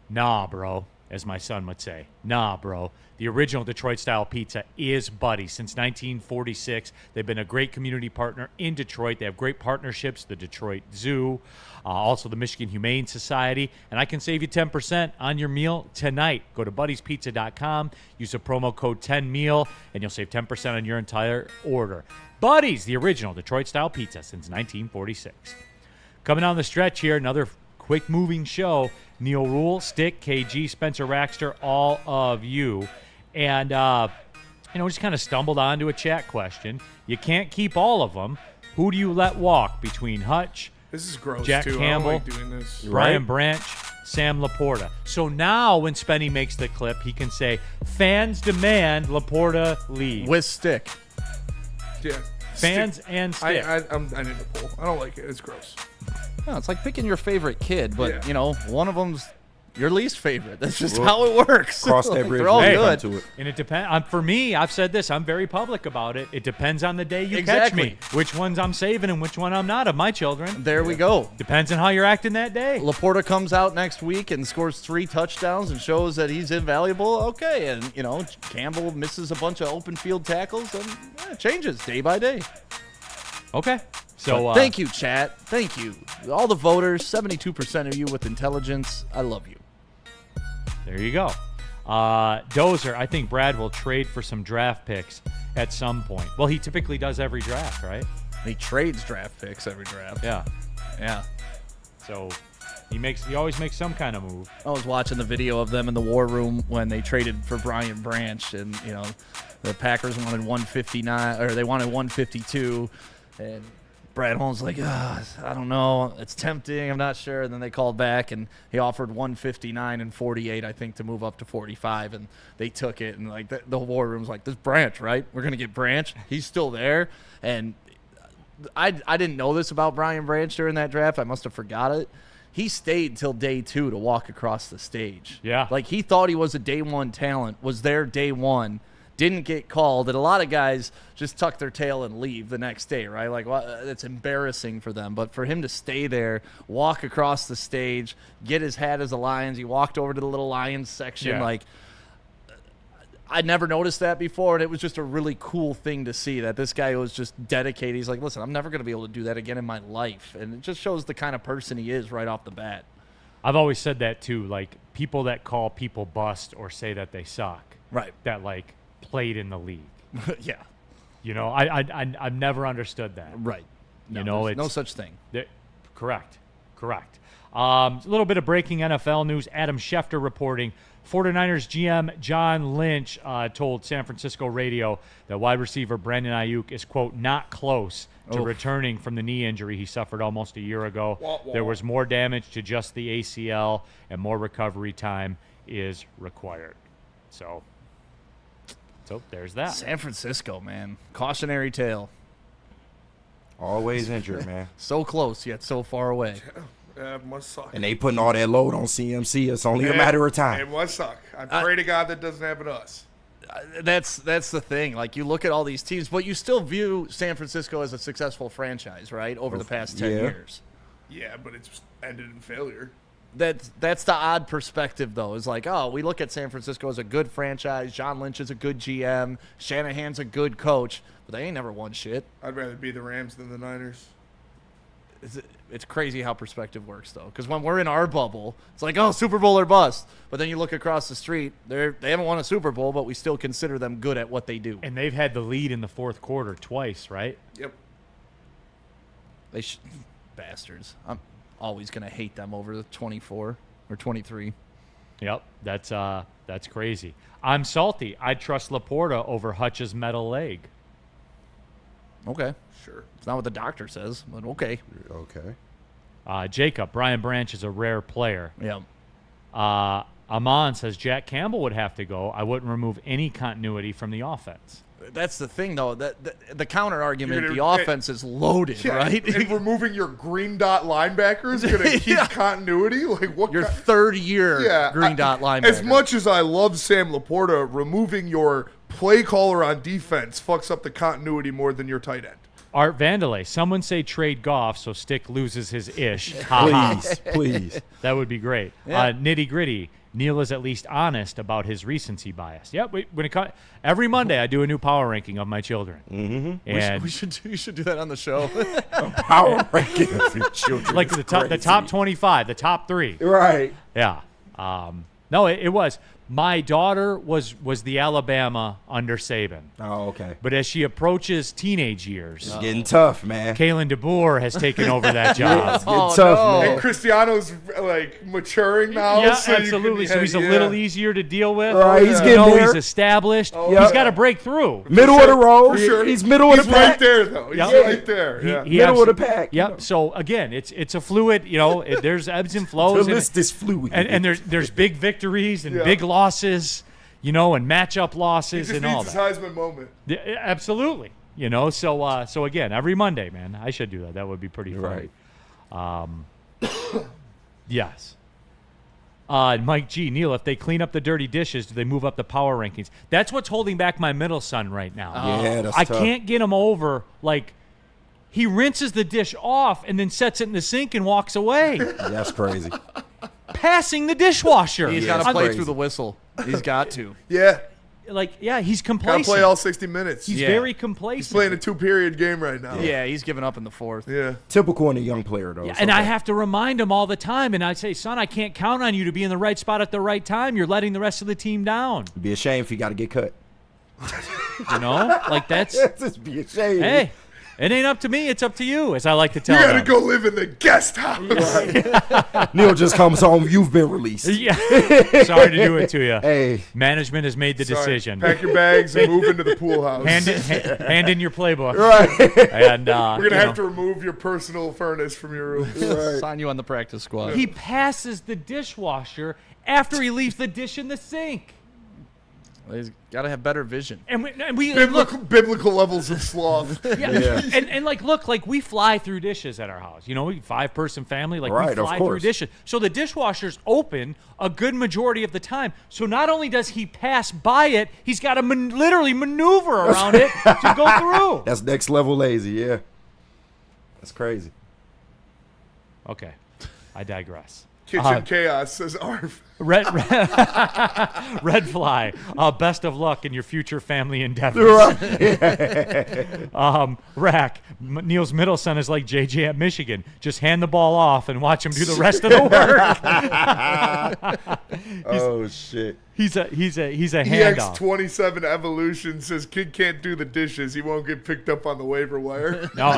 Nah, bro, as my son would say. Nah, bro. The original Detroit-style pizza is Buddy's. Since 1946, they've been a great community partner in Detroit. They have great partnerships, the Detroit Zoo, also the Michigan Humane Society, and I can save you 10% on your meal tonight. Go to buddyspizza.com, use the promo code 10MEAL, and you'll save 10% on your entire order. Buddy's, the original Detroit-style pizza since 1946. Coming down the stretch here, another quick-moving show. Neal Ruhl, Stick, KG, Spencer Raxter, all of you. And, just kind of stumbled onto a chat question. You can't keep all of them. Who do you let walk between Hutch, This is gross, Jack too. Campbell, I don't like doing this. Brian Branch, Sam Laporta? So now when Spenny makes the clip, he can say, fans demand Laporta leave. With Stick. Yeah. Fans and Stick. I need to pull. I don't like it. It's gross. No, it's like picking your favorite kid, but, one of them's your least favorite. That's just how it works. Cross that bridge. They're all when we good. come to it. And it depends. For me, I've said this. I'm very public about it. It depends on the day you Exactly. catch me. Which ones I'm saving and which one I'm not of my children. There we go. Depends on how you're acting that day. Laporta comes out next week and scores 3 touchdowns and shows that he's invaluable. Okay, and Campbell misses a bunch of open field tackles, and it changes day by day. Okay. So thank you, chat. Thank you, all the voters. 72% of you with intelligence. I love you. There you go. Dozer, I think Brad will trade for some draft picks at some point. Well, he typically does every draft, right? He trades draft picks every draft. Yeah. So he always makes some kind of move. I was watching the video of them in the war room when they traded for Brian Branch, and the Packers wanted 159, or they wanted 152, and Brad Holmes like, I don't know, it's tempting, I'm not sure. And then they called back, and he offered 159 and 48, I think, to move up to 45, and they took it. And like the war room's like, this Branch, right? We're gonna get Branch. He's still there, and I didn't know this about Brian Branch during that draft. I must have forgot it. He stayed till day 2 to walk across the stage. Yeah. Like, he thought he was a day 1 talent, was there day 1, didn't get called. And a lot of guys just tuck their tail and leave the next day, right? Like, well, it's embarrassing for them. But for him to stay there, walk across the stage, get his hat as a Lions, he walked over to the little Lions section. Yeah. Like, I'd never noticed that before, and it was just a really cool thing to see that this guy was just dedicated. He's like, listen, I'm never going to be able to do that again in my life. And it just shows the kind of person he is right off the bat. I've always said that too. Like, people that call people bust or say that they suck, right? That like played in the league. Yeah. I've never understood that. Right. No, there's no such thing. Correct. A little bit of breaking NFL news. Adam Schefter reporting. 49ers GM John Lynch told San Francisco radio that wide receiver Brandon Ayuk is, quote, not close to returning from the knee injury he suffered almost a year ago. There was more damage to just the ACL, and more recovery time is required. So there's that. San Francisco, man. Cautionary tale. Always injured, man. So close, yet so far away. It must suck. And they putting all that load on CMC. It's only a matter of time. It must suck. I pray to God that doesn't happen to us. That's the thing. Like, you look at all these teams, but you still view San Francisco as a successful franchise, right? Over the past 10 years. Yeah, but it's ended in failure. That's the odd perspective, though. Is like, oh, we look at San Francisco as a good franchise. John Lynch is a good GM. Shanahan's a good coach, but they ain't never won shit. I'd rather be the Rams than the Niners. It's crazy how perspective works, though, because when we're in our bubble, it's like, oh, Super Bowl or bust. But then you look across the street, they haven't won a Super Bowl, but we still consider them good at what they do. And they've had the lead in the fourth quarter twice, right? Yep. Bastards. I'm always gonna hate them over the 24 or 23. Yep, that's crazy. I'm salty. I'd trust Laporta over Hutch's metal leg. Okay. Sure. It's not what the doctor says, but okay. Okay. Jacob, Brian Branch is a rare player. Yeah. Amon says Jack Campbell would have to go. I wouldn't remove any continuity from the offense. That's the thing, though. The counter argument, the offense is loaded, right? And removing your green dot linebacker is going to keep continuity? Like, what? Your third-year green dot linebacker. As much as I love Sam Laporta, removing your play caller on defense fucks up the continuity more than your tight end. Art Vandelay, someone say trade Goff so Stick loses his ish. Please. That would be great. Yeah. Nitty gritty. Neal is at least honest about his recency bias. Yep. Every Monday I do a new power ranking of my children. Mm-hmm. And we should do that on the show. Power ranking of your children. Like the top 25, the top 3. Right. Yeah. No, it was. My daughter was the Alabama under Saban. Oh, okay. But as she approaches teenage years, it's getting tough, man. Kalen DeBoer has taken over that job. It's getting tough, man. And Cristiano's like maturing now. Yeah, so absolutely. So he's a little easier to deal with. Right, he's getting there. He's established. Oh, he's got to break through. Middle of the road. For sure. He's middle of the pack. He's right there, though. He's right there. Middle of the pack. Yep. So again, it's a fluid. There's ebbs and flows. The list is fluid. And there's big victories and big losses. And matchup losses and all that. He just needs his Heisman moment. Yeah, absolutely. So again, every Monday, man, I should do that. That would be pretty fun. Right. Yes. Mike G. Neal, if they clean up the dirty dishes, do they move up the power rankings? That's what's holding back my middle son right now. Yeah, that's I tough. can't get him over, like, he rinses the dish off and then sets it in the sink and walks away. That's crazy. Passing the dishwasher. He's got to play through the whistle. He's got to. Yeah. He's complacent. Got to play all 60 minutes. He's very complacent. He's playing a 2-period game right now. Yeah, he's giving up in the 4th. Yeah. Typical in a young player, though. Yeah, and I have to remind him all the time, and I say, son, I can't count on you to be in the right spot at the right time. You're letting the rest of the team down. It'd be a shame if you got to get cut. You know? Like, that's... Just be a shame. Hey, it ain't up to me. It's up to you, as I like to tell You got them. to go live in the guest house. Neal just comes home. You've been released. Yeah. Sorry to do it to you. Hey. Management has made the decision. Pack your bags and move into the pool house. Hand in your playbook. Right. And we're going to have to remove your personal furnace from your room. Right. Sign you on the practice squad. He passes the dishwasher after he leaves the dish in the sink. He's got to have better vision. And we look, biblical levels of sloth. Yeah. And look, we fly through dishes at our house. You know, we 5-person family, we Right, of fly through course. dishes. So the dishwasher's open a good majority of the time. So not only does he pass by it, he's got to literally maneuver around it to go through. That's next level lazy, yeah. That's crazy. Okay, I digress. Kitchen chaos, says Arf. Red Fly, best of luck in your future family endeavors. Rack, Neal's middle son is like JJ at Michigan. Just hand the ball off and watch him do the rest of the work. Oh shit. He's a handoff. EX27 Evolution says kid can't do the dishes. He won't get picked up on the waiver wire. No,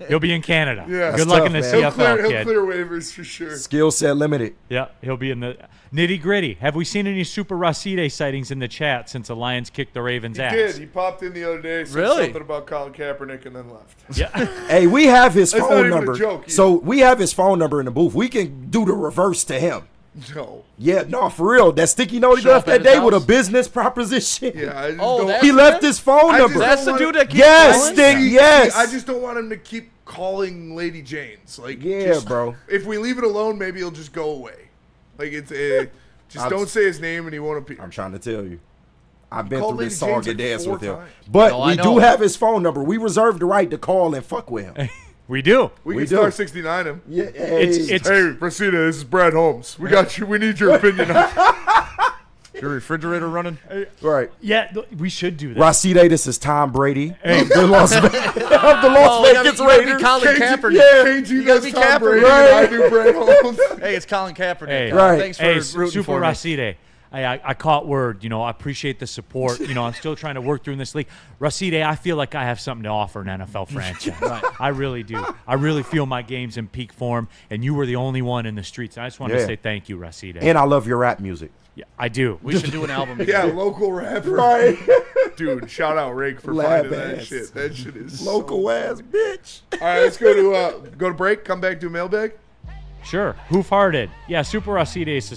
he'll be in Canada. Yeah. Good luck in the That's CFL, He'll kid. clear waivers for sure. Skill set limited. Yeah, he'll be in the nitty gritty. Have we seen any Super Racide sightings in the chat since the Lions kicked the Ravens' ass? He did. He popped in the other day, said Really? something about Colin Kaepernick, and then left. Yeah. Hey, we have his That's not phone even a number. joke, So we have his phone number in the booth. We can do the reverse to him. No. Yeah, no, for real. That sticky note he Show left up at that his day with a house? business proposition. Yeah, I just Oh, don't. that's He left him? his phone I just number. That's the don't dude want- that keeps Yes, calling? Stick, yes. I just don't want him to keep calling Lady Jane's. Yeah, just- bro. If we leave it alone, maybe he'll just go away. Just don't say his name and he won't appear. I'm trying to tell you. I've been Called through Lady this song Jane's and like dance 4 with him. times. But No, I we know. do have his phone number. We reserve the right to call and fuck with him. We do. We We can do. start 69 him. Yeah, It's Hey, Rosita, this is Brad Holmes. We got you. We need your opinion on Your refrigerator running? right. Yeah, we should do that. Racide, this is Tom Brady of the Las Vegas you gotta be Raiders. Colin Kaepernick. KG You gotta does be Tom Kaepernick. Brady, and I do Brad Holmes. Hey, it's Colin Kaepernick. Hey, Right. Thanks for Hey, rooting Super for me. Racide. I caught word. You know, I appreciate the support. You know, I'm still trying to work through in this league. Racide, I feel like I have something to offer an NFL franchise. I really do. I really feel my game's in peak form, and you were the only one in the streets. I just want to Yeah. say thank you, Racide. And I love your rap music. Yeah, I do. We should do an album Yeah, together. local rapper. Right. Dude, shout out Rake for Lab finding that ass. shit. That shit is Local ass bitch. All right, let's go to break. Come back to mailbag. Sure. Who farted? Yeah, Super Racide is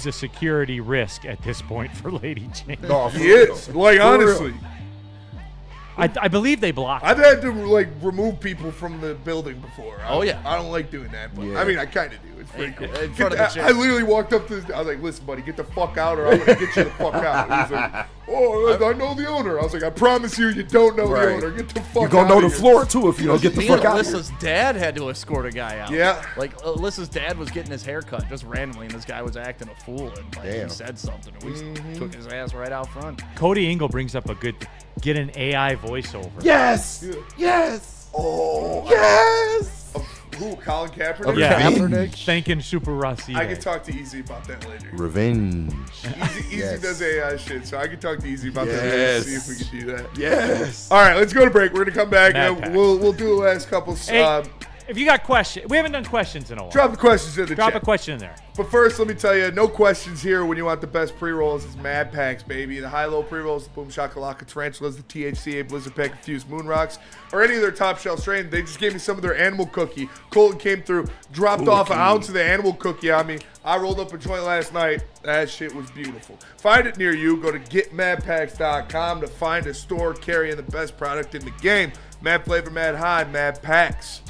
a security risk at this point for Lady Jane. No, for He real. is. Like, For honestly. real. I believe they blocked I've him. had to remove people from the building before. Oh, yeah. I don't like doing that, but Yeah. I mean I kind of do. It's pretty cool. in front of the I literally walked up to this. I was like, "Listen, buddy, get the fuck out, or I'm gonna get you the fuck out." He was like, "Oh, I know the owner." I was like, "I promise you, you don't know Right. the owner. Get the fuck out." You're going to know the here. floor, too, if you don't get the Me fuck and out of here. Alyssa's dad had to escort a guy out. Yeah. Like, Alyssa's dad was getting his hair cut just randomly, and this guy was acting a fool, and he Damn. said something, and we took his ass right out front. Cody Ingle brings up a good get an AI voiceover. Yes. Yes. Oh, Yes. who? Colin Kaepernick. Yeah, Revenge. thanking Super Racide. I can talk to Easy about that later. Revenge. Easy Yes. does AI shit, so I can talk to Easy about that later. Yes. See if we can do that. Yes. All right, let's go to break. We're gonna come back. Mad And Pack. we'll do the last couple. Hey, if you got questions, we haven't done questions in a while. Drop the questions in the Drop chat. a question in there. But first, let me tell you, no questions here when you want the best pre-rolls. It's Mad Packs, baby. The high-low pre-rolls, the Boom Shakalaka Tarantulas, the THCA Blizzard Pack Infused Moon Rocks, or any of their top shelf strains. They just gave me some of their animal cookie. Colton came through, dropped off an ounce of the animal cookie on me. I rolled up a joint last night. That shit was beautiful. Find it near you. Go to getmadpacks.com to find a store carrying the best product in the game. Mad Flavor, Mad High, Mad Packs.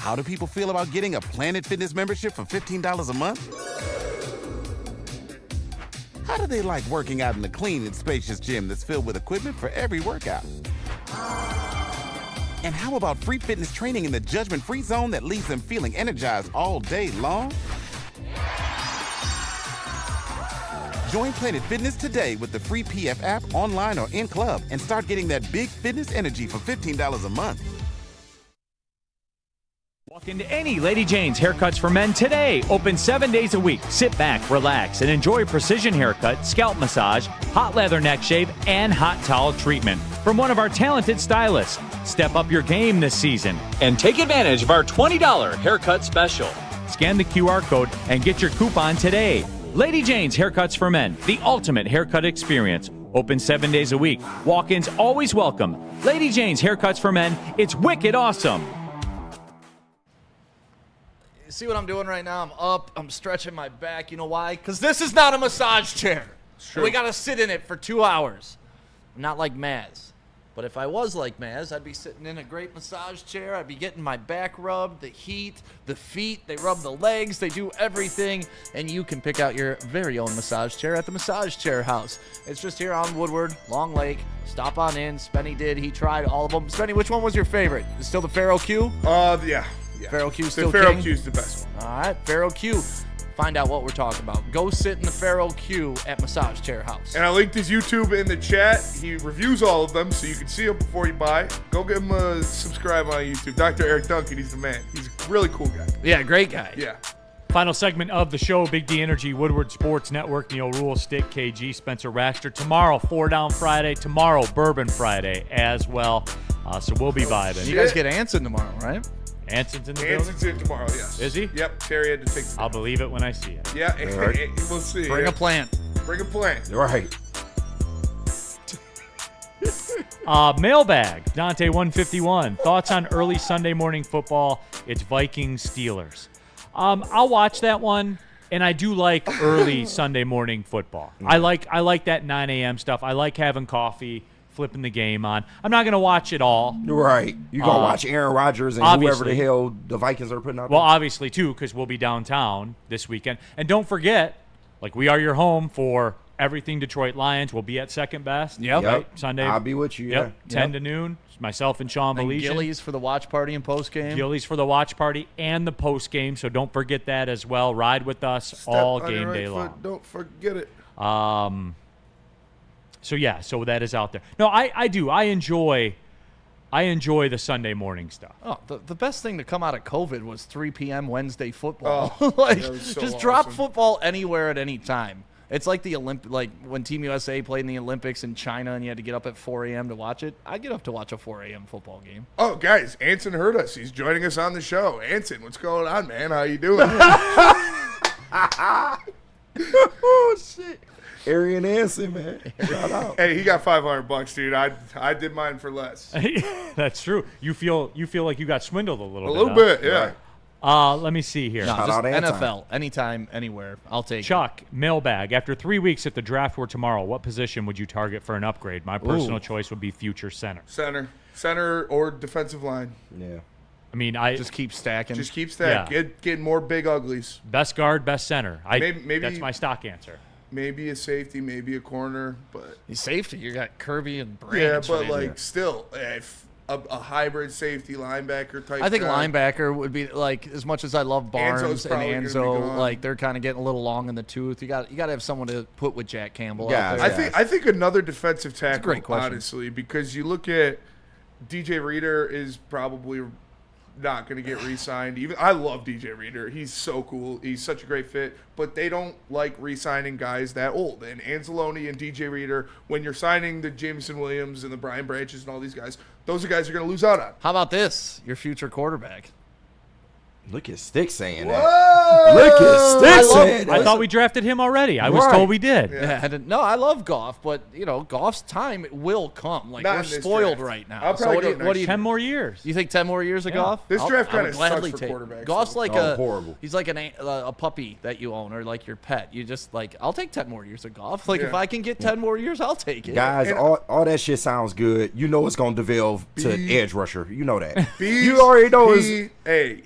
How do people feel about getting a Planet Fitness membership for $15 a month? How do they like working out in a clean and spacious gym that's filled with equipment for every workout? And how about free fitness training in the judgment-free zone that leaves them feeling energized all day long? Join Planet Fitness today with the free PF app, online or in club, and start getting that big fitness energy for $15 a month. Walk into any Lady Jane's Haircuts for Men today. Open 7 days a week. Sit back, relax, and enjoy precision haircut, scalp massage, hot leather neck shave, and hot towel treatment from one of our talented stylists. Step up your game this season and take advantage of our $20 haircut special. Scan the QR code and get your coupon today. Lady Jane's Haircuts for Men, the ultimate haircut experience. Open 7 days a week. Walk-ins always welcome. Lady Jane's Haircuts for Men. It's wicked awesome. See what I'm doing right now? I'm up. I'm stretching my back. You know why? Because this is not a massage chair. Sure. We got to sit in it for 2 hours. I'm not like Maz. But if I was like Maz, I'd be sitting in a great massage chair. I'd be getting my back rubbed, the heat, the feet. They rub the legs. They do everything. And you can pick out your very own massage chair at the Massage Chair House. It's just here on Woodward, Long Lake. Stop on in. Spenny did. He tried all of them. Spenny, which one was your favorite? Is it still the Pharaoh Q? Yeah. Pharaoh Q still the Pharaoh king? Q's the best one. All right, Pharaoh Q. Find out what we're talking about. Go sit in the Pharaoh Q at Massage Chair House. And I linked his YouTube in the chat. He reviews all of them, so you can see them before you buy. Go give him a subscribe on YouTube. Dr. Eric Duncan, he's the man. He's a really cool guy. Yeah, great guy. Yeah. Final segment of the show, Big D Energy, Woodward Sports Network, Neal Ruhl, Stick, KG, Spencer Raster. Tomorrow, 4 Down Friday. Tomorrow, Bourbon Friday as well. So we'll be vibing. You guys get Anson tomorrow, right? Anson's in the building? Anson's in tomorrow, yes. Is he? Yep. Terry had to take the I'll believe it when I see it. Yeah, right. We'll see. Bring a plant. Bring a plant. Right. Mailbag, Dante 151. Thoughts on early Sunday morning football? It's Vikings Steelers. I'll watch that one, and I do like early Sunday morning football. I like that 9 a.m. stuff. I like having coffee, flipping the game on. I'm not going to watch it all. Right. You going to watch Aaron Rodgers and whoever the hell the Vikings are putting out there? Well, obviously, too, because we'll be downtown this weekend. And don't forget, like, we are your home for everything Detroit Lions. We'll be at Second Best. Yep. Right? Sunday. I'll be with you, Yep. yeah. 10 to noon. Myself and Sean And Baligan. Gillies for the watch party and post game. Gillies for the watch party and the post game, so don't forget that as well. Ride with us all Step on game your right day foot, long. Don't forget it. So that is out there. No, I do. I enjoy the Sunday morning stuff. Oh, the best thing to come out of COVID was 3 p.m. Wednesday football. Oh, like, that was so just drop awesome. football anywhere at any time. It's like the like when Team USA played in the Olympics in China and you had to get up at 4 a.m. to watch it. I get up to watch a 4 a.m. football game. Oh, guys, Anson heard us. He's joining us on the show. Anson, what's going on, man? How you doing? Oh, shit. Arian Anson, man. Shout out. Hey, he got $500, dude. I did mine for less. That's true. You feel like you got swindled a little A bit. little bit, yeah. Let me see here. No, Shout just out Anton. NFL, anytime, anywhere. I'll take Chuck, mailbag. After 3 weeks, if the draft were tomorrow, what position would you target for an upgrade? My personal choice would be future center. Center or defensive line. Yeah. I mean, Just keep stacking. Just keep stacking. Yeah. Get more big uglies. best guard, best center. Maybe that's my stock answer. Maybe a safety, maybe a corner, but He's safety. You got Kirby and Branch. yeah, but right like here. still, if a hybrid safety linebacker type. I think guy, linebacker would be like, as much as I love Barnes Enzo's and probably gonna be Enzo, gone. like they're kind of getting a little long in the tooth. You got to have someone to put with Jack Campbell. Yeah, out there. I think another defensive tackle. great question. Honestly, because you look at DJ Reader is probably not going to get re-signed. Even I love DJ Reader. He's so cool. He's such a great fit. But they don't like re-signing guys that old. And Anzalone and DJ Reader, when you're signing the Jameson Williams and the Brian Branches and all these guys, those are guys you're going to lose out on. How about this? Your future quarterback. Look at Stick saying Whoa! that. Look at Stick saying that. I thought we drafted him already. I was told we did. Yeah, I love Goff, but Goff's time will come. Like Not we're in this spoiled draft. right now. I'll So probably what go do you 10 more years. You think 10 more years of Goff? This draft I would kinda sucks gladly for take- quarterbacks, Goff's though. like horrible. He's like a puppy that you own or like your pet. You just like, I'll take 10 more years of Goff. Like if Yeah. I can get 10 more years, I'll take it. Guys, And- all that shit sounds good. You know it's going to devolve to edge rusher. You know that. Bees, you already know it's... Hey,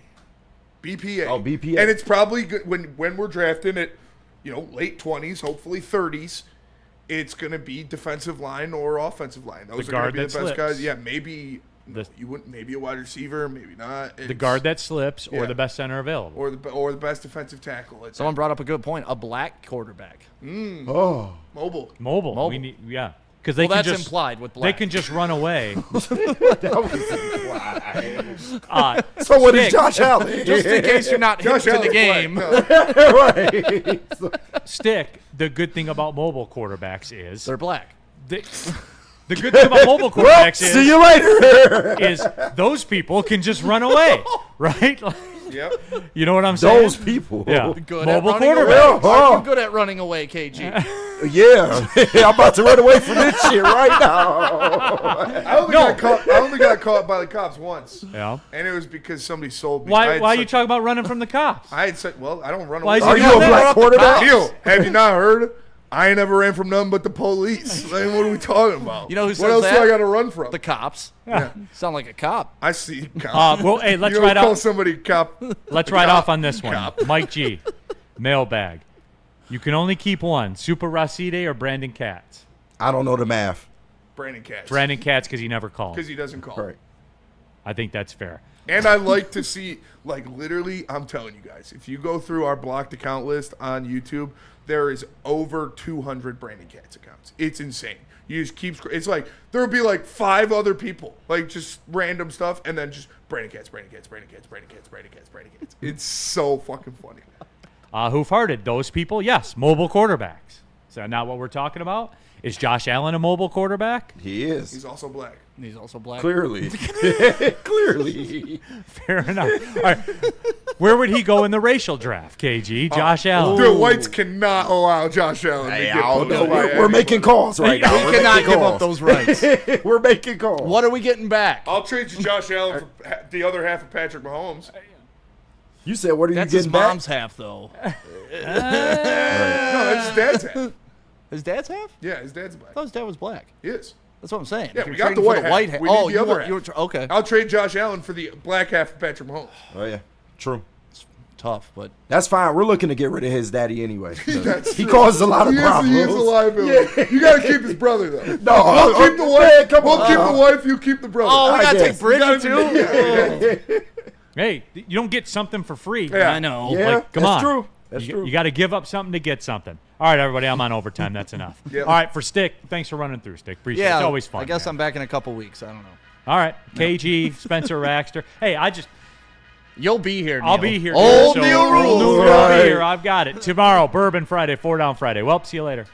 BPA. Oh, BPA. And it's probably good when we're drafting it, late 20s, hopefully 30s. It's going to be defensive line or offensive line. Those are going to be the best guys. Yeah, maybe maybe a wide receiver, maybe not. The guard that slips or the best center available. Or the best defensive tackle. Someone brought up a good point. A black quarterback. Mobile. We need, because they can that's just implied with black. They can just run away. That was implied. So what is Josh Allen? Just in case you're not hip to the game. Right. Stick. The good thing about mobile quarterbacks is they're black. The good thing about mobile quarterbacks is see you later. is those people can just run away, right? Yep. You know what I'm saying? Those people. Yeah. Good Mobile at running quarterback. away. Are you good at running away, KG? Yeah. I'm about to run away from this shit right now. I only got caught by the cops once. Yeah. And it was because somebody sold me. Why are you talking about running from the cops? I had said, well, I don't run Why away. is he Are doing you a that? black quarterback? Neal, have you not heard? I ain't never ran from nothing but the police. Like, what are we talking about? You know who says what else that? do I got to run from? The cops. Yeah. Sound like a cop. I see cop. Well, hey, let's you ride call off. somebody cop. Let's ride off on this one. Cop. Mike G, mailbag. You can only keep one: Super Racide or Brandon Katz. I don't know the math. Brandon Katz. Brandon Katz because he never called. Because he doesn't call. Right. I think that's fair. And I like to see, literally, I'm telling you guys, if you go through our blocked account list on YouTube, there is over 200 Brandon Katz accounts. It's insane. You just keep, it's like, there would be 5 other people, just random stuff, and then just Brandon Katz, Brandon Katz, Brandon Katz, Brandon Katz, Brandon Katz, Brandon Katz. It's so fucking funny. Who farted? Those people? Yes, mobile quarterbacks. Is that not what we're talking about? Is Josh Allen a mobile quarterback? He is. He's also black. He's also black. Clearly. Clearly. Fair enough. All right. Where would he go in the racial draft, KG? Josh Allen. Dude, whites cannot allow Josh Allen to get put up by We're making calls right now. We cannot give up those rights. We're making calls. What are we getting back? I'll trade you Josh Allen for the other half of Patrick Mahomes. You said, what are That's you his getting back? mom's half, though. No, that's his dad's half. His dad's half? Yeah, his dad's black. I thought his dad was black. He is. That's what I'm saying. Yeah, If we you're got the trading for white half. We need the other half. Okay. I'll trade Josh Allen for the black half of Patrick Mahomes. Oh, yeah. True. It's tough, but That's fine. We're looking to get rid of his daddy anyway. That's He true. causes a lot of problems. He is a liability. Yeah. You got to keep his brother, though. No, we'll keep the wife. We'll keep the wife. You keep the brother. Oh, we got to guess. take Brittany, too? Hey, you don't get something for free. Yeah. I know. Yeah, Come that's on. true. That's you, true. You got to give up something to get something. All right, everybody, I'm on overtime. That's enough. Yep. All right, for Stick, thanks for running through, Stick. Appreciate it. Yeah, It's always fun. I guess man. I'm back in a couple weeks. I don't know. All right, KG, Spencer Raxter. Hey, You'll be here, Neal. I'll be here. Old so Neal Ruhl. I'll be here. I've got it. Tomorrow, Bourbon Friday, 4 Down Friday. Well, see you later.